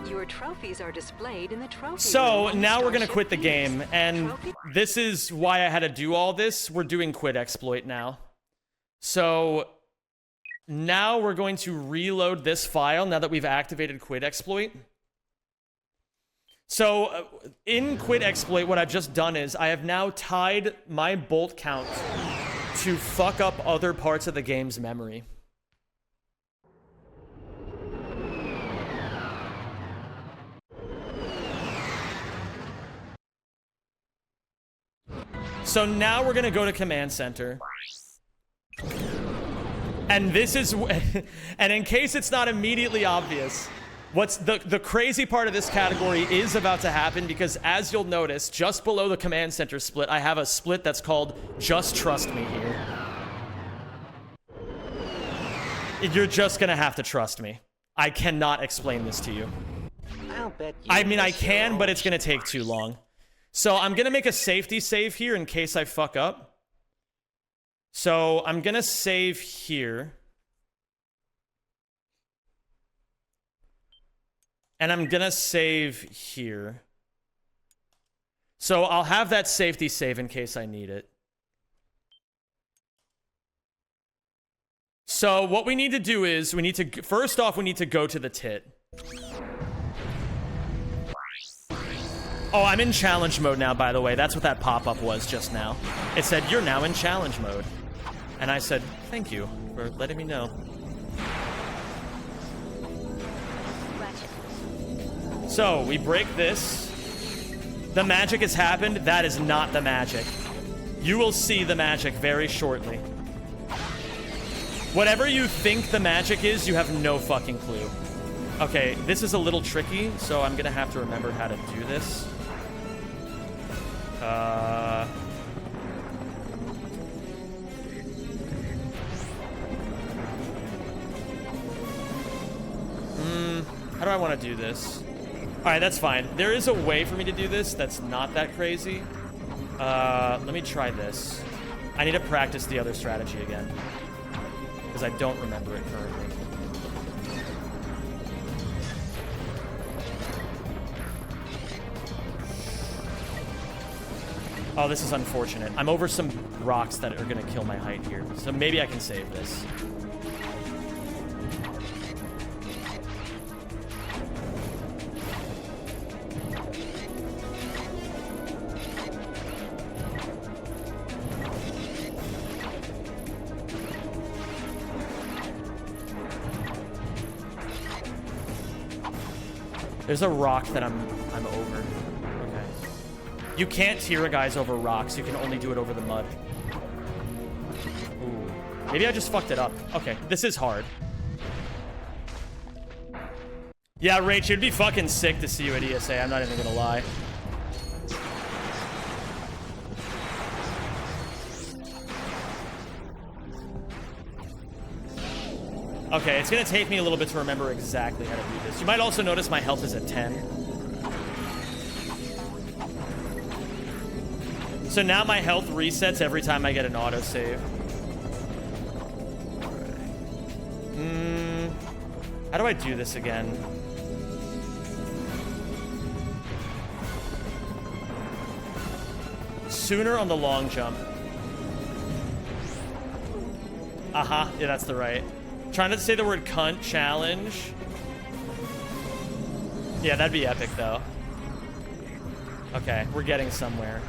Your trophies are displayed in the trophy So room now we're going to Starship quit the Phoenix. game. And this is why I had to do all this. We're doing quit exploit now. So now we're going to reload this file now that we've activated quit exploit. So in quit exploit, what I've just done is I have now tied my bolt count to fuck up other parts of the game's memory. So now we're gonna go to Command Center. And this is, and in case it's not immediately obvious, what's the crazy part of this category is about to happen, because as you'll notice, just below the Command Center split, I have a split that's called Just Trust Me here. You're just gonna have to trust me. I cannot explain this to you. I'll bet you I mean, I can, but it's gonna take too long. So I'm gonna make a safety save here in case I fuck up. So I'm gonna save here. And I'm gonna save here. So I'll have that safety save in case I need it. So what we need to do is, we need to, first off, we need to go to the tit. Oh, I'm in challenge mode now, by the way. That's what that pop-up was just now. It said, you're now in challenge mode. And I said, thank you for letting me know. Ratchet. So, we break this. The magic has happened. That is not the magic. You will see the magic very shortly. Whatever you think the magic is, you have no fucking clue. Okay, this is a little tricky, so I'm gonna have to remember how to do this. How do I want to do this? Alright, that's fine. There is a way for me to do this that's not that crazy. Let me try this. I need to practice the other strategy again. because I don't remember it currently. Oh, this is unfortunate. I'm over some rocks that are gonna kill my height here, so maybe I can save this. There's a rock that I'm over. Okay. You can't tier guys over rocks. You can only do it over the mud. Ooh. Maybe I just fucked it up. Okay, this is hard. Yeah, Rach, it'd be fucking sick to see you at ESA. I'm not even gonna lie. Okay, it's gonna take me a little bit to remember exactly how to do this. You might also notice my health is at 10. So now my health resets every time I get an autosave. How do I do this again? Sooner on the long jump. Uh-huh, yeah, that's the right. Trying not to say the word cunt challenge. Yeah, that'd be epic, though. Okay, we're getting somewhere.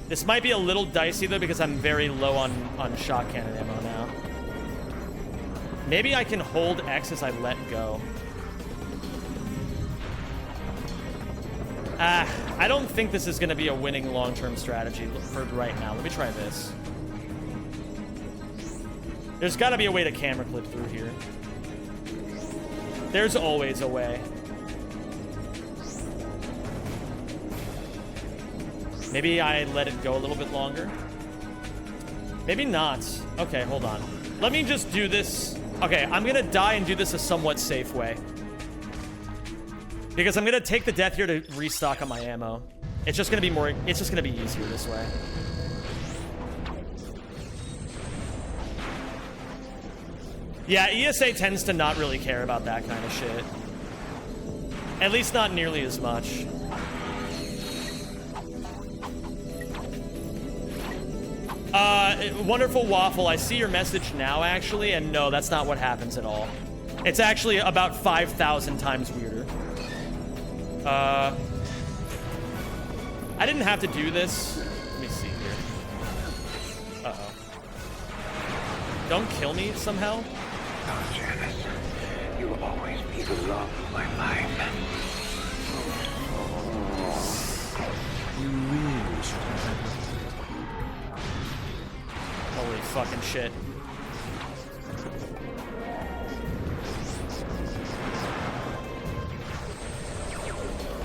This might be a little dicey, though, because I'm very low on shot cannon ammo now. Maybe I can hold X as I let go. I don't think this is going to be a winning long-term strategy for right now. Let me try this. There's got to be a way to camera clip through here. There's always a way. Maybe I let it go a little bit longer. Maybe not. Okay, hold on. Let me just do this. Okay, I'm gonna die and do this a somewhat safe way. Because I'm gonna take the death here to restock on my ammo. It's just gonna be more, it's just gonna be easier this way. Yeah, ESA tends to not really care about that kind of shit. At least not nearly as much. Wonderful Waffle, I see your message now, actually, and no, that's not what happens at all. It's actually about 5,000 times weirder. I didn't have to do this. Let me see here. Uh-oh. Don't kill me somehow? Oh, Janice, you will always be the love of my life. You really should have. Holy fucking shit.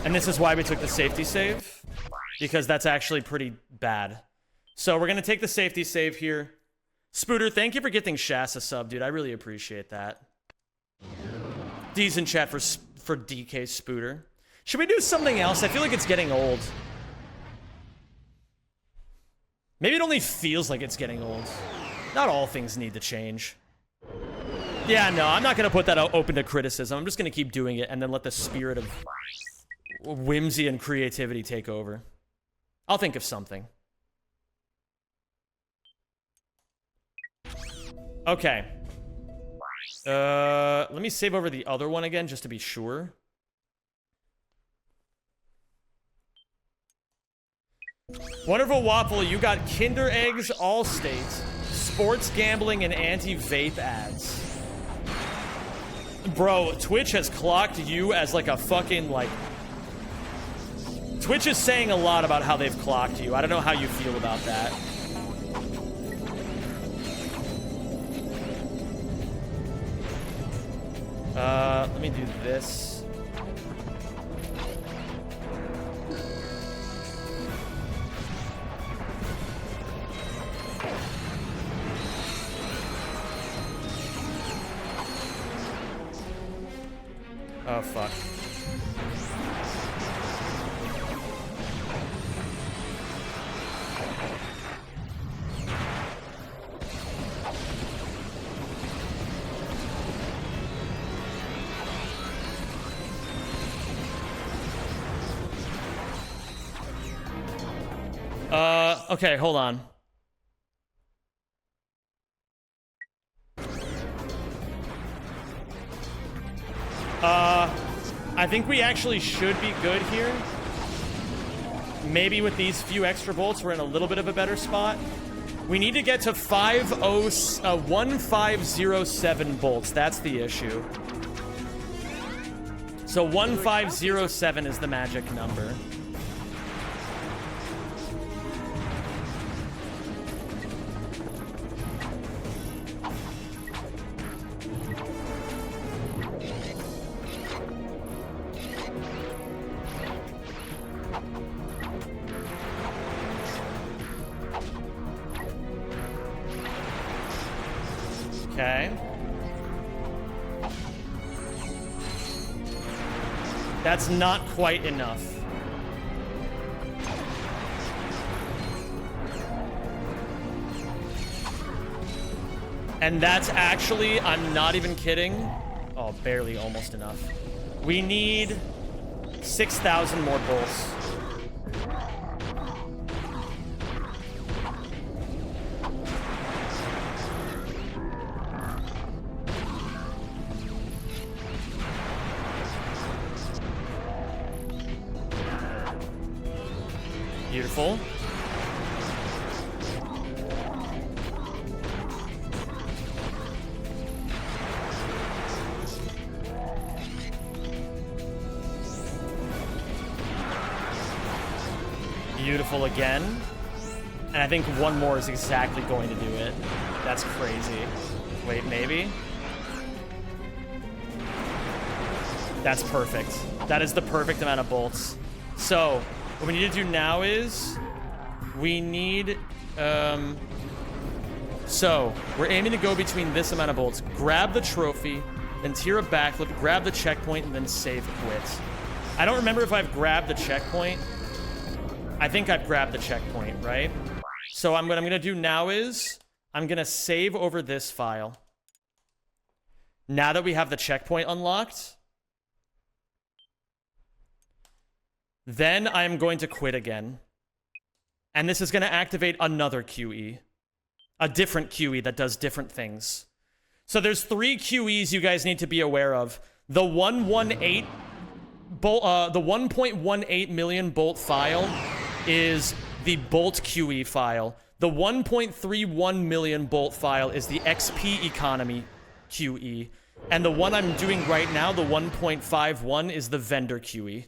And this is why we took the safety save, because that's actually pretty bad. So we're gonna take the safety save here. Spooter, thank you for getting Shasta sub, dude. I really appreciate that. D's in chat for DK Spooter. Should we do something else? I feel like it's getting old. Maybe it only feels like it's getting old. Not all things need to change. Yeah, no, I'm not gonna put that open to criticism. I'm just gonna keep doing it and then let the spirit of whimsy and creativity take over. I'll think of something. Okay. Let me save over the other one again just to be sure. Wonderful Waffle, you got Kinder Eggs Allstate, sports gambling, and anti-vape ads. Bro, Twitch has clocked you as like a fucking like... Twitch is saying a lot about how they've clocked you. I don't know how you feel about that. Let me do this. Oh, fuck. Okay, hold on. I think we actually should be good here. Maybe with these few extra bolts, we're in a little bit of a better spot. We need to get to 1507 bolts. That's the issue. So 1507 is the magic number. Okay. That's not quite enough. And that's actually, I'm not even kidding. Oh, barely almost enough. We need 6,000 more bolts. Beautiful. Beautiful again. And I think one more is exactly going to do it. That's crazy. Wait, maybe? That's perfect. That is the perfect amount of bolts. So, what we need to do now is we need, so we're aiming to go between this amount of bolts. Grab the trophy, then tier a backflip, grab the checkpoint, and then save quit. I don't remember if I've grabbed the checkpoint. I think I've grabbed the checkpoint, right? So what I'm gonna do now is I'm gonna save over this file. Now that we have the checkpoint unlocked, then I'm going to quit again. And this is going to activate another QE. A different QE that does different things. So there's 3 QEs you guys need to be aware of. The 118 bolt, the 1.18 million bolt file is the bolt QE file. The 1.31 million bolt file is the XP economy QE. And the one I'm doing right now, the 1.51, is the vendor QE.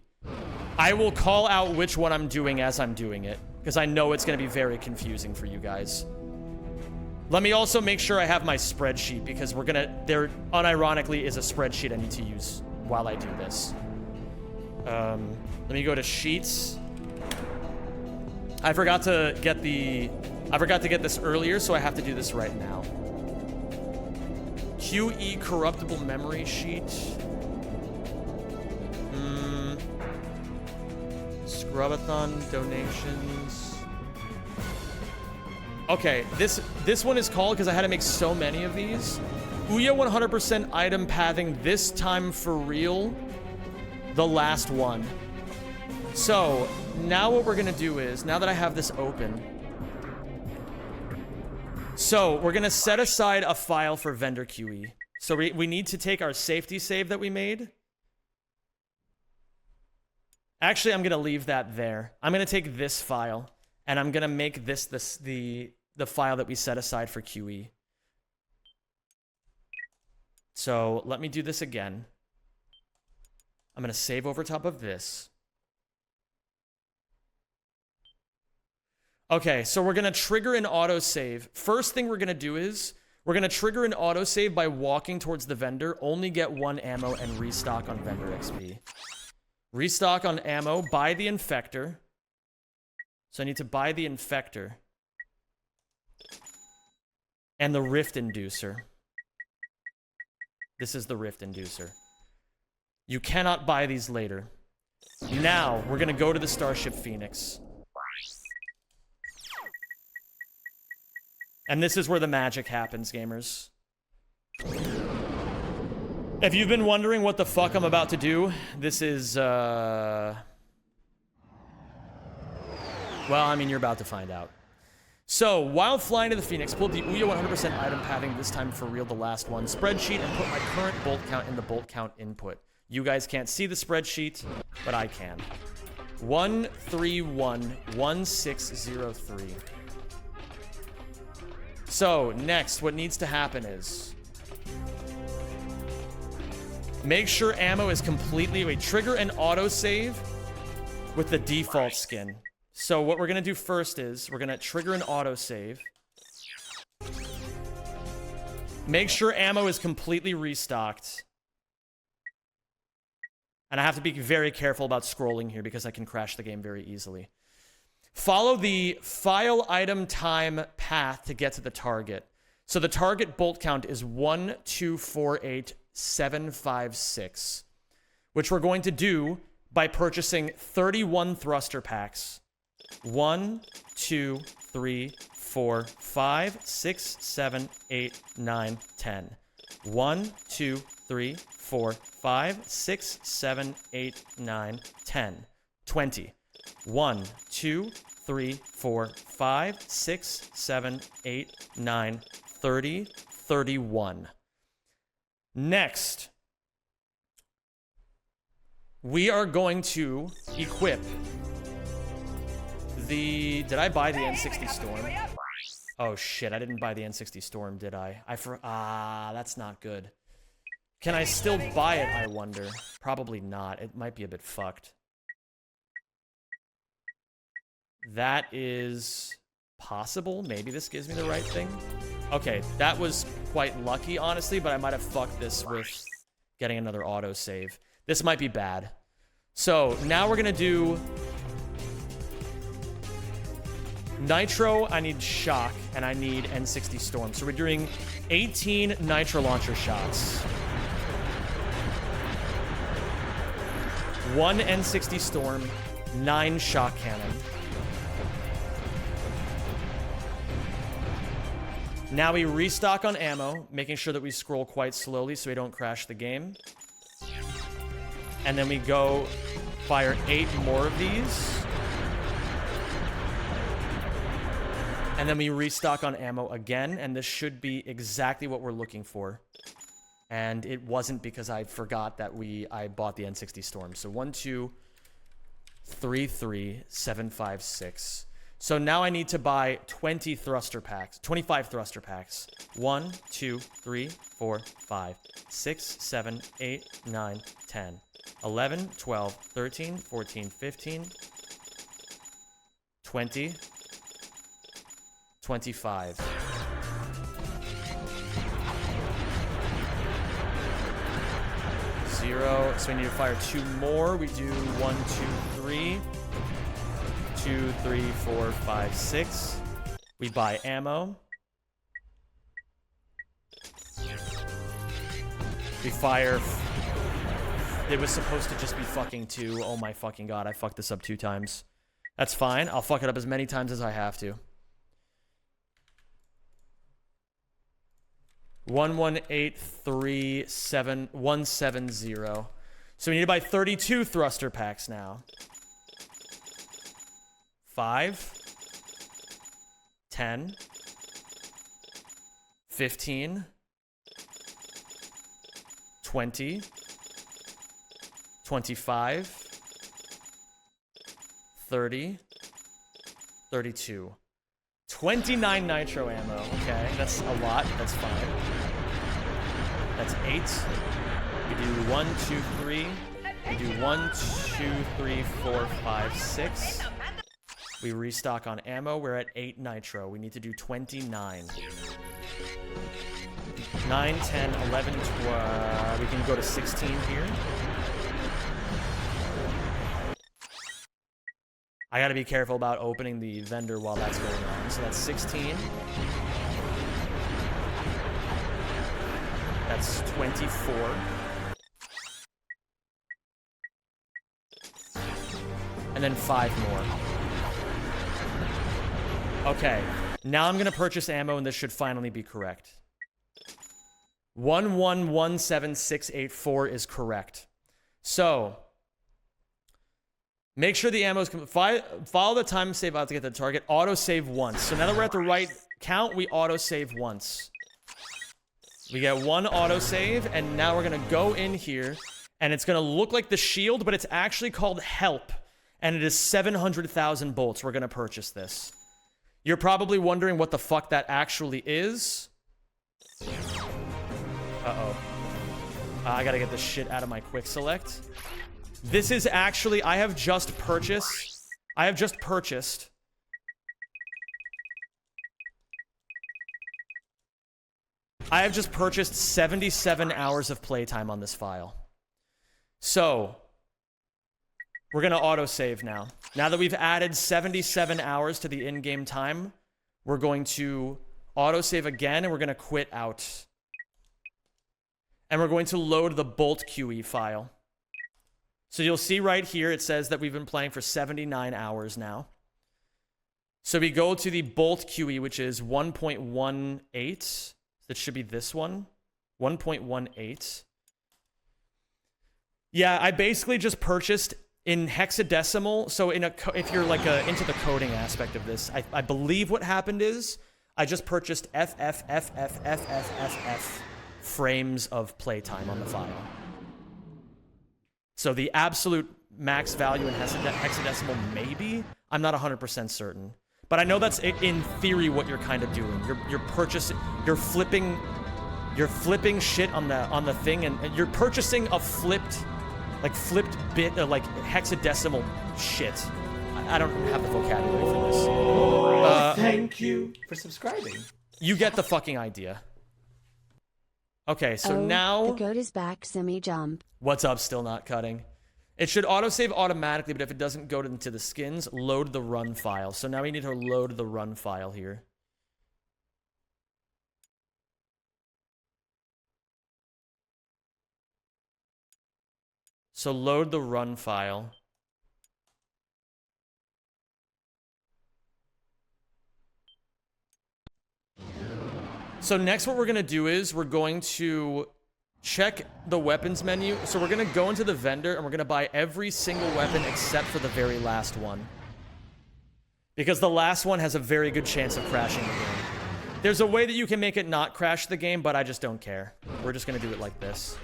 I will call out which one I'm doing as I'm doing it, because I know it's going to be very confusing for you guys. Let me also make sure I have my spreadsheet, because there unironically is a spreadsheet I need to use while I do this. Let me go to sheets. I forgot to get this earlier, so I have to do this right now. QE corruptible memory sheet. Scrubathon donations. Okay, this one is called, because I had to make so many of these, Ouya 100% item pathing, this time for real, the last one. So now what we're gonna do is, now that I have this open, so we're gonna set aside a file for vendor QE. So we need to take our safety save that we made. Actually, I'm going to leave that there. I'm going to take this file, and I'm going to make this the file that we set aside for QE. So let me do this again. I'm going to save over top of this. Okay, so we're going to trigger an autosave. First thing we're going to do is we're going to trigger an autosave by walking towards the vendor, only get 1 ammo, and restock on vendor XP. Restock on ammo, buy the infector. So I need to buy the infector. And the rift inducer. This is the rift inducer. You cannot buy these later. Now, we're gonna go to the Starship Phoenix. And this is where the magic happens, gamers. If you've been wondering what the fuck I'm about to do, this is, Well, I mean, you're about to find out. So, while flying to the Phoenix, pulled the Ouya 100% item padding, this time for real, the last one, spreadsheet, and put my current bolt count in the bolt count input. You guys can't see the spreadsheet, but I can. 1311603. So, next, what needs to happen is... make sure ammo is completely... Wait, trigger an autosave with the default skin. So what we're going to do first is we're going to trigger an autosave. Make sure ammo is completely restocked. And I have to be very careful about scrolling here because I can crash the game very easily. Follow the file item time path to get to the target. So the target bolt count is 1248756, which we're going to do by purchasing 31 thruster packs. 1, 2, 3, 4, 5, 6, 7, 8, 9, 10. 1, 2, 3, 4, 5, 6, 7, 8, 9, 10. 20. 1, 2, 3, 4, 5, 6, 7, 8, 9, 30, 31. Next, we are going to equip the... Did I buy the N60 Storm? Oh shit, I didn't buy the N60 Storm, did I? That's not good. Can I still buy it, I wonder? Probably not. It might be a bit fucked. That is possible. Maybe this gives me the right thing. Okay, that was quite lucky, honestly, but I might have fucked this with getting another autosave. This might be bad. So, now we're gonna do... Nitro, I need Shock, and I need N60 Storm. So we're doing 18 Nitro Launcher shots. 1 N60 Storm, 9 Shock Cannon. Now we restock on ammo, making sure that we scroll quite slowly so we don't crash the game. And then we go fire 8 more of these. And then we restock on ammo again, and this should be exactly what we're looking for. And it wasn't because I forgot that I bought the N60 Storm. So 1, 2, 3, 3, 7, 5, 6. So now I need to buy 20 thruster packs, 25 thruster packs. 1, 2, 3, 4, 5, 6, 7, 8, 9, 10, 11, 12, 13, 14, 15, 20, 25. Zero. So we need to fire 2 more. We do 1, 2, 3. 2, 3, 4, 5, 6. We buy ammo. We fire... It was supposed to just be fucking 2. Oh my fucking god, I fucked this up 2 times. That's fine. I'll fuck it up as many times as I have to. 11837 So we need to buy 32 thruster packs now. 5, 10, 15, 20, 25, 30, 32. 29 nitro ammo. Okay, that's a lot. That's fine. That's 8. We do 1, 2, 3. We do 1, 2, 3, 4, 5, 6. We restock on ammo. We're at 8 nitro. We need to do 29. 9, 10, 11, 12. We can go to 16 here. I gotta be careful about opening the vendor while that's going on. So that's 16. That's 24. And then 5 more. Okay. Now I'm gonna purchase ammo and this should finally be correct. 1117684 is correct. So Make sure the ammo's... Follow the time save out to get the target. Auto-save once. So now that we're at the right count, we auto-save once. We get one auto-save, and now we're going to go in here, and it's going to look like the shield, but it's actually called Help, and it is 700,000 bolts. We're going to purchase this. You're probably wondering what the fuck that actually is. Uh-oh. I got to get this shit out of my quick select. This is actually, I have just purchased 77 hours of playtime on this file. So, we're going to autosave now. Now that we've added 77 hours to the in-game time, we're going to autosave again, and we're going to quit out. And we're going to load the bolt QE file. So you'll see right here, it says that we've been playing for 79 hours now. So we go to the bolt QE, which is 1.18. That should be this one. 1.18. Yeah, I basically just purchased in hexadecimal. So if you're like into the coding aspect of this, I believe what happened is I just purchased FFFFFFFF frames of playtime on the file. So the absolute max value in hexadecimal, maybe? I'm not 100% certain. But I know that's, in theory, what you're kind of doing. You're purchasing, you're flipping shit on the thing, and you're purchasing a flipped bit of, like, hexadecimal shit. I don't have the vocabulary for this. Thank you for subscribing. You get the fucking idea. Okay, so now... The goat is back, semi-jump. What's up, still not cutting? It should autosave automatically, but if it doesn't go into the skins, load the run file. So now we need to load the run file here. So load the run file. So next what we're going to do is we're going to check the weapons menu. So we're going to go into the vendor and we're going to buy every single weapon except for the very last one. Because the last one has a very good chance of crashing the game. There's a way that you can make it not crash the game, but I just don't care. We're just going to do it like this.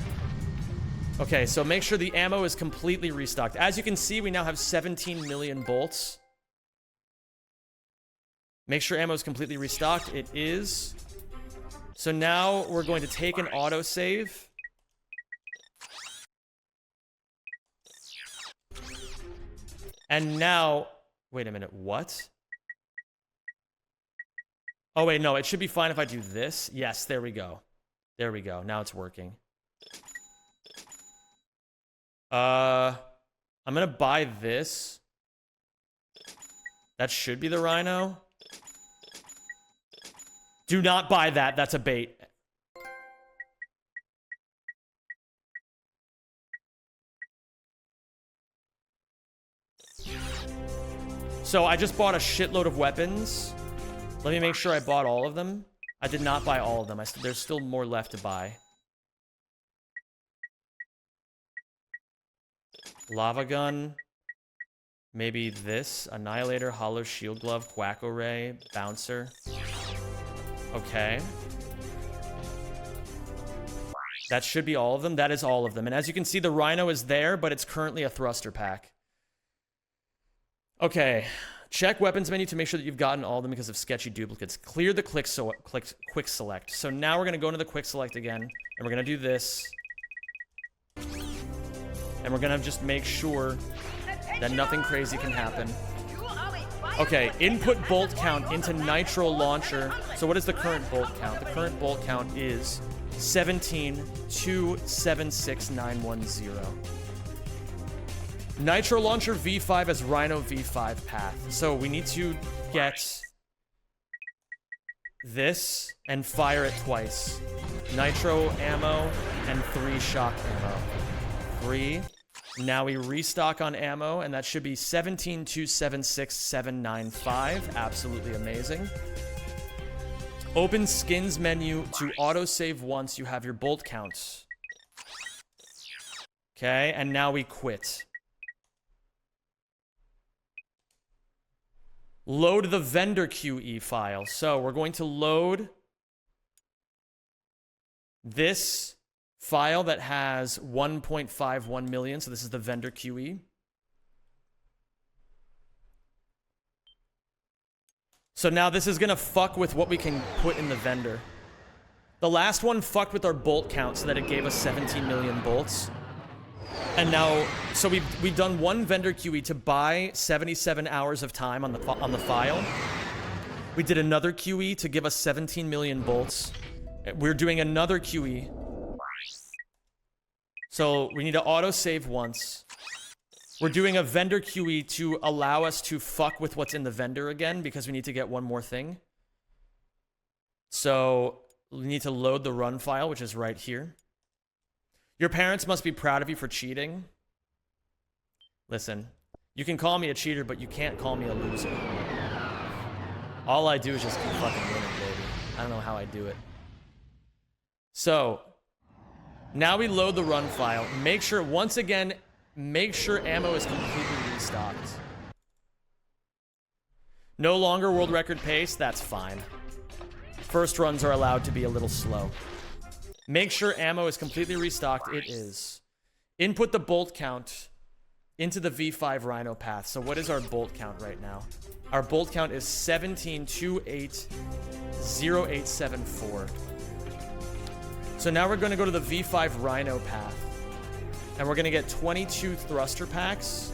Okay, so make sure the ammo is completely restocked. As you can see, we now have 17 million bolts. Make sure ammo is completely restocked. It is. So now we're going to take an autosave. And now, wait a minute, what? Oh wait, no, it should be fine if I do this. Yes, there we go. There we go, now it's working. I'm gonna buy this. That should be the Rhino. Do not buy that. That's a bait. So I just bought a shitload of weapons. Let me make sure I bought all of them. I did not buy all of them. There's still more left to buy. Lava gun. Maybe this. Annihilator, Hollow Shield Glove, Quacko Ray, Bouncer. Okay. That should be all of them. That is all of them. And as you can see, the Rhino is there, but it's currently a thruster pack. Okay. Check weapons menu to make sure that you've gotten all of them because of sketchy duplicates. Clear the quick select. So now we're going to go into the quick select again, and we're going to do this. And we're going to just make sure that nothing crazy can happen. Okay, input bolt count into Nitro Launcher. So what is the current bolt count? The current bolt count is 17,276,910. Nitro Launcher V5 as Rhino V5 path. So we need to get this and fire it twice. Nitro ammo and 3 shock ammo. 3. Now we restock on ammo, and that should be 17,276,795. Absolutely amazing. Open skins menu to autosave once you have your bolt counts. Okay, and now we quit. load the vendor QE file. So we're going to load this file that has 1.51 million. So this is the vendor QE. So now this is going to fuck with what we can put in the vendor. The last one fucked with our bolt count so that it gave us 17 million bolts. And now, so we've done one vendor QE to buy 77 hours of time on the file. We did another QE to give us 17 million bolts. We're doing another QE. So we need to autosave once. We're doing a vendor QE to allow us to fuck with what's in the vendor again because we need to get one more thing. So we need to load the run file, which is right here. Your parents must be proud of you for cheating. Listen, you can call me a cheater, but you can't call me a loser. All I do is just keep fucking winning, baby. I don't know how I do it. So, now we load the run file. Make sure, once again, make sure ammo is completely restocked. No longer world record pace, that's fine. First runs are allowed to be a little slow. Make sure ammo is completely restocked. It is. Input the bolt count into the V5 Rhino path. So what is our bolt count right now? Our bolt count is 17280874. So now we're going to go to the V5 Rhino path. And we're going to get 22 thruster packs.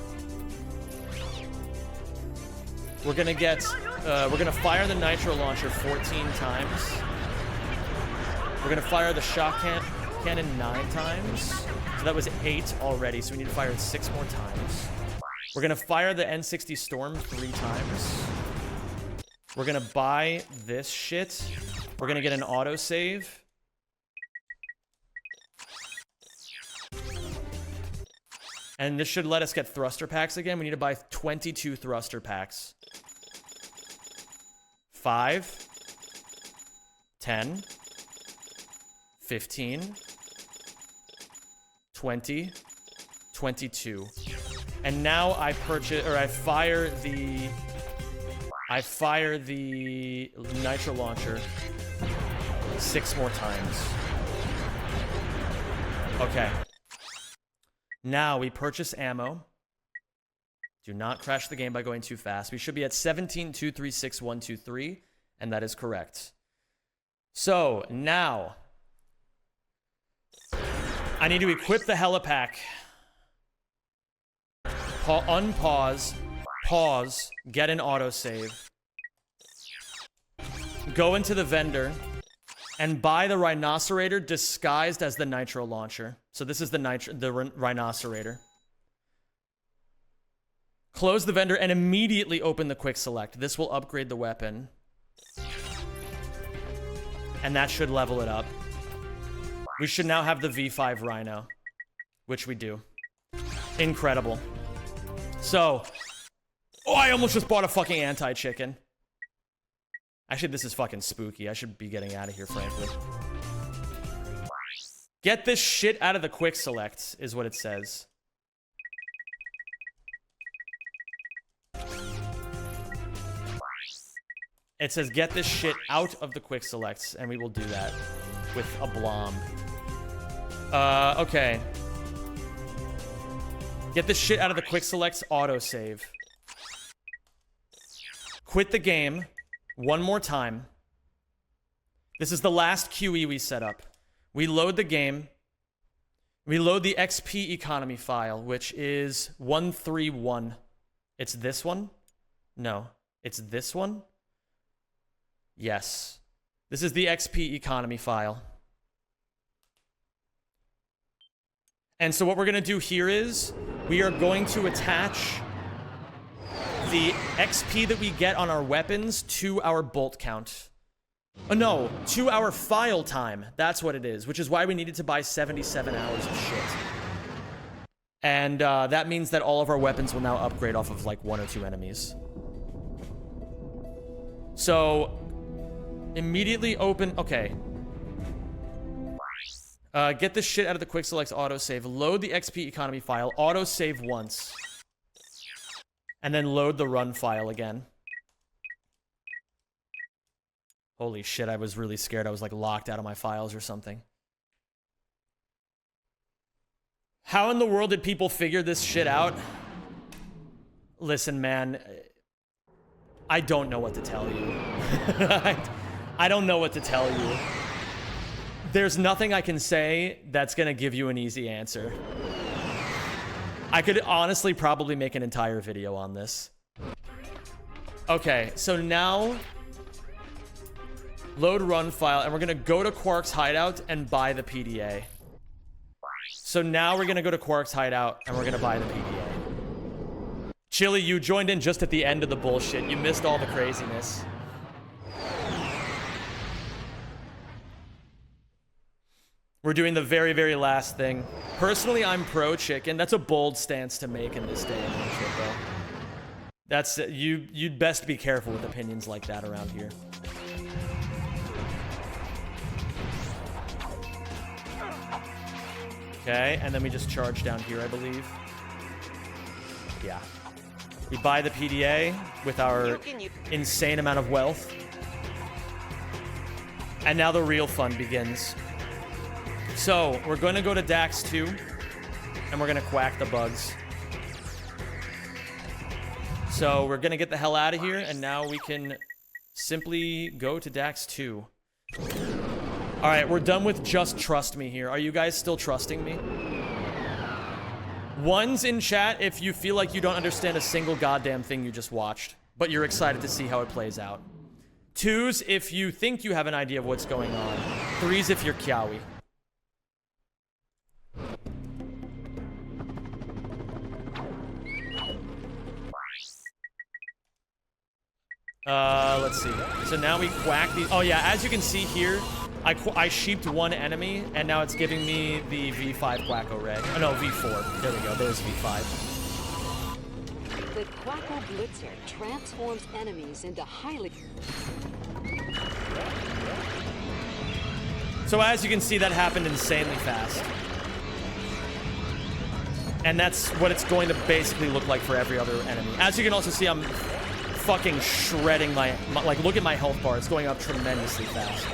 We're going to get, we're going to fire the nitro launcher 14 times. We're going to fire the shock cannon 9 times. So that was 8 already, so we need to fire it 6 more times. We're going to fire the N60 Storm 3 times. We're going to buy this shit. We're going to get an autosave. And this should let us get thruster packs again. We need to buy 22 thruster packs. 5, 10, 15, 20, 22. And now I fire the nitro launcher 6 more times. Okay. Now we purchase ammo. Do not crash the game by going too fast. We should be at 17236123, and that is correct. So now I need to equip the helipack. Unpause, pause, get an autosave. Go into the vendor and buy the Rhinocerator disguised as the nitro launcher. So this is the Rhinocerator. Close the vendor and immediately open the quick select. This will upgrade the weapon. And that should level it up. We should now have the V5 Rhino, which we do. Incredible. So, oh, I almost just bought a fucking anti-chicken. Actually, this is fucking spooky. I should be getting out of here, frankly. Get this shit out of the quick selects, is what it says. It says get this shit out of the quick selects, and we will do that with a blom. Okay. Get this shit out of the quick selects autosave. Quit the game. One more time. This is the last QE we set up. We load the game. We load the XP economy file, which is 131. It's this one? No. It's this one? Yes. This is the XP economy file. And so what we're going to do here is we are going to attach the XP that we get on our weapons to our bolt count. Oh, no, to our file time. That's what it is, which is why we needed to buy 77 hours of shit. And that means that all of our weapons will now upgrade off of like 1 or 2 enemies. So, immediately open... Okay. Get this shit out of the quick selects autosave. Load the XP economy file. Autosave once. And then load the run file again. Holy shit, I was really scared. I was like locked out of my files or something. How in the world did people figure this shit out? Listen, man, I don't know what to tell you. I don't know what to tell you. There's nothing I can say that's gonna give you an easy answer. I could honestly probably make an entire video on this. Okay, so now load run file, and we're gonna go to Quark's hideout and buy the PDA. So now we're gonna go to Quark's hideout and we're gonna buy the PDA. Chili, you joined in just at the end of the bullshit. You missed all the craziness. We're doing the very, very last thing. Personally, I'm pro chicken. That's a bold stance to make in this day and age, bro. That's you'd best be careful with opinions like that around here. Okay, and then we just charge down here, I believe. Yeah. We buy the PDA with our insane amount of wealth. And now the real fun begins. So, we're going to go to Dax 2, and we're going to quack the bugs. So, we're going to get the hell out of here, and now we can simply go to Dax 2. Alright, we're done with just trust me here. Are you guys still trusting me? Ones in chat if you feel like you don't understand a single goddamn thing you just watched, but you're excited to see how it plays out. Twos if you think you have an idea of what's going on. Threes if you're Kiawi. Let's see. So now we quack these. Oh yeah, as you can see here, I sheeped one enemy, and now it's giving me the V5 Quacko Ray. Oh no, V4. There we go. There's V5. The Quacko Blitzer transforms enemies into highly... So as you can see, that happened insanely fast. And that's what it's going to basically look like for every other enemy. As you can also see, I'm fucking shredding my like, look at my health bar. It's going up tremendously fast.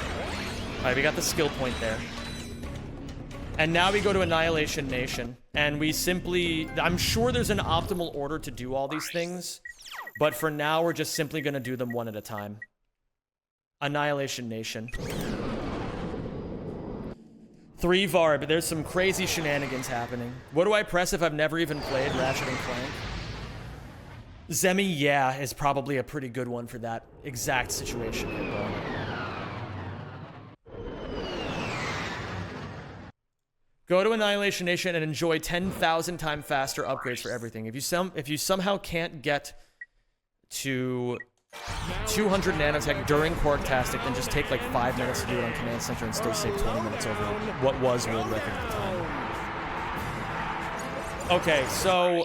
Alright, we got the skill point there. And now we go to Annihilation Nation. And we simply... I'm sure there's an optimal order to do all these things. But for now, we're just simply going to do them one at a time. Annihilation Nation. 3 Varb. There's some crazy shenanigans happening. What do I press if I've never even played Ratchet and Clank? Zemi, yeah, is probably a pretty good one for that exact situation here, bro. Go to Annihilation Nation and enjoy 10,000 times faster upgrades for everything. If you somehow can't get to 200 nanotech during Quarktastic, then just take like 5 minutes to do it on Command Center and still save 20 minutes over what was world record at the time. Okay, so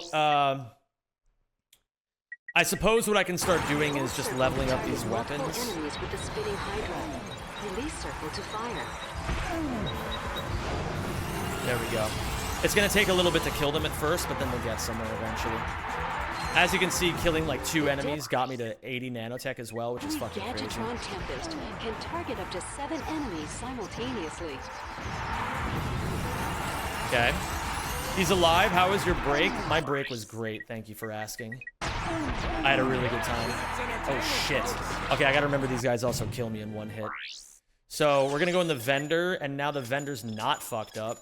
I suppose what I can start doing is just leveling up these weapons. Enemies with the spitting hydra. Release circle to fire. There we go. It's gonna take a little bit to kill them at first, but then we'll get somewhere eventually. As you can see, killing like 2 enemies got me to 80 nanotech as well, which is fucking crazy. Gadgetron Tempest can target up to 7 enemies simultaneously. Okay. He's alive. How was your break? My break was great. Thank you for asking. I had a really good time. Oh, shit. Okay, I gotta remember these guys also kill me in 1 hit. So, we're gonna go in the vendor, and now the vendor's not fucked up.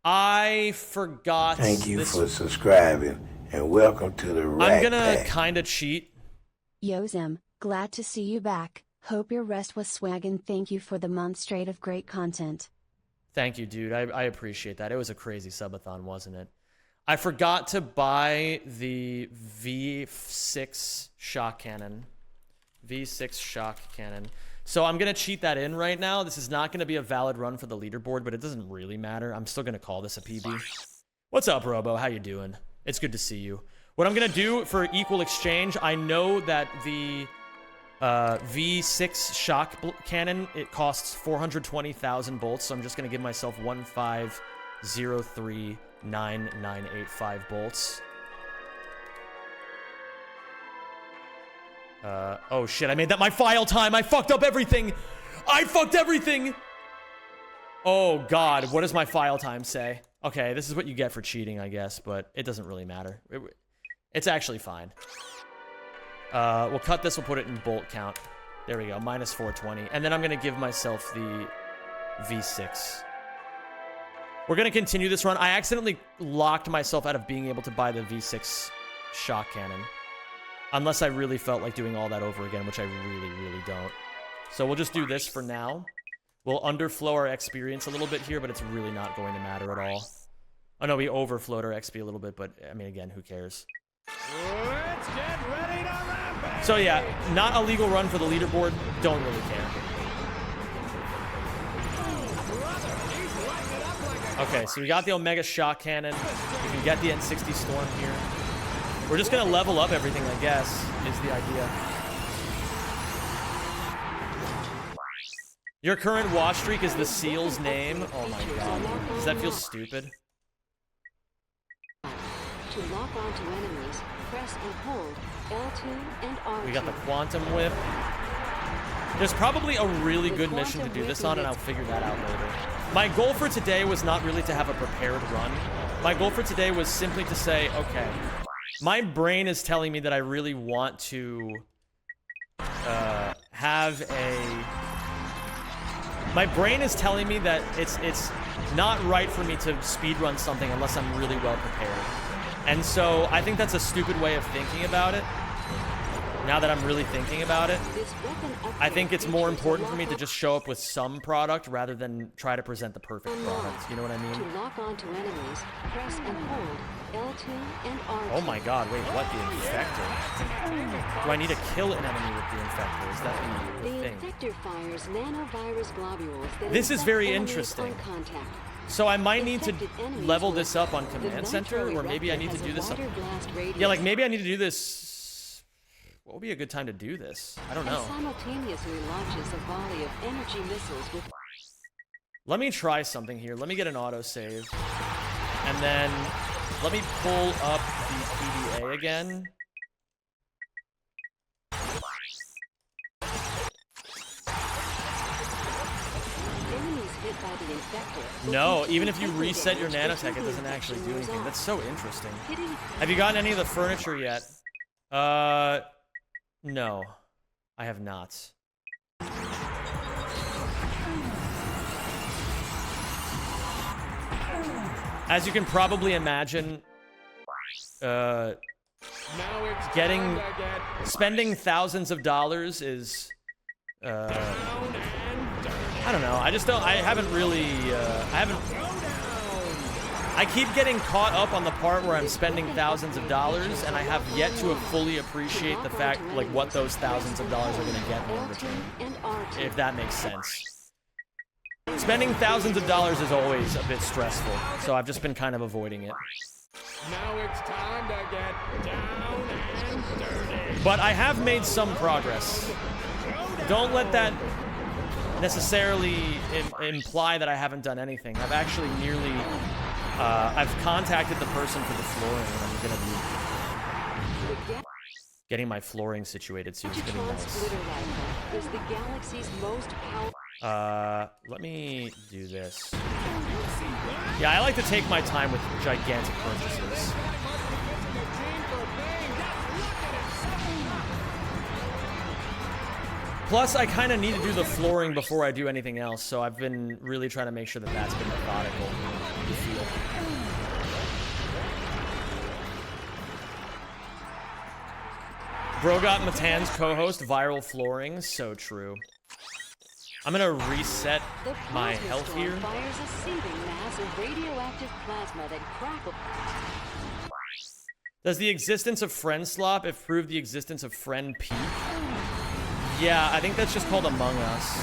I forgot. Thank you for subscribing, and welcome to the Rack I'm gonna Pack. kinda cheat. Yo Zem, glad to see you back. Hope your rest was swag and thank you for the month straight of great content. Thank you, dude. I appreciate that. It was a crazy subathon, wasn't it? I forgot to buy the V6 shock cannon. V6 shock cannon. So I'm going to cheat that in right now. This is not going to be a valid run for the leaderboard, but it doesn't really matter. I'm still going to call this a PB. What's up, Robo? How you doing? It's good to see you. What I'm going to do for equal exchange, I know that the V6 shock cannon, it costs 420,000 bolts, so I'm just going to give myself 15039985 bolts. Oh shit, I made that my file time. I fucked up everything. I fucked everything! Oh god, what does my file time say? Okay, this is what you get for cheating, I guess, but it doesn't really matter. It's actually fine. We'll cut this, we'll put it in bolt count. There we go, minus 420. And then I'm gonna give myself the V6. We're gonna continue this run. I accidentally locked myself out of being able to buy the V6 shock cannon. Unless I really felt like doing all that over again, which I really, really don't. So we'll just do this for now. We'll underflow our experience a little bit here, but it's really not going to matter at all. Oh no, we overflowed our XP a little bit, but I mean, again, who cares? Let's get ready to rampage. So yeah, not a legal run for the leaderboard. Don't really care. Okay, so we got the Omega Shock Cannon. We can get the N60 Storm here. We're just gonna level up everything, I guess, is the idea. Your current watch streak is the SEAL's name. Oh my god. Does that feel stupid? To lock onto enemies, press and hold L2 and R2. We got the Quantum Whip. There's probably a really good mission to do this on, and I'll figure that out later. My goal for today was not really to have a prepared run. My goal for today was simply to say, okay, my brain is telling me that I really want to have a... My brain is telling me that it's not right for me to speedrun something unless I'm really well prepared. And so I think that's a stupid way of thinking about it. Now that I'm really thinking about it, I think it's more important for me to just show up with some product rather than try to present the perfect product. You know what I mean? To lock onto enemies, press and hold L2 and R2. Oh my god, wait, what? The Infector? Do I need to kill an enemy with the Infector? Is that the thing? The Infector fires nanovirus globules that this is very enemies interesting. on contact. So I might need to level this up on Command Center, or maybe I need to do this on... Yeah, like maybe I need to do this... What would be a good time to do this? I don't know. And simultaneously launches a volley of energy missiles with... Let me try something here. Let me get an autosave. And then let me pull up the PDA again. Enemies hit by the Infector. No, even if you reset your nanotech, it doesn't actually do anything. That's so interesting. Have you gotten any of the furniture yet? No, I have not. As you can probably imagine, spending thousands of dollars is, I don't know. I keep getting caught up on the part where I'm spending thousands of dollars, and I have yet to fully appreciate the fact, like, what those thousands of dollars are going to get in return. If that makes sense. Spending thousands of dollars is always a bit stressful, so I've just been kind of avoiding it. Now it's time to get down and dirty. But I have made some progress. Don't let that necessarily imply that I haven't done anything. I've actually nearly... I've contacted the person for the flooring, and I'm gonna be getting my flooring situated, so it's gonna be nice. Is the galaxy's most powerful... let me do this. Yeah, I like to take my time with gigantic purchases. Plus, I kind of need to do the flooring before I do anything else, so I've been really trying to make sure that that's been methodical. You feel. Bro got Matan's co-host, Viral Flooring. So true. I'm gonna reset my health here. Fires a seething mass of radioactive plasma that crackles. Does the existence of Friend Slop prove the existence of Friend Peak? Yeah, I think that's just called Among Us.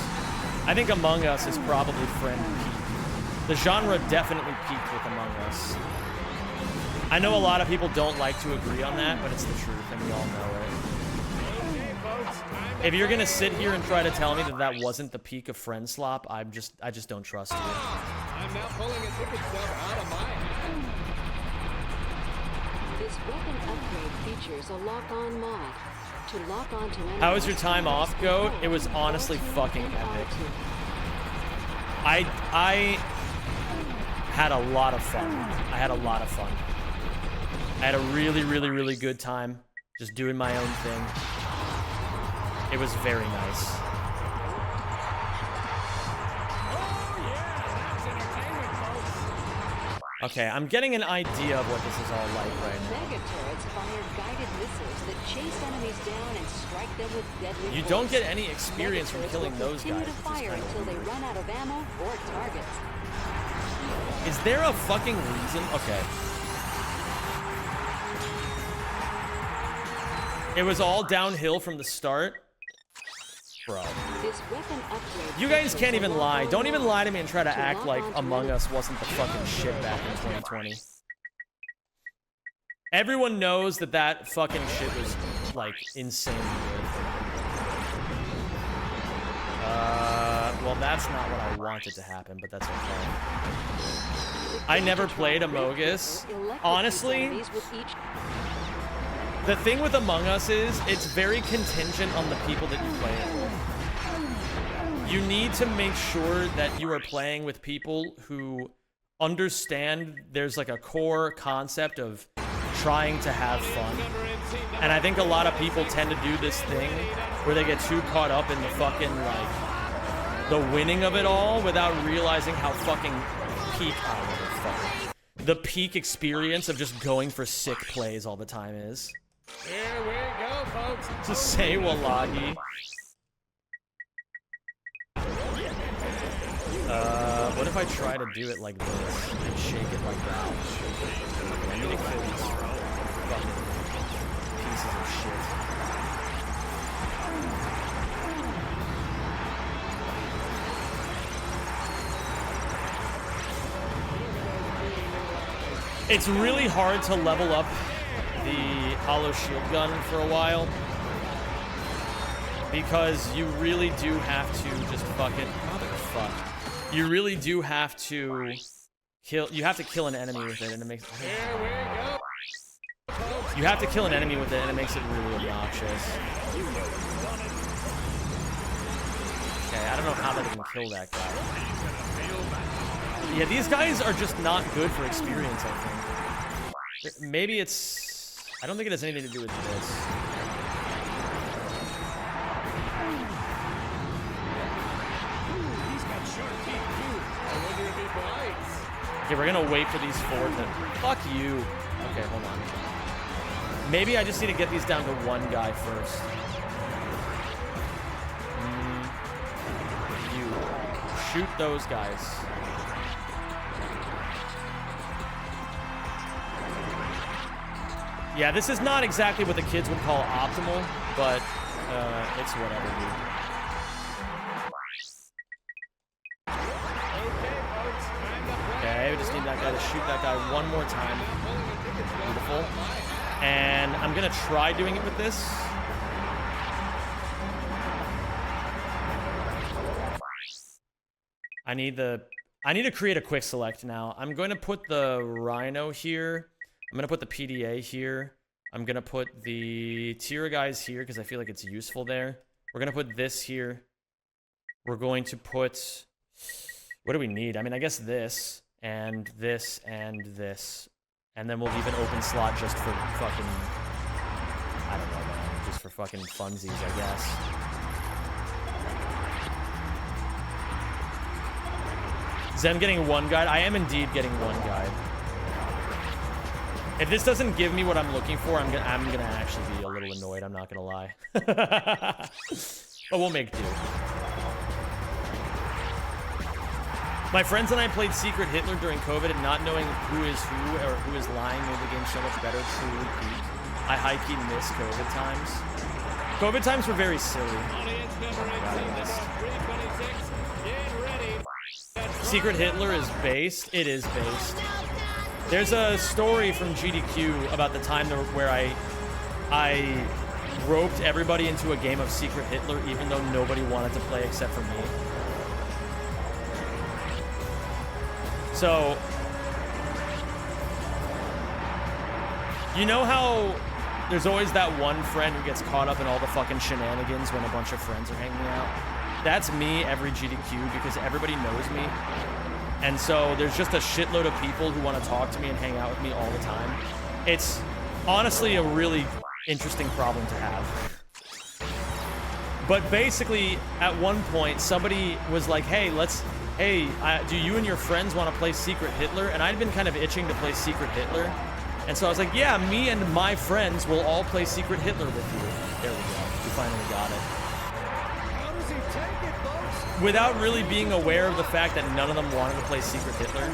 I think Among Us is probably Friend Peak. The genre definitely peaked with Among Us. I know a lot of people don't like to agree on that, but it's the truth, and we all know it. If you're gonna sit here and try to tell me that that wasn't the peak of Friend Slop, I just don't trust you. I'm now pulling a ticket stub out of my hand. This weapon upgrade features a lock-on mod. To lock onto How was your time off, Goat? It was honestly fucking epic. I had a lot of fun. I had a lot of fun. I had a really, really, really good time just doing my own thing. It was very nice. Okay, I'm getting an idea of what this is all like right now. Mega turrets fire guided missiles that chase enemies down and strike them with deadly You don't get any experience from killing those guys. To fire until they run out of ammo or targets. Is there a fucking reason? Okay. It was all downhill from the start? Bro. This weapon upgrade You guys can't even lie. Don't even lie to me and try to act like Among Us wasn't the fucking shit back in 2020. Everyone knows that that fucking shit was, like, insane good. Well, that's not what I wanted to happen, but that's okay. I never played Among Us. Honestly, the thing with Among Us is, it's very contingent on the people that you play it with. You need to make sure that you are playing with people who understand there's like a core concept of trying to have fun. And I think a lot of people tend to do this thing where they get too caught up in the fucking, like, the winning of it all without realizing how fucking peak, the peak experience of just going for sick plays all the time is. Here we go, folks. Just say wallahi. What if I try to do it like this and shake it like that? I need to kill these fucking pieces of shit. It's really hard to level up the hollow shield gun for a while because you really do have to just fucking motherfuck. You really do have to kill. You have to kill an enemy with it, and it makes. You have to kill an enemy with it, and it makes it really obnoxious. Okay, I don't know how that can kill that guy. Yeah, these guys are just not good for experience, I think. Maybe it's... I don't think it has anything to do with this. He's got sharp teeth, too. I wonder if he bites. Okay, we're gonna wait for these four to... Fuck you. Okay, hold on. Maybe I just need to get these down to one guy first. You. Shoot those guys. Yeah, this is not exactly what the kids would call optimal, but it's whatever, dude. Okay, we just need that guy to shoot that guy one more time. Beautiful. And I'm gonna try doing it with this. I need to create a quick select now. I'm going to put the Rhino here. I'm going to put the PDA here. I'm going to put the tier guys here because I feel like it's useful there. We're going to put this here. We're going to put... What do we need? I mean, I guess this, and this, and this. And then we'll leave an open slot just for fucking... I don't know, man. Just for fucking funsies, I guess. Zem getting one guide? I am indeed getting one guide. If this doesn't give me what I'm looking for, I'm gonna actually be a little annoyed, I'm not gonna lie. But we'll make do. My friends and I played Secret Hitler during COVID, and not knowing who is who or who is lying made the game so much better. Truly peak. I high-key miss COVID times. COVID times were very silly. Secret Hitler is based. It is based. There's a story from GDQ about the time where I roped everybody into a game of Secret Hitler, even though nobody wanted to play except for me. So, you know how there's always that one friend who gets caught up in all the fucking shenanigans when a bunch of friends are hanging out. That's me every GDQ because everybody knows me. And so there's just a shitload of people who want to talk to me and hang out with me all the time. It's honestly a really interesting problem to have. But basically, at one point, somebody was like, hey, do you and your friends want to play Secret Hitler? And I'd been kind of itching to play Secret Hitler. And so I was like, yeah, me and my friends will all play Secret Hitler with you. There we go. We finally got it. Without really being aware of the fact that none of them wanted to play Secret Hitler.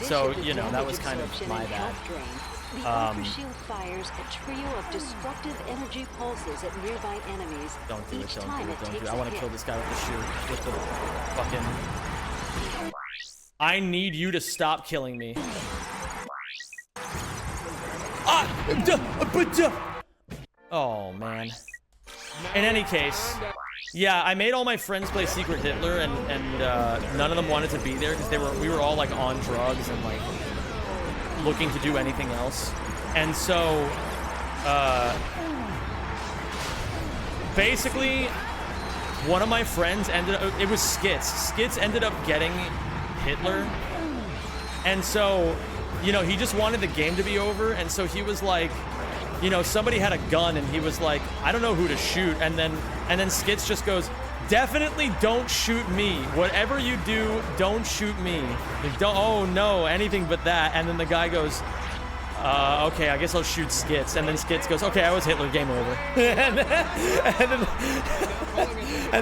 So, you know, that was kind of my bad. The Ultra Shield fires a trio of destructive energy pulses at nearby enemies. Don't do it, Each don't time do it, it don't do takes it. I a want to hit. kill this guy with the shield, with the fucking... I need you to stop killing me. Oh, man. In any case, yeah, I made all my friends play Secret Hitler, and none of them wanted to be there because we were all like on drugs and like looking to do anything else. And so, basically, one of my friends it was Skits. Skits ended up getting Hitler, and so, you know, he just wanted the game to be over, and so he was like, you know, somebody had a gun, and he was like, I don't know who to shoot, and then Skits just goes, definitely don't shoot me. Whatever you do, don't shoot me. Like, oh no, anything but that. And then the guy goes, okay, I guess I'll shoot Skits. And then Skits goes, okay, I was Hitler, game over. and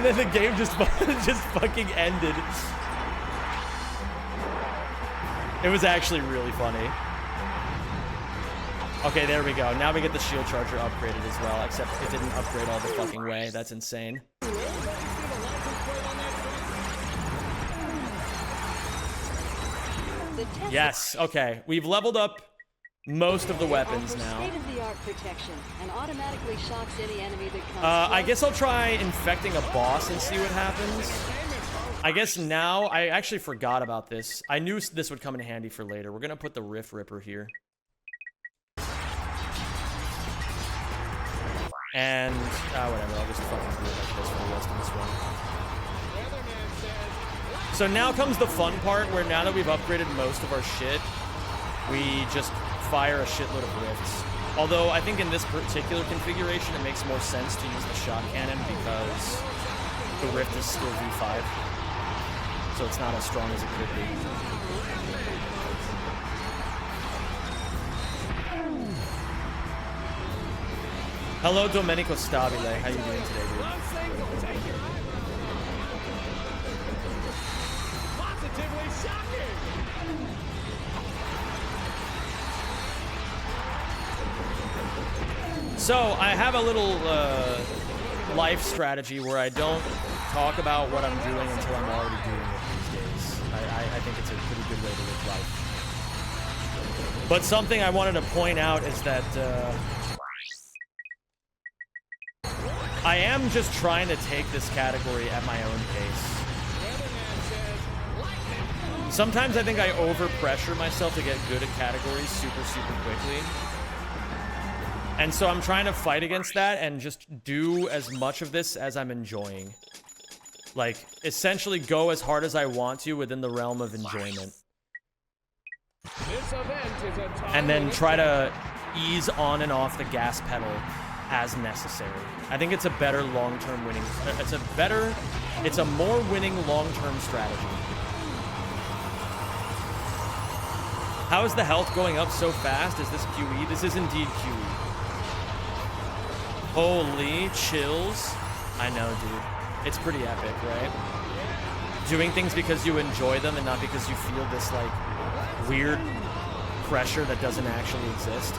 then the game just fucking ended. It was actually really funny. Okay, there we go. Now we get the shield charger upgraded as well, except it didn't upgrade all the fucking way. That's insane. Yes, okay. We've leveled up most of the weapons now. State-of-the-art protection and automatically shocks any enemy that comes I guess I'll try infecting a boss and see what happens. I guess now, I actually forgot about this. I knew this would come in handy for later. We're gonna put the Riff Ripper here. And, whatever, I'll just fucking do it like this for the rest of this run. So now comes the fun part, where now that we've upgraded most of our shit, we just fire a shitload of rifts. Although, I think in this particular configuration, it makes more sense to use the shot cannon, because the rift is still V5. So it's not as strong as it could be. Hello, Domenico Stabile. How you doing today, dude? Positively shocking. So, I have a little life strategy where I don't talk about what I'm doing until I'm already doing it these days. I think it's a pretty good way to live life. But something I wanted to point out is that I am just trying to take this category at my own pace. Sometimes I think I overpressure myself to get good at categories super quickly. And so I'm trying to fight against that and just do as much of this as I'm enjoying. Like, essentially go as hard as I want to within the realm of enjoyment. And then try to ease on and off the gas pedal as necessary. I think it's a better long-term winning... It's a more winning long-term strategy. How is the health going up so fast? Is this QE? This is indeed QE. Holy chills. I know, dude. It's pretty epic, right? Doing things because you enjoy them and not because you feel this, like, weird pressure that doesn't actually exist.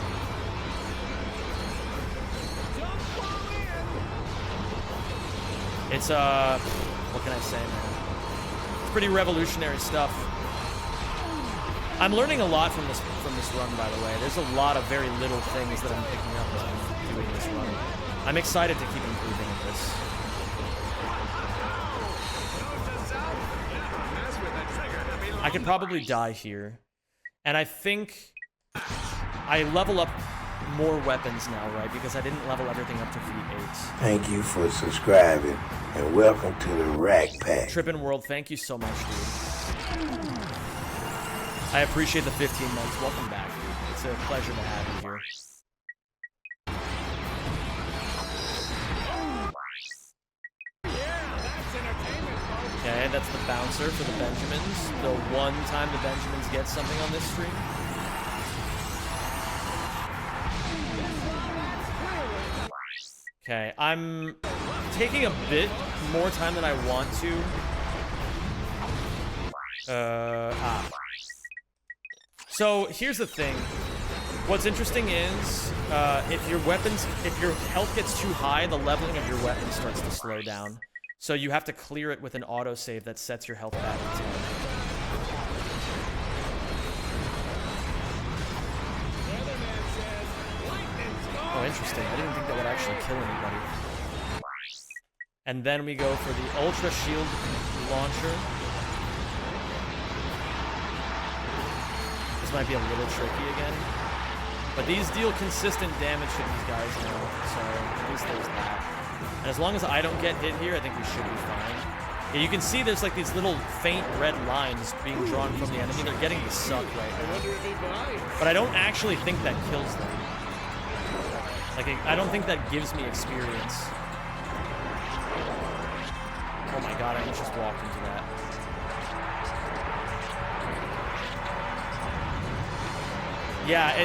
It's, what can I say, man? It's pretty revolutionary stuff. I'm learning a lot from this run, by the way. There's a lot of very little things that I'm picking up as I'm doing this run. I'm excited to keep improving at this. I could probably die here. And I think I level up more weapons now, right? Because I didn't level everything up to V8. Thank you for subscribing, and welcome to the Rack Pack. Trippin' World, thank you so much, dude. I appreciate the 15 months. Welcome back, dude. It's a pleasure to have you here. Okay, that's the bouncer for the Benjamins. The one time the Benjamins get something on this stream. Okay, I'm taking a bit more time than I want to. So here's the thing. What's interesting is, if your health gets too high, the leveling of your weapon starts to slow down. So you have to clear it with an autosave that sets your health back to 10. Oh, interesting. I didn't think that would actually kill anybody. And then we go for the Ultra Shield Launcher. This might be a little tricky again. But these deal consistent damage to these guys now, so at least there's that. And as long as I don't get hit here, I think we should be fine. Yeah, you can see there's like these little faint red lines being drawn from the enemy. They're getting to suck right now. But I don't actually think that kills them. Like, I don't think that gives me experience. Oh my god, I just walked into that. Yeah,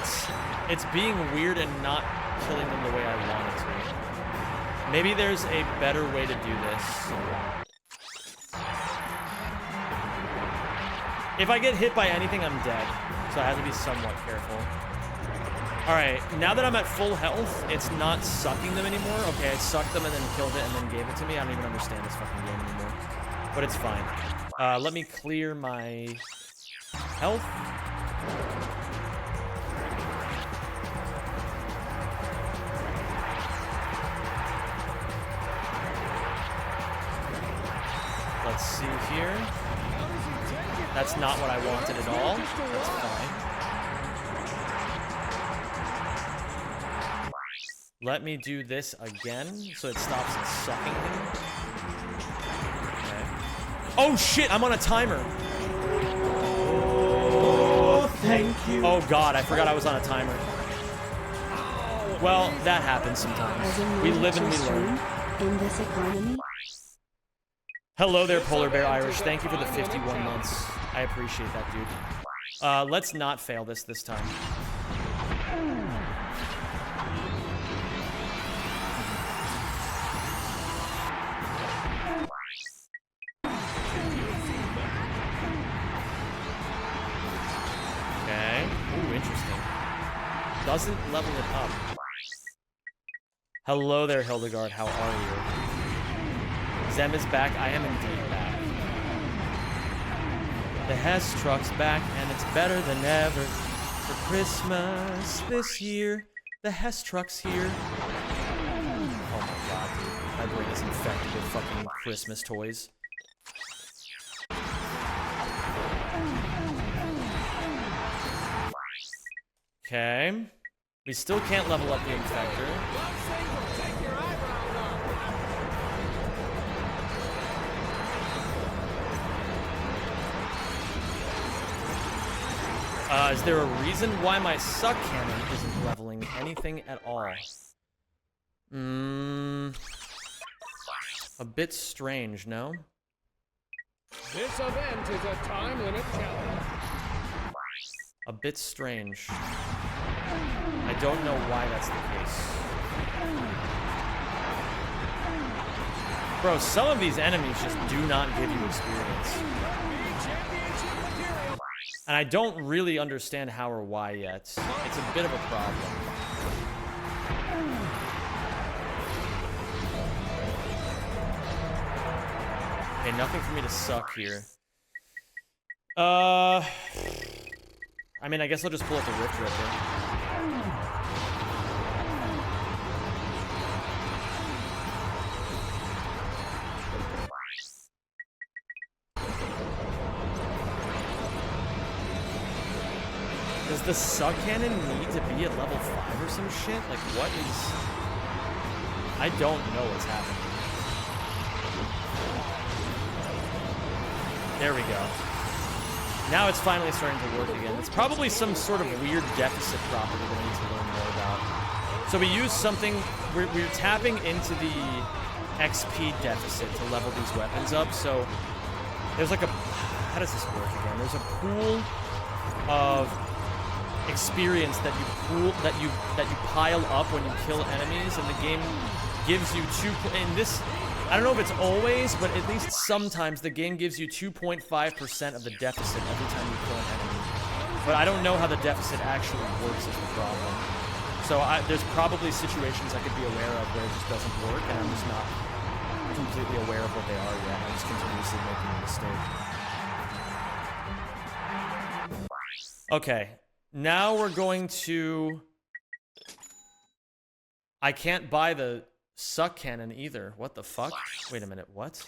it's being weird and not killing them the way I want it to. Maybe there's a better way to do this. If I get hit by anything, I'm dead. So I have to be somewhat careful. Alright, now that I'm at full health, it's not sucking them anymore. Okay, I sucked them and then killed it and then gave it to me. I don't even understand this fucking game anymore. But it's fine. Let me clear my health. Let's see here. That's not what I wanted at all. That's fine. Let me do this again, so it stops it sucking him. Okay. Oh shit, I'm on a timer. Oh, thank you. Oh god, I forgot I was on a timer. Well, that happens sometimes. We live and we learn. In this economy. Hello there, Polar Bear Irish. Thank you for the 51 months. I appreciate that, dude. Let's not fail this time. Okay. Ooh, interesting. Doesn't level it up. Hello there, Hildegard. How are you? Zem is back. I am indeed back. The Hess truck's back, and it's better than ever. For Christmas this year, the Hess truck's here. Oh my god, dude. My brain is infected with fucking Christmas toys. Okay. We still can't level up the Infector. Is there a reason why my suck cannon isn't leveling anything at all? A bit strange, no? This event is a time limit challenge. A bit strange. I don't know why that's the case. Bro, some of these enemies just do not give you experience. And I don't really understand how or why yet. It's a bit of a problem. Okay, nothing for me to suck here. I mean, I guess I'll just pull up the Rift Ripper. Does the suck cannon need to be at level 5 or some shit? Like, what is... I don't know what's happening. There we go. Now it's finally starting to work again. It's probably some sort of weird deficit property that I need to learn more about. So we use something... We're tapping into the XP deficit to level these weapons up. So there's like a... How does this work again? There's a pool of experience that you pile up when you kill enemies, and the game gives you in this, I don't know if it's always, but at least sometimes the game gives you 2.5% of the deficit every time you kill an enemy. But I don't know how the deficit actually works is the problem. So there's probably situations I could be aware of where it just doesn't work, and I'm just not completely aware of what they are yet. I'm just continuously making a mistake. Okay, now we're going to... I can't buy the suck cannon either. What the fuck? Wait a minute, what?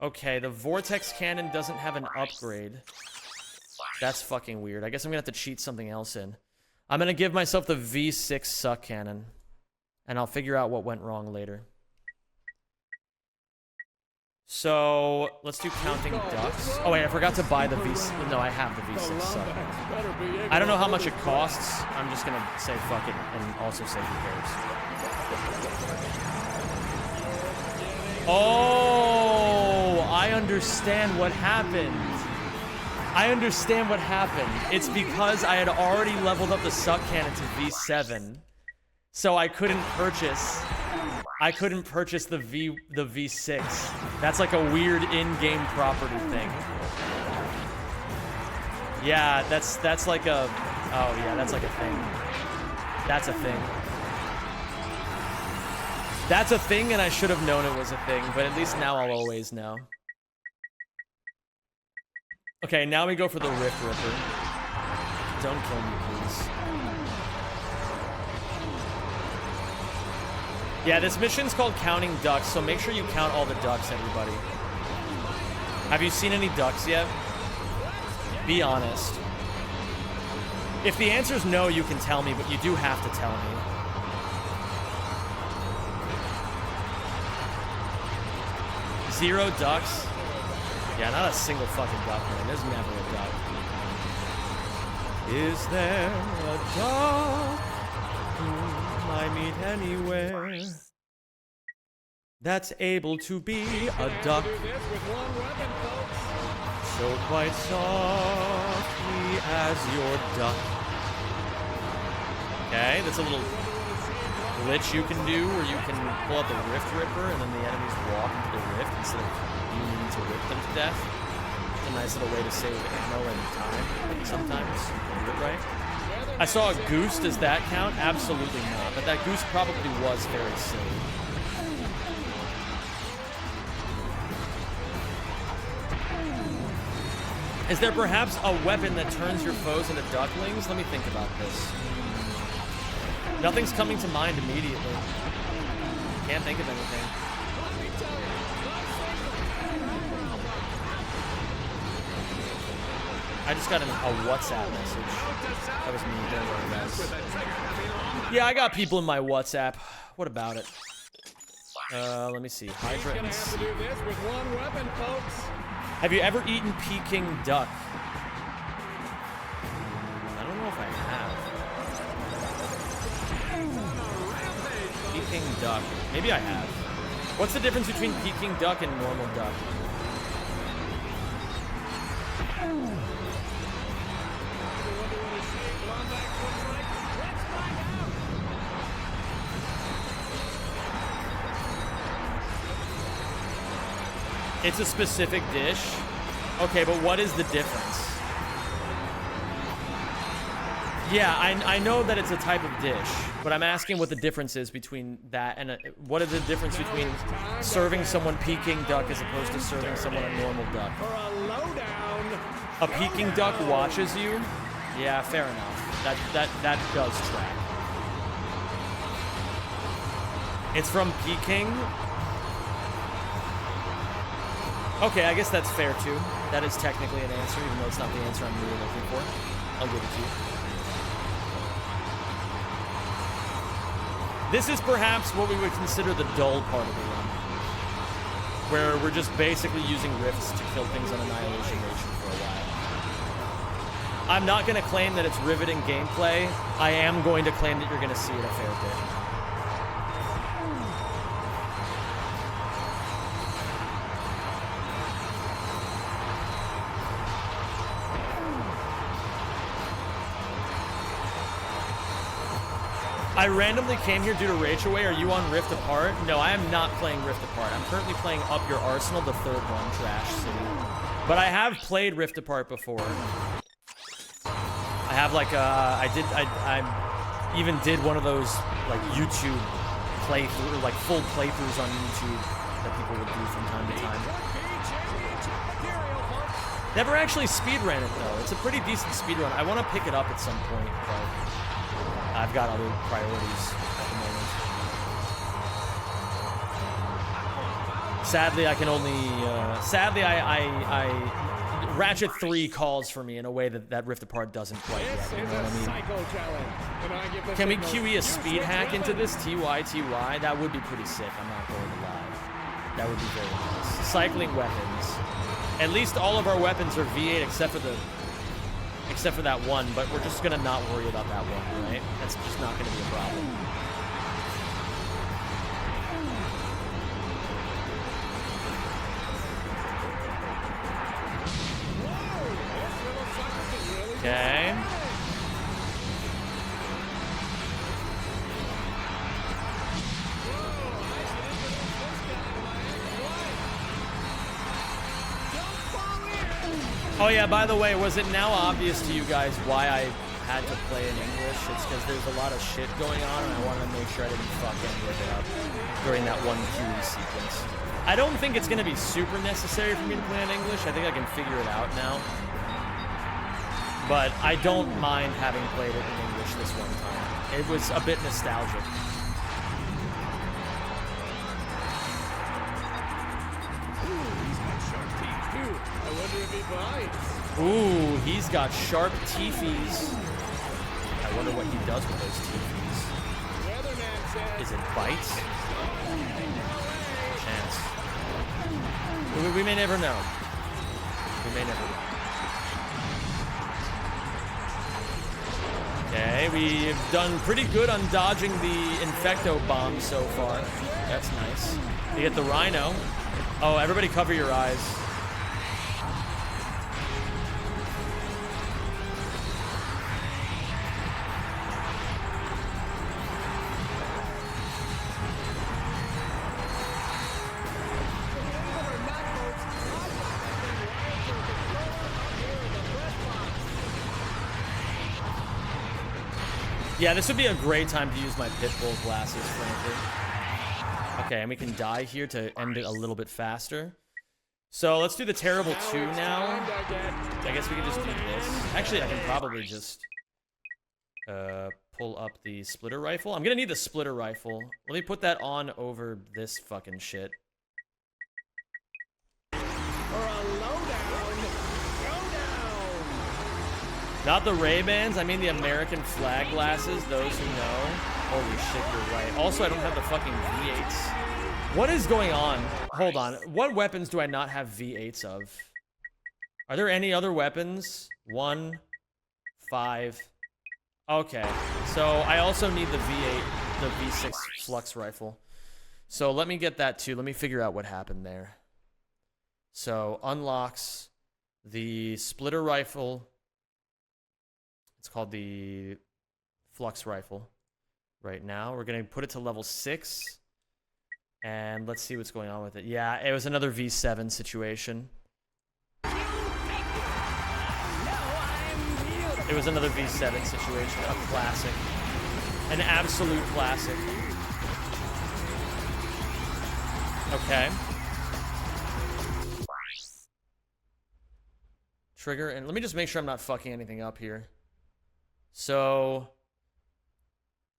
Okay, the vortex cannon doesn't have an upgrade. That's fucking weird. I guess I'm gonna have to cheat something else in. I'm gonna give myself the V6 suck cannon, and I'll figure out what went wrong later. So, let's do counting ducks. Oh wait, I forgot to buy the V6. No, I have the V6 suck. I don't know how much it costs. I'm just gonna say fuck it and also say who cares. Oh, I understand what happened. I understand what happened. It's because I had already leveled up the suck cannon to V7. So I couldn't purchase the V6. That's like a weird in-game property thing. Yeah, that's like a... Oh yeah, that's like a thing. That's a thing. That's a thing, and I should have known it was a thing, but at least now I'll always know. Okay, now we go for the Rift Ripper. Don't kill me, please. Yeah, this mission's called Counting Ducks, so make sure you count all the ducks, everybody. Have you seen any ducks yet? Be honest. If the answer's no, you can tell me, but you do have to tell me. Zero ducks? Yeah, not a single fucking duck, man. There's never a duck. Is there a duck whom I meet anywhere that's able to be a duck? So quite softly as your duck. Okay, that's a little glitch you can do where you can pull out the Rift Ripper and then the enemies walk into the rift instead of you needing to rip them to death. It's a nice little way to save ammo and time sometimes. Do it right. I saw a goose. Does that count? Absolutely not. But that goose probably was very silly. Is there perhaps a weapon that turns your foes into ducklings? Let me think about this. Nothing's coming to mind immediately. Can't think of anything. I just got a WhatsApp message. That was me. Don't worry, guys. Yeah, I got people in my WhatsApp. What about it? Let me see. Hydra and C. Have you ever eaten Peking duck? I don't know if I have. Peking duck. Maybe I have. What's the difference between Peking duck and normal duck? It's a specific dish. Okay, but what is the difference? Yeah, I know that it's a type of dish, but I'm asking what the difference is between that and what is the difference between serving someone Peking duck as opposed to serving someone a normal duck? A Peking duck watches you? Yeah, fair enough. That does track. It's from Peking. Okay, I guess that's fair too. That is technically an answer, even though it's not the answer I'm really looking for. I'll give it to you. This is perhaps what we would consider the dull part of the run, where we're just basically using rifts to kill things on Annihilation Nation for a while. I'm not going to claim that it's riveting gameplay. I am going to claim that you're going to see it a fair bit. I randomly came here due to Rage Away. Are you on Rift Apart? No, I am not playing Rift Apart. I'm currently playing Up Your Arsenal, the third one, Trash City. But I have played Rift Apart before. I have like I even did one of those like YouTube playthrough, like full playthroughs on YouTube that people would do from time to time. Never actually speedran it though. It's a pretty decent speedrun. I want to pick it up at some point, but I've got other priorities at the moment. Sadly, I can only. Sadly, Ratchet 3 calls for me in a way that Rift Apart doesn't quite yet. You know what I mean? Can we QE a speed hack into this? TY? That would be pretty sick. I'm not going to lie. That would be very nice. Cycling weapons. At least all of our weapons are V8 except for that one, but we're just gonna not worry about that one, right? That's just not gonna be a problem. Okay. Oh yeah, by the way, was it now obvious to you guys why I had to play in English? It's because there's a lot of shit going on and I wanted to make sure I didn't fucking rip it up during that one QE sequence. I don't think it's going to be super necessary for me to play in English. I think I can figure it out now. But I don't mind having played it in English this one time. It was a bit nostalgic. I wonder if he bites. Ooh, he's got sharp teethies. I wonder what he does with those teethies. Is it bites? Chance. We may never know. We may never know. Okay, we've done pretty good on dodging the Infecto bomb so far. That's nice. You get the Rhino. Oh, everybody cover your eyes. Yeah, this would be a great time to use my Pitbull glasses, frankly. Okay, and we can die here to end it a little bit faster. So let's do the Terrible 2 now. I guess we can just do this. Actually, I can probably just pull up the splitter rifle. I'm gonna need the splitter rifle. Let me put that on over this fucking shit. Not the Ray-Bans, I mean the American flag glasses, those who know. Holy shit, you're right. Also, I don't have the fucking V8s. What is going on? Hold on. What weapons do I not have V8s of? Are there any other weapons? 1, 5. Okay. So I also need the V8, the V6 flux rifle. So let me get that too. Let me figure out what happened there. So unlocks the splitter rifle. It's called the Flux Rifle right now. We're going to put it to level 6. And let's see what's going on with it. Yeah, it was another V7 situation. It was another V7 situation. A classic. An absolute classic. Okay. Trigger. And let me just make sure I'm not fucking anything up here. So,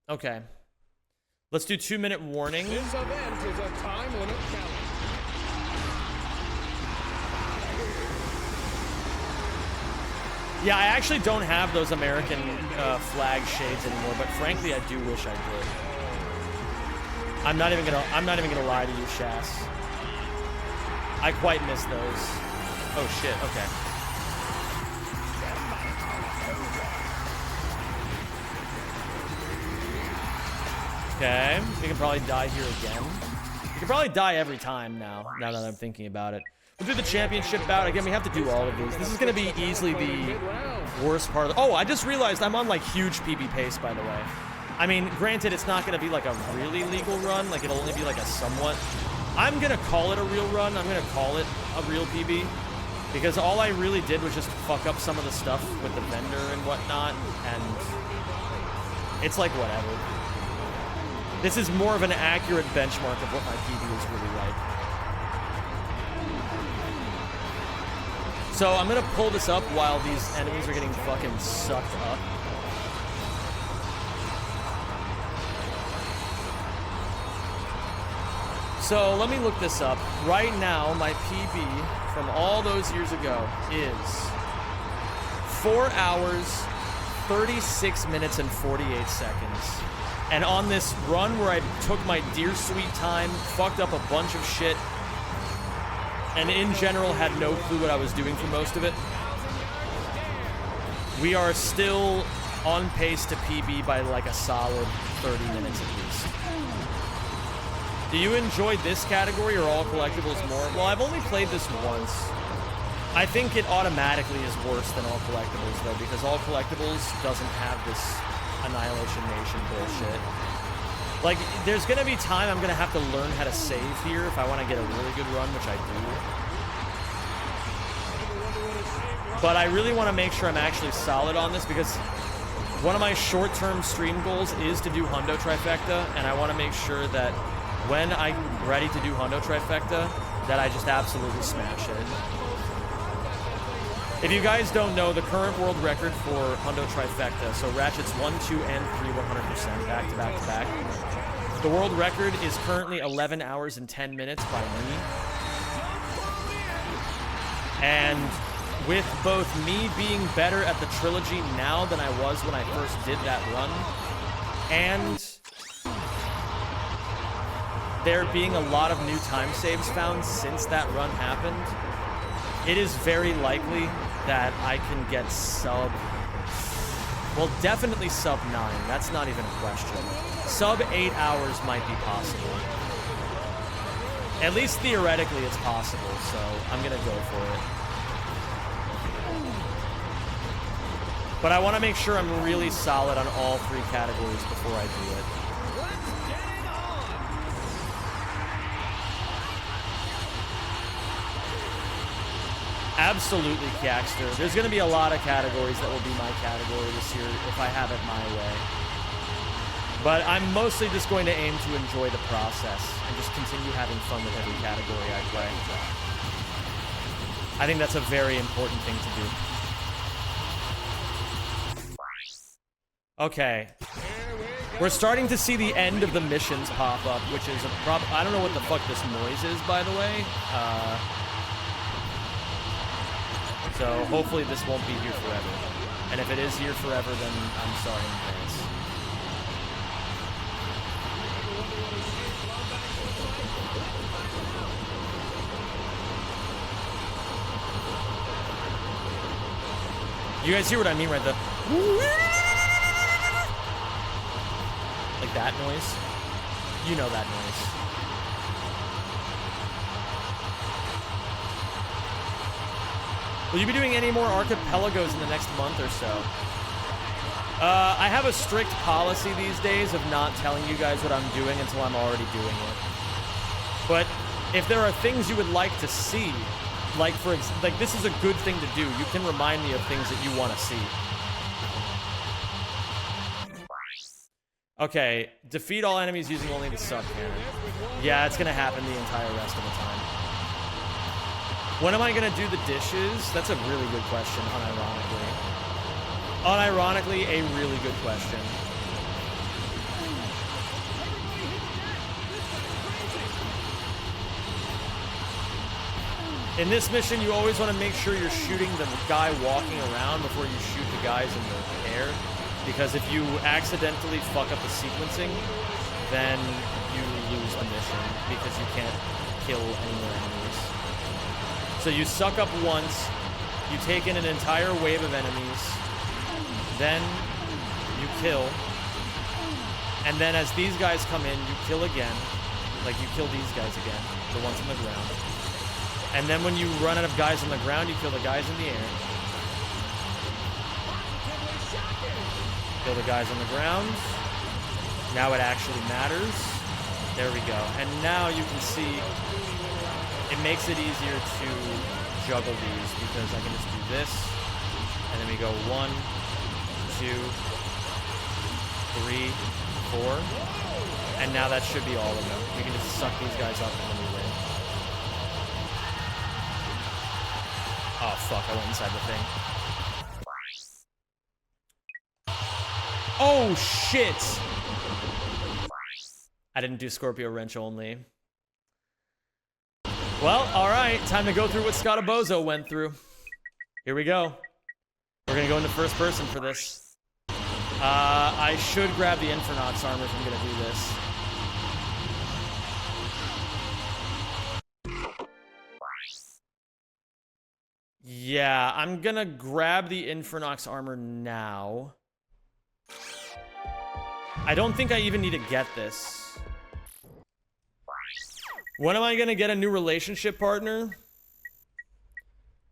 okay. Let's do 2-minute warning. This event is a time limit challenge. Yeah, I actually don't have those American flag shades anymore, but frankly, I do wish I did. I'm not even gonna lie to you, Shas. I quite miss those. Oh shit, okay. Okay, we can probably die here again. We can probably die every time now that I'm thinking about it. We'll do the championship bout. Again, we have to do all of these. This is going to be easily the worst part of the... Oh, I just realized I'm on, like, huge PB pace, by the way. I mean, granted, it's not going to be, like, a really legal run. Like, it'll only be, like, a somewhat... I'm going to call it a real run. I'm going to call it a real PB. Because all I really did was just fuck up some of the stuff with the vendor and whatnot. And it's, like, whatever. This is more of an accurate benchmark of what my PB is really like. So I'm gonna pull this up while these enemies are getting fucking sucked up. So let me look this up. Right now, my PB from all those years ago is 4 hours, 36 minutes, and 48 seconds. And on this run where I took my dear sweet time, fucked up a bunch of shit, and in general had no clue what I was doing for most of it, we are still on pace to PB by like a solid 30 minutes at least. Do you enjoy this category or all collectibles more? Well, I've only played this once. I think it automatically is worse than all collectibles though, because all collectibles doesn't have this Annihilation Nation bullshit. Like, there's gonna be time I'm gonna have to learn how to save here if I want to get a really good run, which I do. But I really want to make sure I'm actually solid on this, because one of my short-term stream goals is to do Hundo Trifecta, and I want to make sure that when I'm ready to do Hundo Trifecta, that I just absolutely smash it. If you guys don't know, the current world record for Hundo Trifecta, so Ratchets 1, 2, and 3 100% back to back to back. The world record is currently 11 hours and 10 minutes by me. And with both me being better at the trilogy now than I was when I first did that run, and there being a lot of new time saves found since that run happened, it is very likely that I can get well, definitely sub 9. That's not even a question. Sub 8 hours might be possible. At least theoretically it's possible, so I'm gonna go for it. But I want to make sure I'm really solid on all 3 categories before I do it. Absolutely, Caxter. There's going to be a lot of categories that will be my category this year if I have it my way. But I'm mostly just going to aim to enjoy the process and just continue having fun with every category I play. I think that's a very important thing to do. Okay. We're starting to see the end of the missions pop up, which is I don't know what the fuck this noise is, by the way. So hopefully this won't be here forever. And if it is here forever, then I'm sorry in advance. You guys hear what I mean, right? Like that noise? You know that noise. Will you be doing any more archipelagos in the next month or so? I have a strict policy these days of not telling you guys what I'm doing until I'm already doing it. But if there are things you would like to see, like this is a good thing to do. You can remind me of things that you want to see. Okay, defeat all enemies using only the sub cannon. Yeah, it's gonna happen the entire rest of the time. When am I gonna do the dishes? That's a really good question, unironically. Unironically, a really good question. In this mission, you always want to make sure you're shooting the guy walking around before you shoot the guys in the air. Because if you accidentally fuck up the sequencing, then you lose the mission because you can't kill any more enemies. So you suck up once, you take in an entire wave of enemies, then you kill, and then as these guys come in, you kill again, like you kill these guys again, the ones on the ground. And then when you run out of guys on the ground, you kill the guys in the air. Kill the guys on the ground. Now it actually matters. There we go. And now you can see it makes it easier to juggle these because I can just do this. And then we go 1, 2, 3, 4. And now that should be all of them. We can just suck these guys up and then we win. Oh, fuck. I went inside the thing. Oh, shit! I didn't do Scorpio Wrench only. Well, alright. Time to go through what Scottobozo went through. Here we go. We're gonna go into first person for this. I should grab the Infernox armor if I'm gonna do this. Yeah, I'm gonna grab the Infernox armor now. I don't think I even need to get this. When am I gonna get a new relationship partner?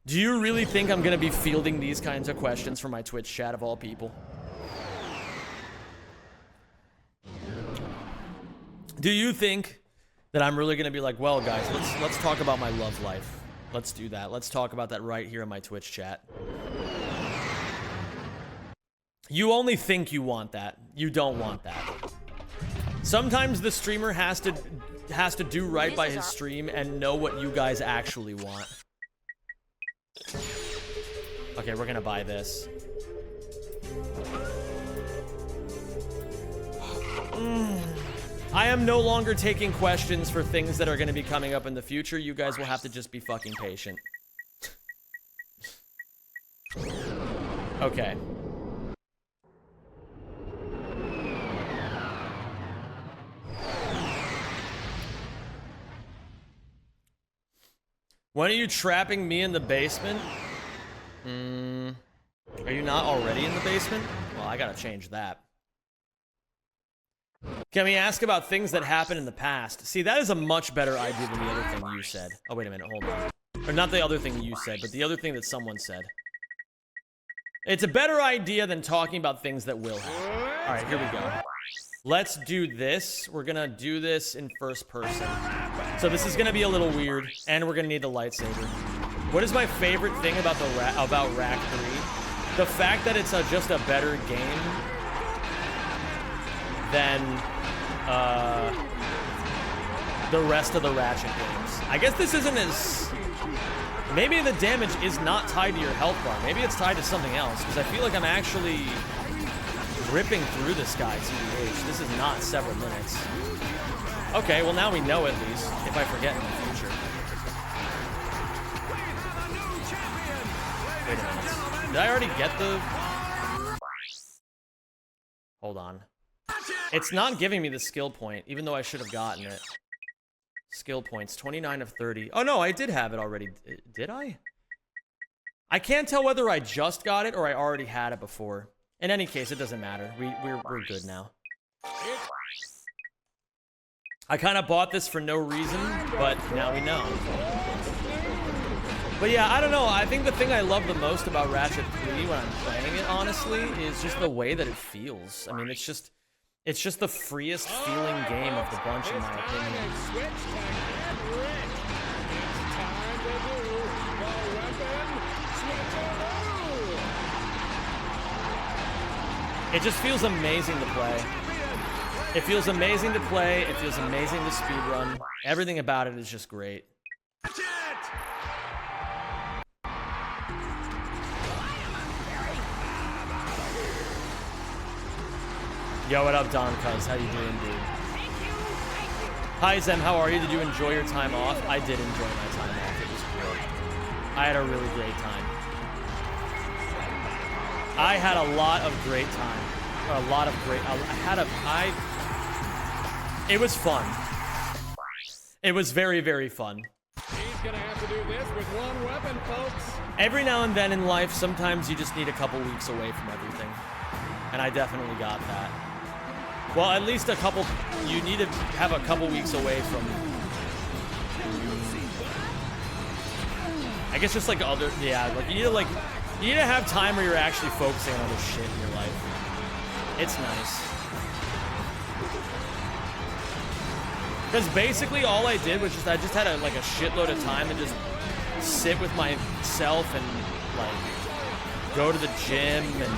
Do you really think I'm gonna be fielding these kinds of questions from my Twitch chat of all people? Do you think that I'm really gonna be like, well, guys, let's talk about my love life. Let's do that. Let's talk about that right here in my Twitch chat. You only think you want that. You don't want that. Sometimes the streamer has to do right by his stream and know what you guys actually want. Okay, we're gonna buy this. I am no longer taking questions for things that are gonna be coming up in the future. You guys will have to just be fucking patient. Okay. When are you trapping me in the basement? Are you not already in the basement? Well, I gotta change that. Can we ask about things that happened in the past? See, that is a much better idea than the other thing you said. Oh, wait a minute, hold on. Or not the other thing you said, but the other thing that someone said. It's a better idea than talking about things that will happen. Alright, here we go. Let's do this. We're gonna do this in first person. So this is gonna be a little weird, and we're gonna need the lightsaber. What is my favorite thing about about Rack 3? The fact that it's just a better game than the rest of the Ratchet games. I guess this isn't as... Maybe the damage is not tied to your health bar. Maybe it's tied to something else, because I feel like I'm actually ripping through this guy, TBH. This is not several minutes. Okay, well now we know at least, if I forget in the future. Wait a minute. Did I already get the... Hold on. It's not giving me the skill point, even though I should have gotten it. Skill points, 29 of 30. Oh no, I did have it already. Did I? I can't tell whether I just got it or I already had it before. In any case, it doesn't matter. We're good now. I kind of bought this for no reason, but now we know. But yeah, I don't know. I think the thing I love the most about Ratchet 3 when I'm playing it, honestly, is just the way that it feels. I mean, it's just the freest feeling game of the bunch, in my opinion. It just feels amazing to play. It feels amazing to play. It feels amazing to speedrun. Everything about it is just great. Yo, what up, Don Cuz? How you doing, dude? Hi, Zem. How are you? Did you enjoy your time off? I did enjoy my time off. It was great. I had a really great time. I had a lot of great time. A lot of great... It was fun. It was very, very fun. He's gonna have to do this with one weapon, folks. Every now and then in life, sometimes you just need a couple weeks away from everything. And I definitely got that. Well, at least a couple... You need to have a couple weeks away from... I guess just like other... Yeah, like you need to have time where you're actually focusing on other shit in your life. It's nice. Because basically all I did was I just had a shitload of time to just sit with myself and like go to the gym and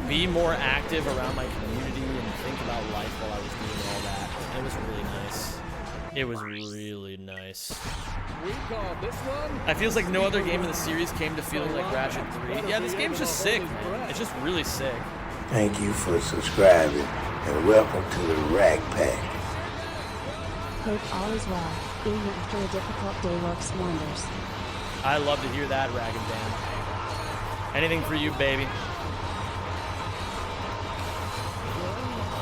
be more active around my community and think about life while I was doing all that. And it was really nice. It was really nice. We call this one. I feels like no other game in the series came to feeling like Ratchet 3. Yeah, this game's just sick, man. It's just really sick. Thank you for subscribing and welcome to the Rack Pack. Hope all is well, even after a difficult day works wonders. I love to hear that, Rag and Dan. Anything for you, baby.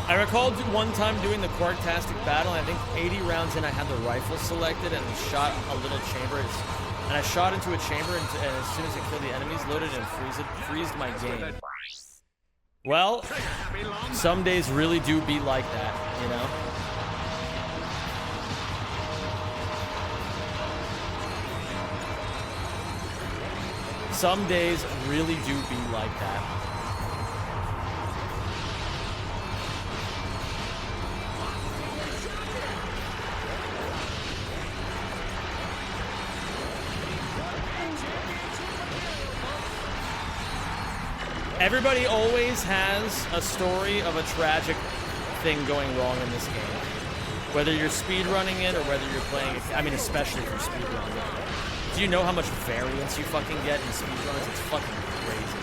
I recalled one time doing the Quarktastic battle, and I think 80 rounds in I had the rifle selected and shot a little chamber. And I shot into a chamber, and as soon as it killed the enemies, loaded and freezed my game. Well, some days really do be like that, you know? Some days really do be like that. Everybody always has a story of a tragic thing going wrong in this game. Whether you're speedrunning it or whether you're playing it, I mean, especially if you're speedrunning it. Do you know how much variance you fucking get in speedruns? It's fucking crazy.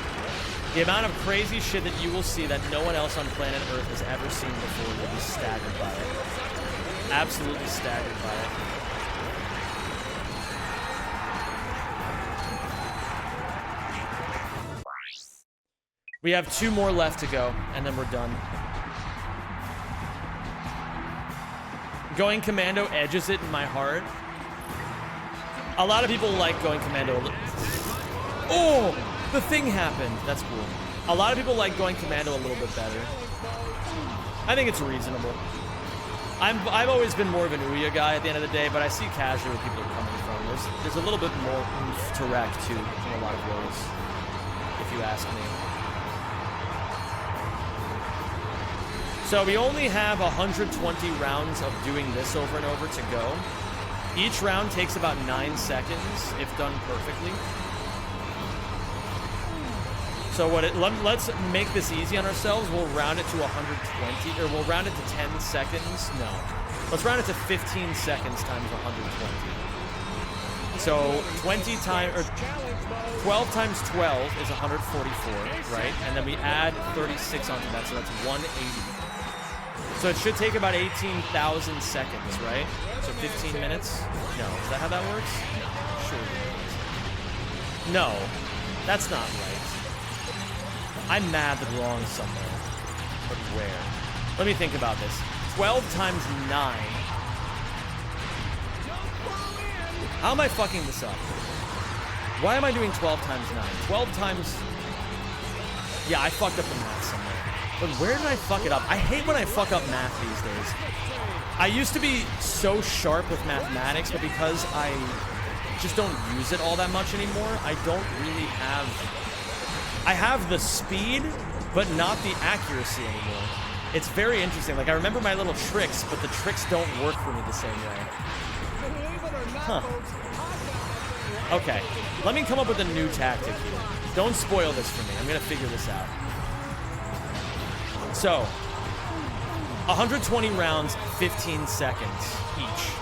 The amount of crazy shit that you will see that no one else on planet Earth has ever seen before, you'll be staggered by it. Absolutely staggered by it. We have 2 more left to go, and then we're done. Going commando edges it in my heart. A lot of people like going commando. Oh, the thing happened. That's cool. A lot of people like going commando a little bit better. I think it's reasonable. I've always been more of an Ouya guy at the end of the day, but I see casually where people are coming from. There's a little bit more oomph to Rack too in a lot of ways, if you ask me. So we only have 120 rounds of doing this over and over to go. Each round takes about 9 seconds, if done perfectly. So let's make this easy on ourselves. We'll round it to 120, or we'll round it to 10 seconds. No. Let's round it to 15 seconds times 120. So 20 times, or 12 times 12 is 144, right? And then we add 36 onto that, so that's 180. So it should take about 18,000 seconds, right? So 15 minutes? No, is that how that works? Sure it is. No, that's not right. I'm mad that wrong somewhere. But where? Let me think about this. 12 times 9. How am I fucking this up? Why am I doing 12 times 9? 12 times... Yeah, I fucked up the math somewhere. But where did I fuck it up? I hate when I fuck up math these days. I used to be so sharp with mathematics, but because I just don't use it all that much anymore, I don't really have... I have the speed, but not the accuracy anymore. It's very interesting. Like, I remember my little tricks, but the tricks don't work for me the same way. Huh. Okay, let me come up with a new tactic here. Don't spoil this for me. I'm gonna figure this out. So, 120 rounds, 15 seconds each.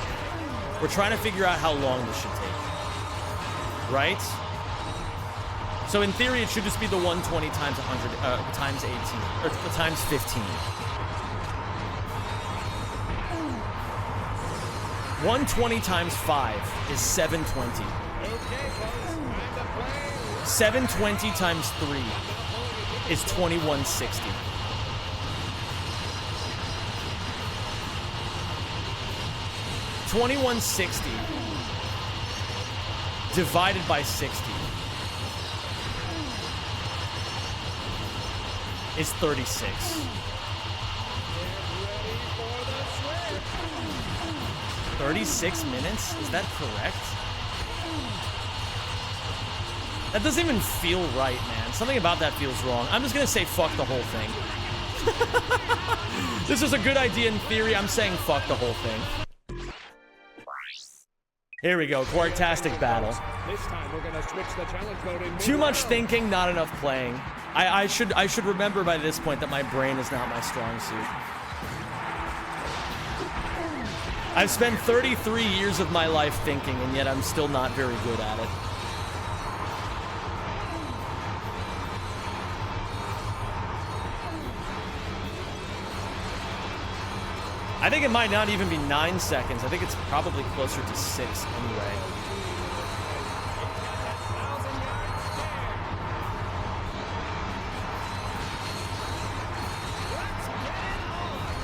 We're trying to figure out how long this should take. Right? So in theory, it should just be the 120 times 100, times 18, or times 15. 120 times 5 is 720. Okay, folks, time to play. 720 times 3 is 2160. $21.60 divided by 60 is 36. 36 minutes? Is that correct? That doesn't even feel right, man. Something about that feels wrong. I'm just gonna say fuck the whole thing. This is a good idea in theory. I'm saying fuck the whole thing. Here we go, Quartastic battle. This time we're gonna switch the challenge mode in Too much thinking, not enough playing. I should remember by this point that my brain is not my strong suit. I've spent 33 years of my life thinking, and yet I'm still not very good at it. I think it might not even be 9 seconds. I think it's probably closer to 6 anyway.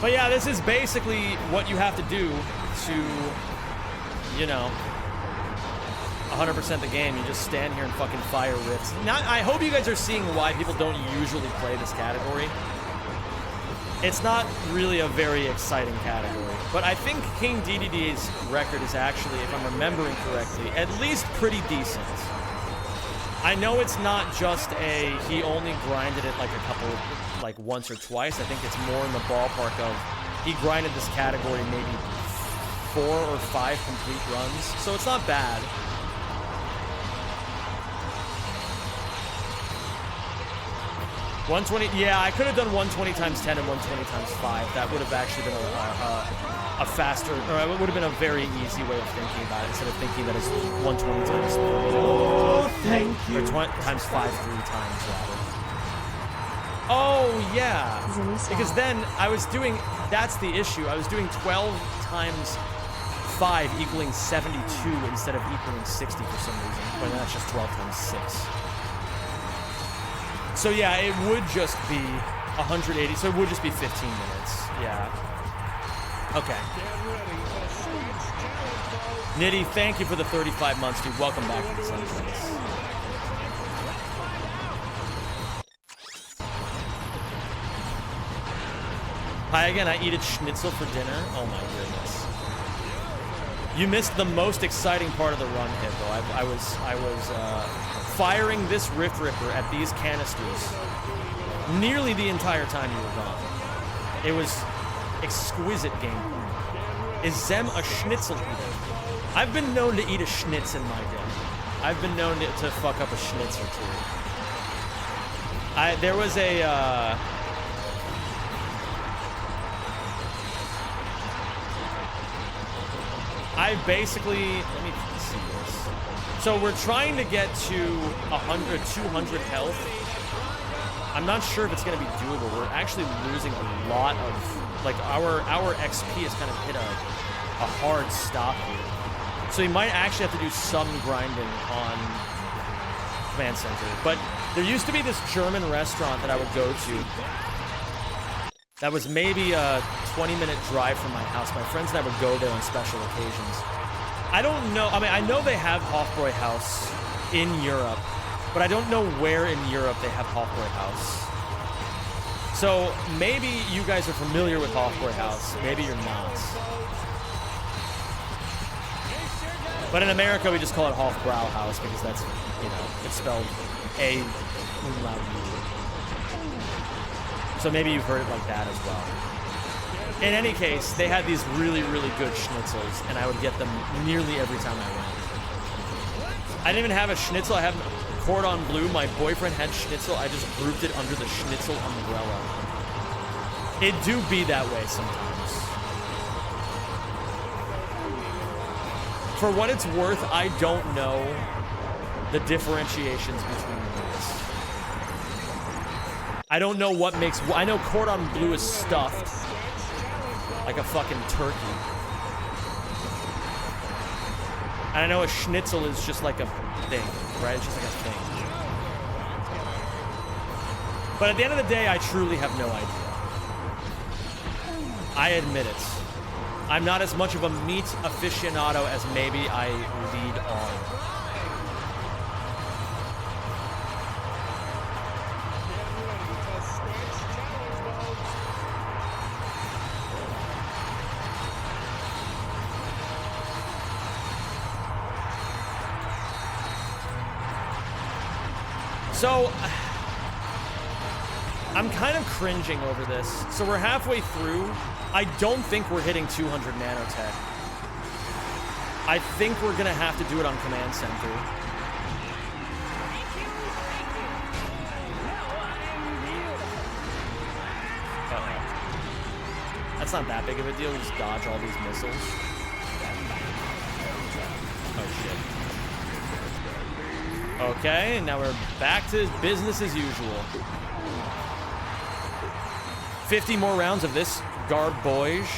But yeah, this is basically what you have to do to, you know, 100% the game. You just stand here and fucking fire riffs. Now, I hope you guys are seeing why people don't usually play this category. It's not really a very exciting category, but I think King DDD's record is actually, if I'm remembering correctly, at least pretty decent. I know it's not just he only grinded it like once or twice. I think it's more in the ballpark of he grinded this category maybe 4 or 5 complete runs, so it's not bad. $120, yeah, I could have done 120 times 10 and 120 times 5. That would have actually been a faster, or it would have been a very easy way of thinking about it, instead of thinking that it's 120 times 3. Oh, thank you. Or times 5 3 times, rather. Oh, yeah. Because then I was doing, that's the issue. I was doing 12 times 5 equaling 72 instead of equaling 60 for some reason. But that's just 12 times 6. So yeah, it would just be 180, so it would just be 15 minutes, yeah. Okay. Nitty, thank you for the 35 months, dude. Welcome back to the Sun Place. Hi again, I eat a schnitzel for dinner. Oh my goodness. You missed the most exciting part of the run hit, though. I was firing this Rift Ripper at these canisters nearly the entire time you were gone. It was exquisite gameplay. Is Zem a schnitzel eater? I've been known to eat a schnitz in my day. I've been known to fuck up a schnitz or two. There was a I basically, let me see this. So we're trying to get to 100, 200 health. I'm not sure if it's going to be doable. We're actually losing a lot of, like, our XP has kind of hit a hard stop here. So you might actually have to do some grinding on Command Center. But there used to be this German restaurant that I would go to that was maybe a 20-minute drive from my house. My friends and I would go there on special occasions. I don't know, I mean, I know they have Hofbräuhaus in Europe, but I don't know where in Europe they have Hofbräuhaus. So maybe you guys are familiar with Hofbräuhaus, maybe you're not. But in America, we just call it Hofbrauhaus because that's, you know, it's spelled A umlaut U. So maybe you've heard it like that as well. In any case, they had these really, really good schnitzels, and I would get them nearly every time I went. I didn't even have a schnitzel. I had cordon bleu. My boyfriend had schnitzel. I just grouped it under the schnitzel umbrella. It do be that way sometimes. For what it's worth, I don't know the differentiations between these. I don't know what makes... I know cordon bleu is stuffed like a fucking turkey. And I know a schnitzel is just like a thing, right? It's just like a thing. But at the end of the day, I truly have no idea. I admit it. I'm not as much of a meat aficionado as maybe I lead on. So, I'm kind of cringing over this. So we're halfway through. I don't think we're hitting 200 nanotech. I think we're gonna have to do it on Command Center. That's not that big of a deal. We just dodge all these missiles. Oh shit. Okay, now we're back to business as usual. 50 more rounds of this garbage.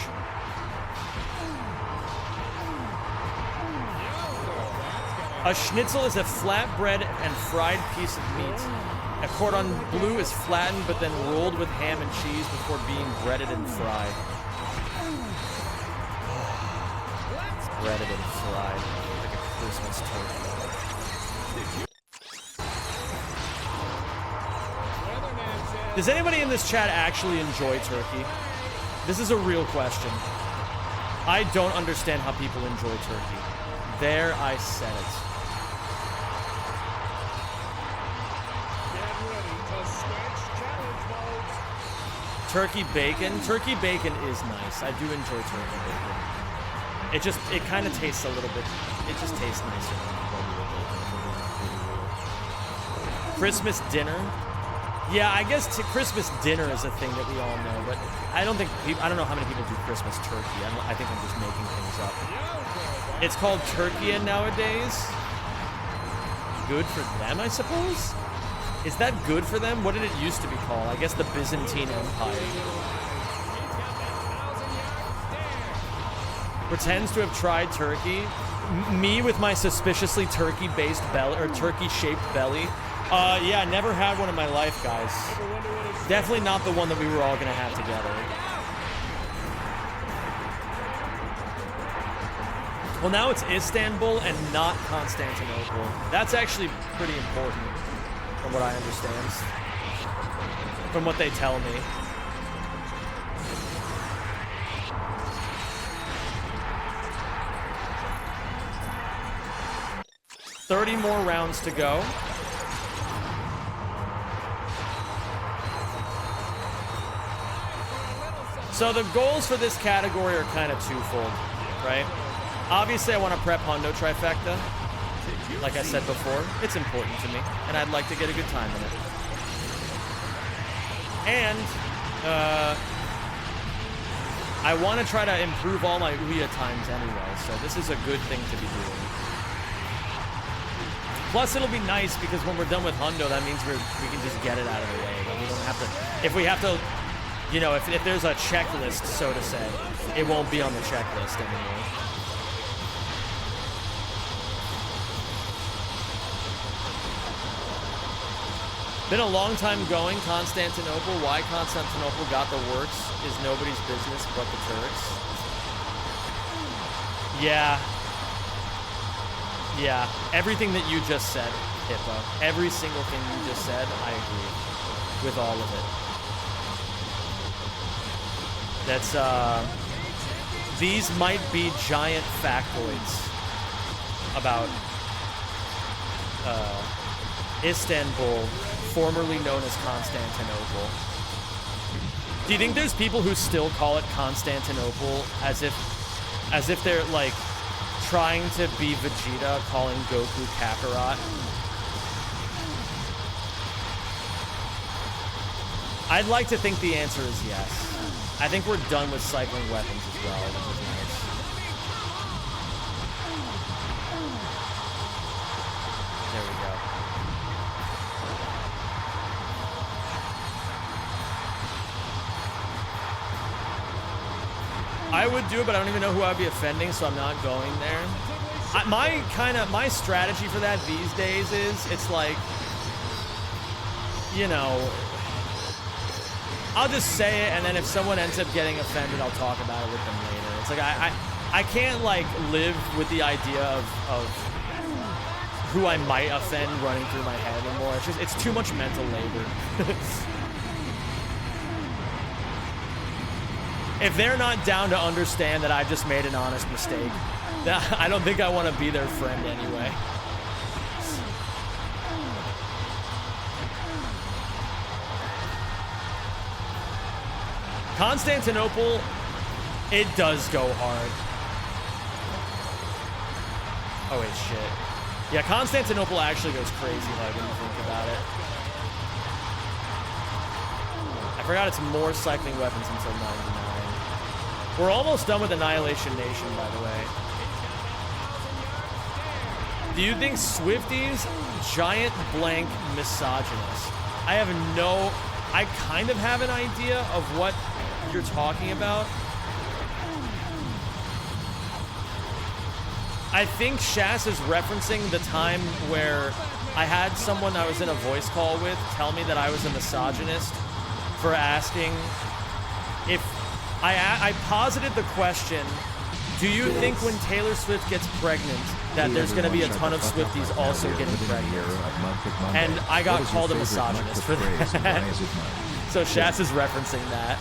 A schnitzel is a flatbread and fried piece of meat. A cordon bleu is flattened but then rolled with ham and cheese before being breaded and fried. Breaded and fried. Like a Christmas turkey. Does anybody in this chat actually enjoy turkey? This is a real question. I don't understand how people enjoy turkey. There, I said it. Turkey bacon. Turkey bacon is nice. I do enjoy turkey bacon. It kind of tastes a little bit, it just tastes nicer than regular bacon. Christmas dinner. Yeah, I guess Christmas dinner is a thing that we all know, but I don't know how many people do Christmas turkey. I think I'm just making things up. It's called turkey nowadays. Good for them, I suppose? Is that good for them? What did it used to be called? I guess the Byzantine Empire. Pretends to have tried turkey. Me with my suspiciously turkey-based belly, or turkey-shaped belly. Yeah, never had one in my life, guys. Definitely not the one that we were all gonna have together. Well, now it's Istanbul and not Constantinople. That's actually pretty important, from what I understand. From what they tell me. $30 more rounds to go. So the goals for this category are kind of twofold, right? Obviously, I want to prep Hundo Trifecta. Like I said before, it's important to me, and I'd like to get a good time in it. And I want to try to improve all my Ouya times anyway, so this is a good thing to be doing. Plus, it'll be nice because when we're done with Hundo, that means we can just get it out of the way. But we don't have to. If we have to. You know, if there's a checklist, so to say, it won't be on the checklist anymore. Been a long time going, Constantinople. Why Constantinople got the works is nobody's business but the Turks. Yeah. Yeah, everything that you just said, Hippo. Every single thing you just said, I agree with all of it. That's, these might be giant factoids about, Istanbul, formerly known as Constantinople. Do you think there's people who still call it Constantinople as if they're, like, trying to be Vegeta calling Goku Kakarot? I'd like to think the answer is yes. I think we're done with cycling weapons as well, which is nice. There we go. I would do it, but I don't even know who I'd be offending, so I'm not going there. My strategy for that these days is, it's like, you know, I'll just say it, and then if someone ends up getting offended, I'll talk about it with them later. It's like, I can't, like, live with the idea of who I might offend running through my head anymore. It's just, it's too much mental labor. If they're not down to understand that I just made an honest mistake, then I don't think I want to be their friend anyway. Constantinople, it does go hard. Oh wait, shit. Yeah, Constantinople actually goes crazy, like, when you think about it. I forgot it's more cycling weapons until 99. We're almost done with Annihilation Nation, by the way. Do you think Swifties giant blank misogynist? I kind of have an idea of what you're talking about. I think Shas is referencing the time where I had someone I was in a voice call with tell me that I was a misogynist for asking if I posited the question, do you think when Taylor Swift gets pregnant that there's going to be a ton of Swifties also getting pregnant? And I got called a misogynist for that. So Shas is referencing that.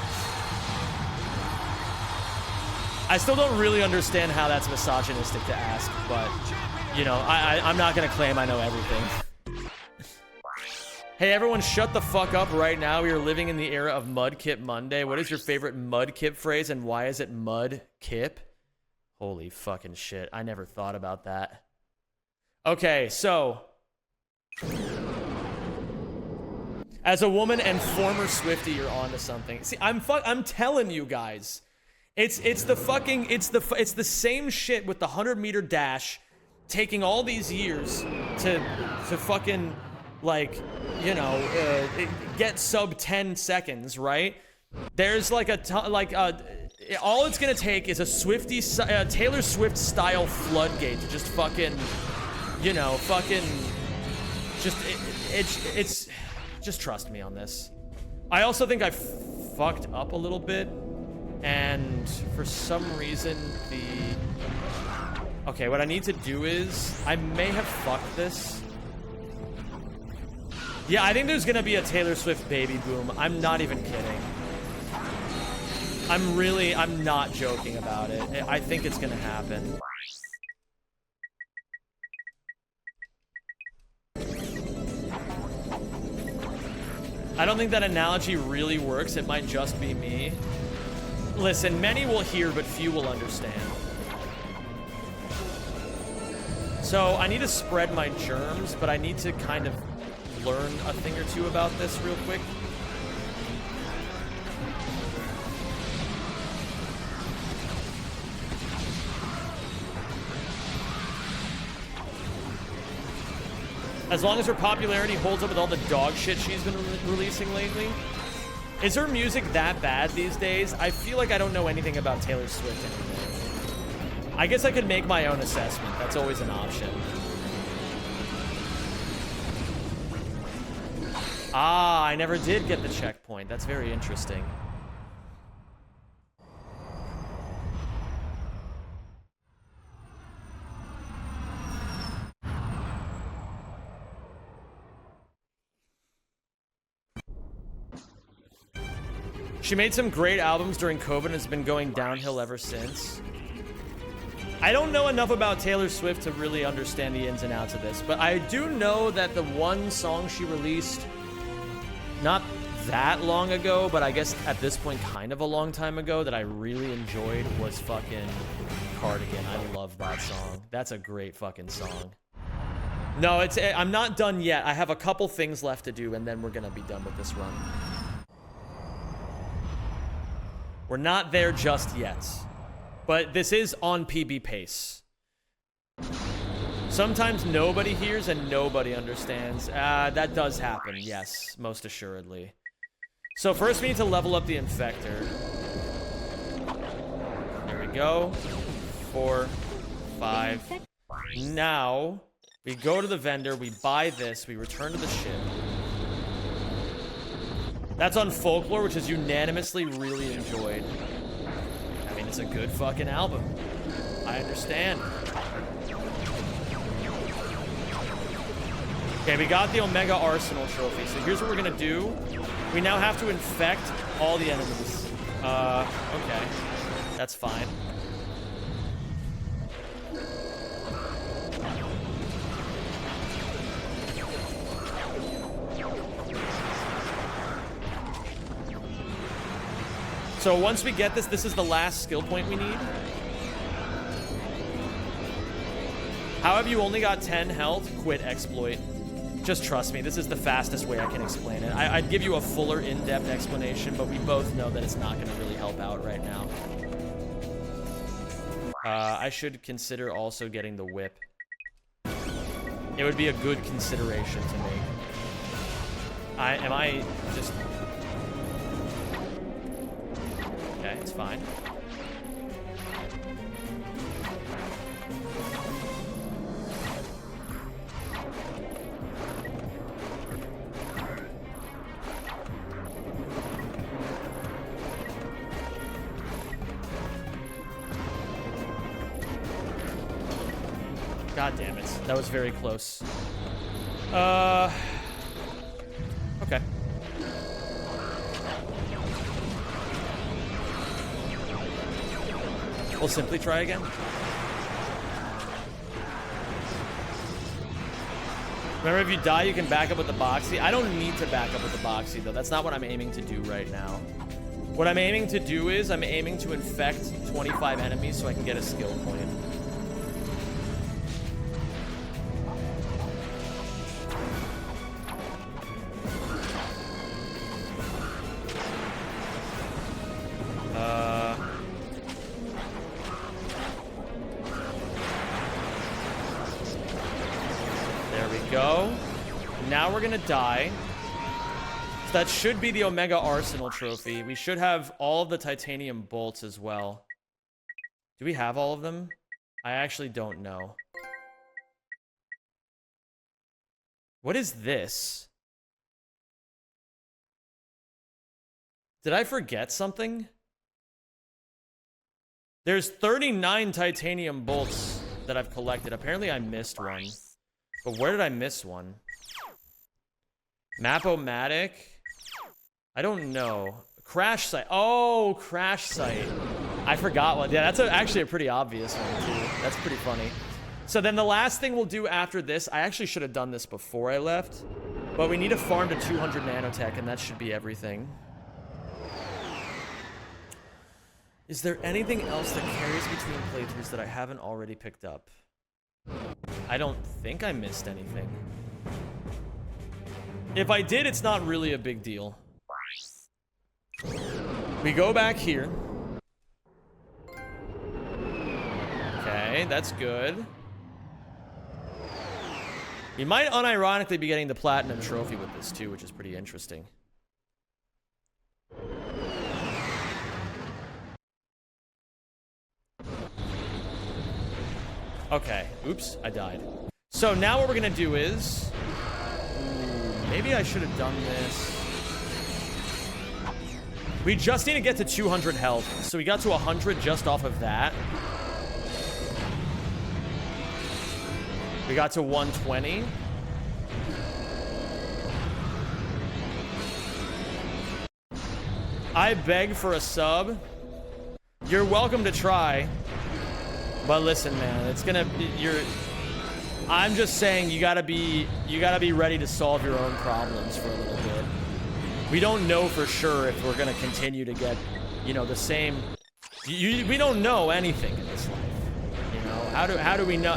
I still don't really understand how that's misogynistic to ask, but, you know, I'm not going to claim I know everything. Hey, everyone, shut the fuck up right now. We are living in the era of Mudkip Monday. What is your favorite Mudkip phrase, and why is it Mudkip? Holy fucking shit. I never thought about that. Okay, so... as a woman and former Swiftie, you're onto something. See, I'm telling you guys... It's the same shit with the 100-meter dash taking all these years to fucking, like, you know, get sub 10 seconds, right? There's like all it's gonna take is a Swiftie, Taylor Swift style floodgate to just fucking, you know, fucking, it's just trust me on this. I also think I fucked up a little bit. And for some reason, okay, what I need to do is, I may have fucked this. Yeah, I think there's gonna be a Taylor Swift baby boom. I'm not even kidding. I'm not joking about it. I think it's gonna happen. I don't think that analogy really works. It might just be me. Listen, many will hear, but few will understand. So I need to spread my germs, but I need to kind of learn a thing or two about this real quick. As long as her popularity holds up with all the dog shit she's been releasing lately. Is her music that bad these days? I feel like I don't know anything about Taylor Swift anymore. I guess I could make my own assessment. That's always an option. Ah, I never did get the checkpoint. That's very interesting. She made some great albums during COVID and has been going downhill ever since. I don't know enough about Taylor Swift to really understand the ins and outs of this, but I do know that the one song she released not that long ago, but I guess at this point kind of a long time ago, that I really enjoyed was fucking Cardigan. I love that song. That's a great fucking song. No, I'm not done yet. I have a couple things left to do, and then we're gonna be done with this run. We're not there just yet, but this is on PB pace. Sometimes nobody hears and nobody understands. That does happen, yes, most assuredly. So first we need to level up the Infector. There we go. 4, 5. Now, we go to the vendor, we buy this, we return to the ship. That's on Folklore, which is unanimously really enjoyed. I mean, it's a good fucking album. I understand. Okay, we got the Omega Arsenal trophy. So here's what we're gonna do. We now have to infect all the enemies. Okay. That's fine. So once we get this, this is the last skill point we need. How have you only got 10 health? Quit exploit. Just trust me, this is the fastest way I can explain it. I'd give you a fuller, in-depth explanation, but we both know that it's not going to really help out right now. I should consider also getting the whip. It would be a good consideration to make. Am I just... Okay, it's fine. God damn it. That was very close. Okay. We'll simply try again. Remember, if you die, you can back up with the boxy. I don't need to back up with the boxy, though. That's not what I'm aiming to do right now. What I'm aiming to do is I'm aiming to infect 25 enemies so I can get a skill point. Now we're gonna die. So that should be the Omega Arsenal trophy. We should have all of the titanium bolts as well. Do we have all of them? I actually don't know. What is this? Did I forget something? There's 39 titanium bolts that I've collected. Apparently I missed one. But where did I miss one? Map-o-matic? I don't know. Crash site. Oh, crash site. I forgot one. Yeah, that's actually a pretty obvious one, too. That's pretty funny. So then the last thing we'll do after this, I actually should have done this before I left, but we need to farm to 200 nanotech, and that should be everything. Is there anything else that carries between playthroughs that I haven't already picked up? I don't think I missed anything. If I did, it's not really a big deal. We go back here. Okay, that's good. We might unironically be getting the platinum trophy with this too, which is pretty interesting. Okay, oops, I died. So now what we're gonna do is... maybe I should have done this. We just need to get to 200 health. So we got to 100 just off of that. We got to 120. I beg for a sub. You're welcome to try. But listen, man, it's gonna be, I'm just saying you gotta be ready to solve your own problems for a little bit. We don't know for sure if we're gonna continue to get, you know, the same. We don't know anything in this life. You know, how do we know?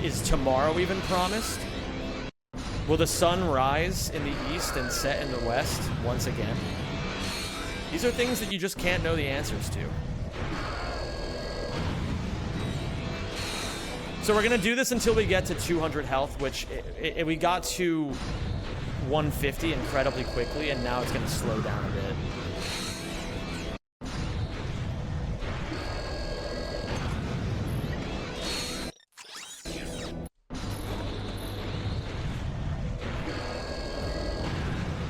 Is tomorrow even promised? Will the sun rise in the east and set in the west once again? These are things that you just can't know the answers to. So we're gonna do this until we get to 200 health, which we got to 150 incredibly quickly, and now it's gonna slow down a bit.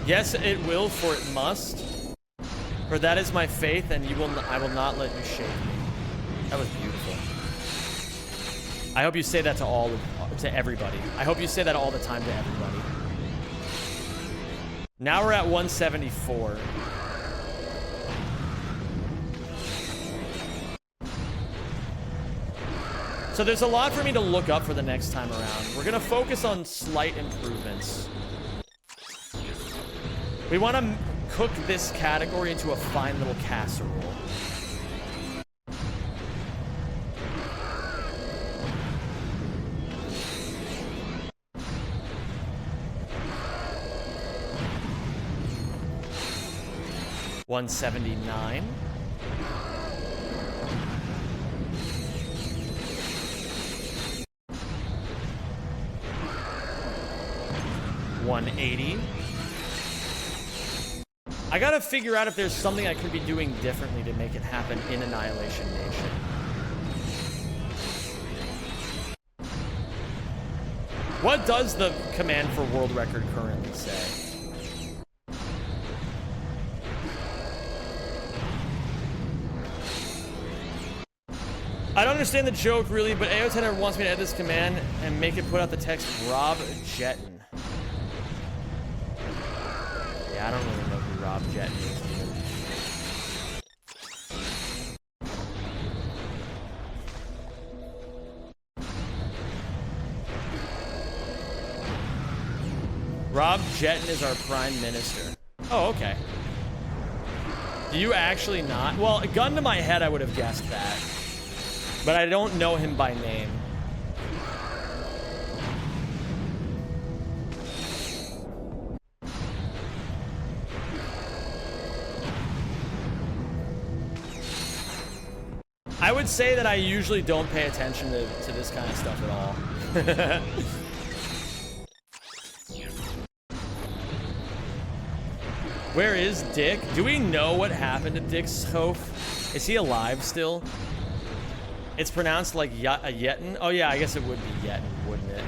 Yes, it will, for it must. For that is my faith, and I will not let you shake me. That was beautiful. I hope you say that to everybody. I hope you say that all the time to everybody. Now we're at 174. So there's a lot for me to look up for the next time around. We're gonna focus on slight improvements. We want to cook this category into a fine little casserole. $179. $180. I gotta figure out if there's something I could be doing differently to make it happen in Annihilation Nation. What does the command for world record currently say? I don't understand the joke really, but AO10 wants me to add this command and make it put out the text Rob Jetton. Yeah, I don't really know who Rob Jetton is. Rob Jetton is our Prime Minister. Oh, okay. Do you actually not? Well, a gun to my head, I would have guessed that. But I don't know him by name. I would say that I usually don't pay attention to this kind of stuff at all. Where is Dick? Do we know what happened to Dick Schoaf? Is he alive still? It's pronounced like Yetten. Oh yeah, I guess it would be Yetten, wouldn't it?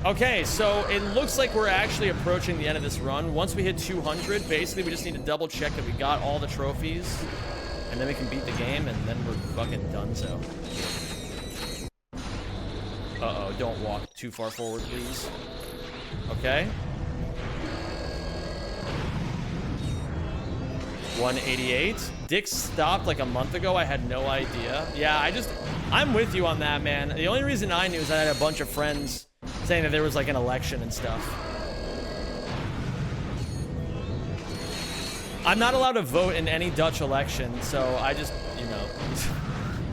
Okay, so it looks like we're actually approaching the end of this run. Once we hit 200, basically we just need to double check that we got all the trophies, and then we can beat the game, and then we're fucking done so. Uh-oh, don't walk too far forward, please. Okay. 188. Dick stopped like a month ago. I had no idea. Yeah, I'm with you on that, man. The only reason I knew is that I had a bunch of friends saying that there was like an election and stuff. I'm not allowed to vote in any Dutch election, so I just, you know,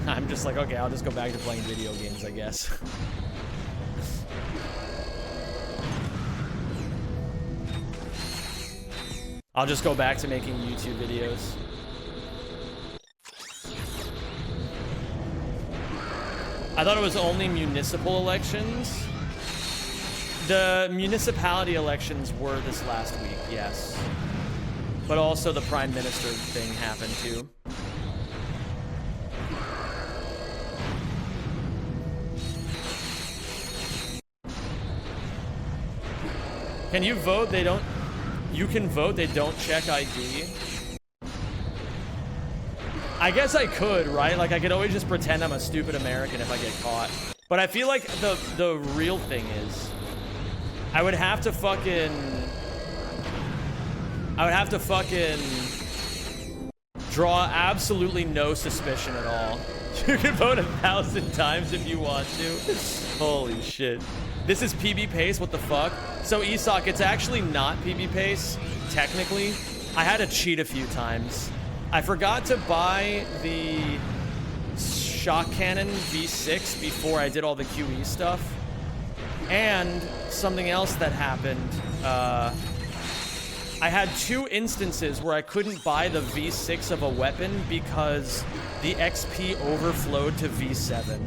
I'm just like, okay, I'll just go back to playing video games, I guess. I'll just go back to making YouTube videos. I thought it was only municipal elections. The municipality elections were this last week, yes. But also the Prime Minister thing happened too. Can you vote? They don't... You can vote, they don't check ID. I guess I could, right? Like, I could always just pretend I'm a stupid American if I get caught. But I feel like the real thing is, I would have to fucking draw absolutely no suspicion at all. You can vote 1,000 times if you want to. Holy shit. This is PB Pace, what the fuck? So Isak, it's actually not PB Pace, technically. I had to cheat a few times. I forgot to buy the Shock Cannon V6 before I did all the QE stuff. And something else that happened, I had 2 instances where I couldn't buy the V6 of a weapon because the XP overflowed to V7.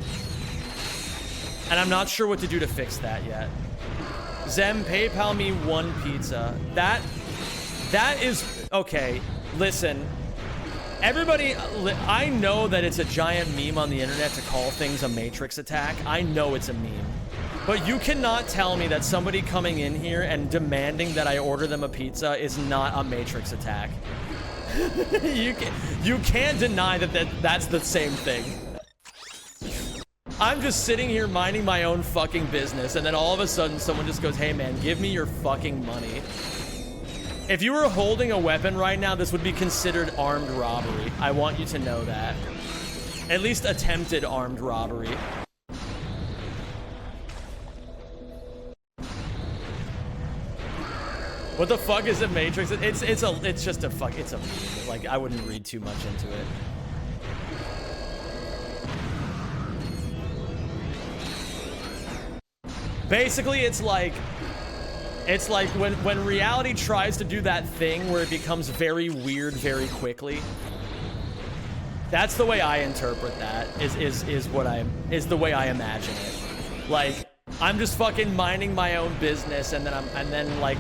And I'm not sure what to do to fix that yet. Zem, PayPal me 1 pizza. That is... Okay, listen. Everybody, I know that it's a giant meme on the internet to call things a Matrix attack. I know it's a meme. But you cannot tell me that somebody coming in here and demanding that I order them a pizza is not a Matrix attack. You can't deny that that's the same thing. I'm just sitting here minding my own fucking business, and then all of a sudden someone just goes, hey man, give me your fucking money. If you were holding a weapon right now, this would be considered armed robbery. I want you to know that. At least attempted armed robbery. What the fuck is a Matrix? It's just a fuck, it's a meme. Like, I wouldn't read too much into it. Basically, it's like when reality tries to do that thing where it becomes very weird very quickly. That's the way I interpret that. Is the way I imagine it. Like, I'm just fucking minding my own business, and then like,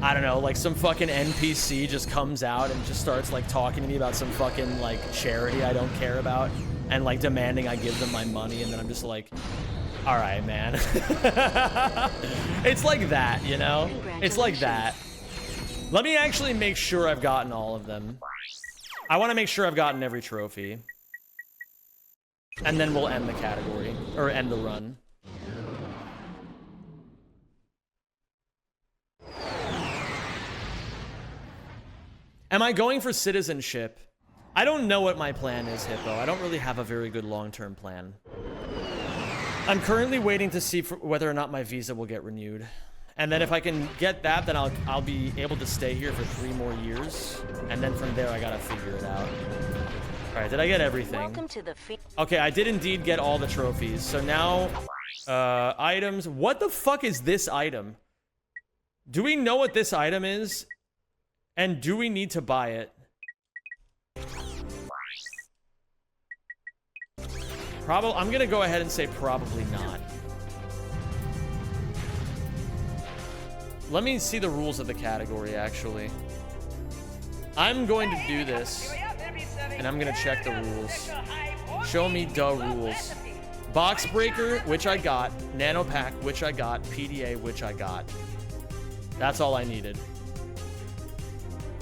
I don't know, like some fucking NPC just comes out and just starts like talking to me about some fucking like charity I don't care about, and like demanding I give them my money, and then I'm just like, all right, man. It's like that, you know? It's like that. Let me actually make sure I've gotten all of them. I want to make sure I've gotten every trophy. And then we'll end the category, or end the run. Am I going for citizenship? I don't know what my plan is, Hippo. I don't really have a very good long-term plan. I'm currently waiting to see whether or not my visa will get renewed. And then if I can get that, then I'll be able to stay here for 3 more years. And then from there, I gotta figure it out. All right, did I get everything? Welcome to the Okay, I did indeed get all the trophies. So now, items. What the fuck is this item? Do we know what this item is? And do we need to buy it? I'm gonna go ahead and say probably not. Let me see the rules of the category, actually. I'm going to do this, and I'm gonna check the rules. Show me the rules. Box breaker, which I got. Nano pack, which I got. PDA, which I got. That's all I needed.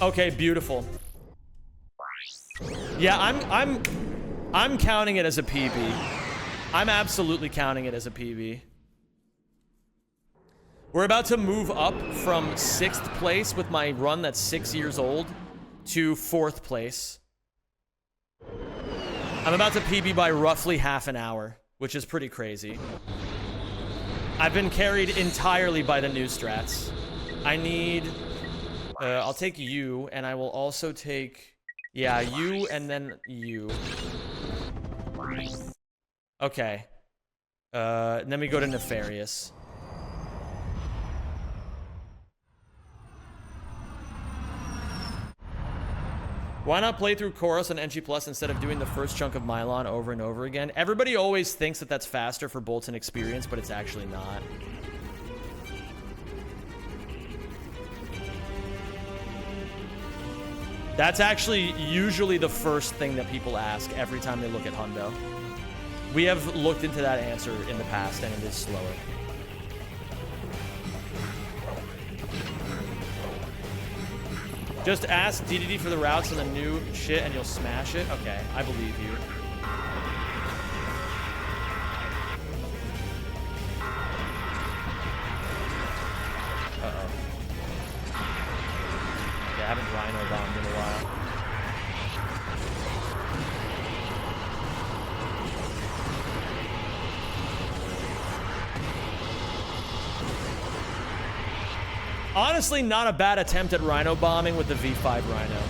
Okay, beautiful. Yeah, I'm counting it as a PB. I'm absolutely counting it as a PB. We're about to move up from 6th place with my run that's 6 years old to 4th place. I'm about to PB by roughly half an hour, which is pretty crazy. I've been carried entirely by the new strats. I need... I'll take you, and I will also take... Yeah, you, and then you. Okay. And then we go to Nefarious. Why not play through Chorus on NG Plus instead of doing the first chunk of Mylon over and over again? Everybody always thinks that that's faster for Bolton experience, but it's actually not. That's actually usually the first thing that people ask every time they look at Hundo. We have looked into that answer in the past, and it is slower. Just ask DDD for the routes and the new shit, and you'll smash it? Okay, I believe you. Uh-oh. Yeah, I haven't Rhino bombed in a while. Honestly, not a bad attempt at Rhino bombing with the V5 Rhino.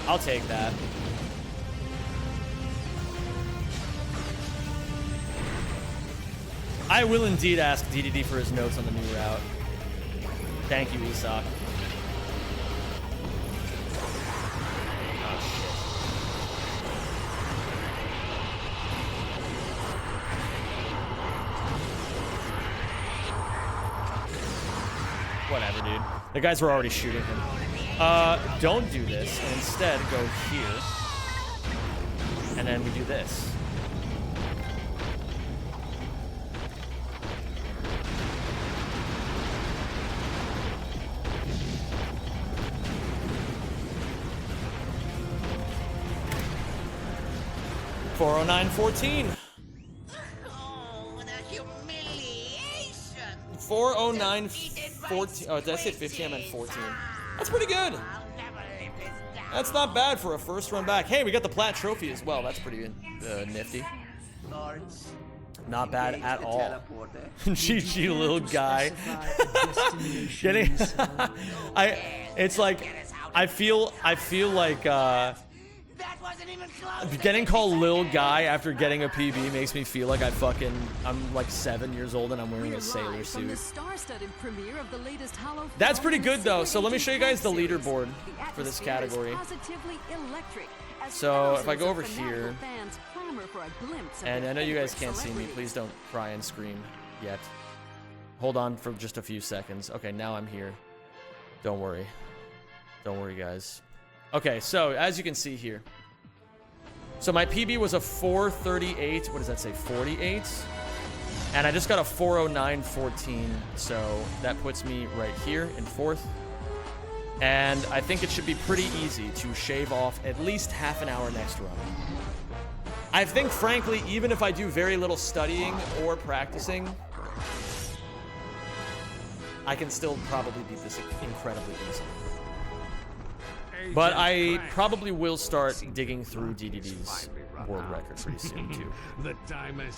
I'll take that. I will indeed ask DDD for his notes on the new route. Thank you, Isak. Oh, shit. Whatever, dude. The guys were already shooting him. Don't do this, and instead go here. And then we do this. $409.14. 409.14. Oh, did I say 15? I meant 14. That's pretty good. That's not bad for a first run back. Hey, we got the plat trophy as well. That's pretty nifty. Not bad at all. GG, little guy. Getting, it's like, I feel like getting called Lil Guy after getting a PB makes me feel like I'm like 7 years old and I'm wearing a sailor suit. That's pretty good though. So let me show you guys the leaderboard for this category. So if I go over here, and I know you guys can't see me, please don't cry and scream yet. Hold on for just a few seconds. Okay, now I'm here. Don't worry. Don't worry, guys. Okay, so as you can see here, so my PB was a 438. What does that say? 48. And I just got a 409.14. So that puts me right here in fourth. And I think it should be pretty easy to shave off at least half an hour next run. I think, frankly, even if I do very little studying or practicing, I can still probably beat this incredibly easily. But I probably will start digging through DDD's world record pretty soon, too. The time has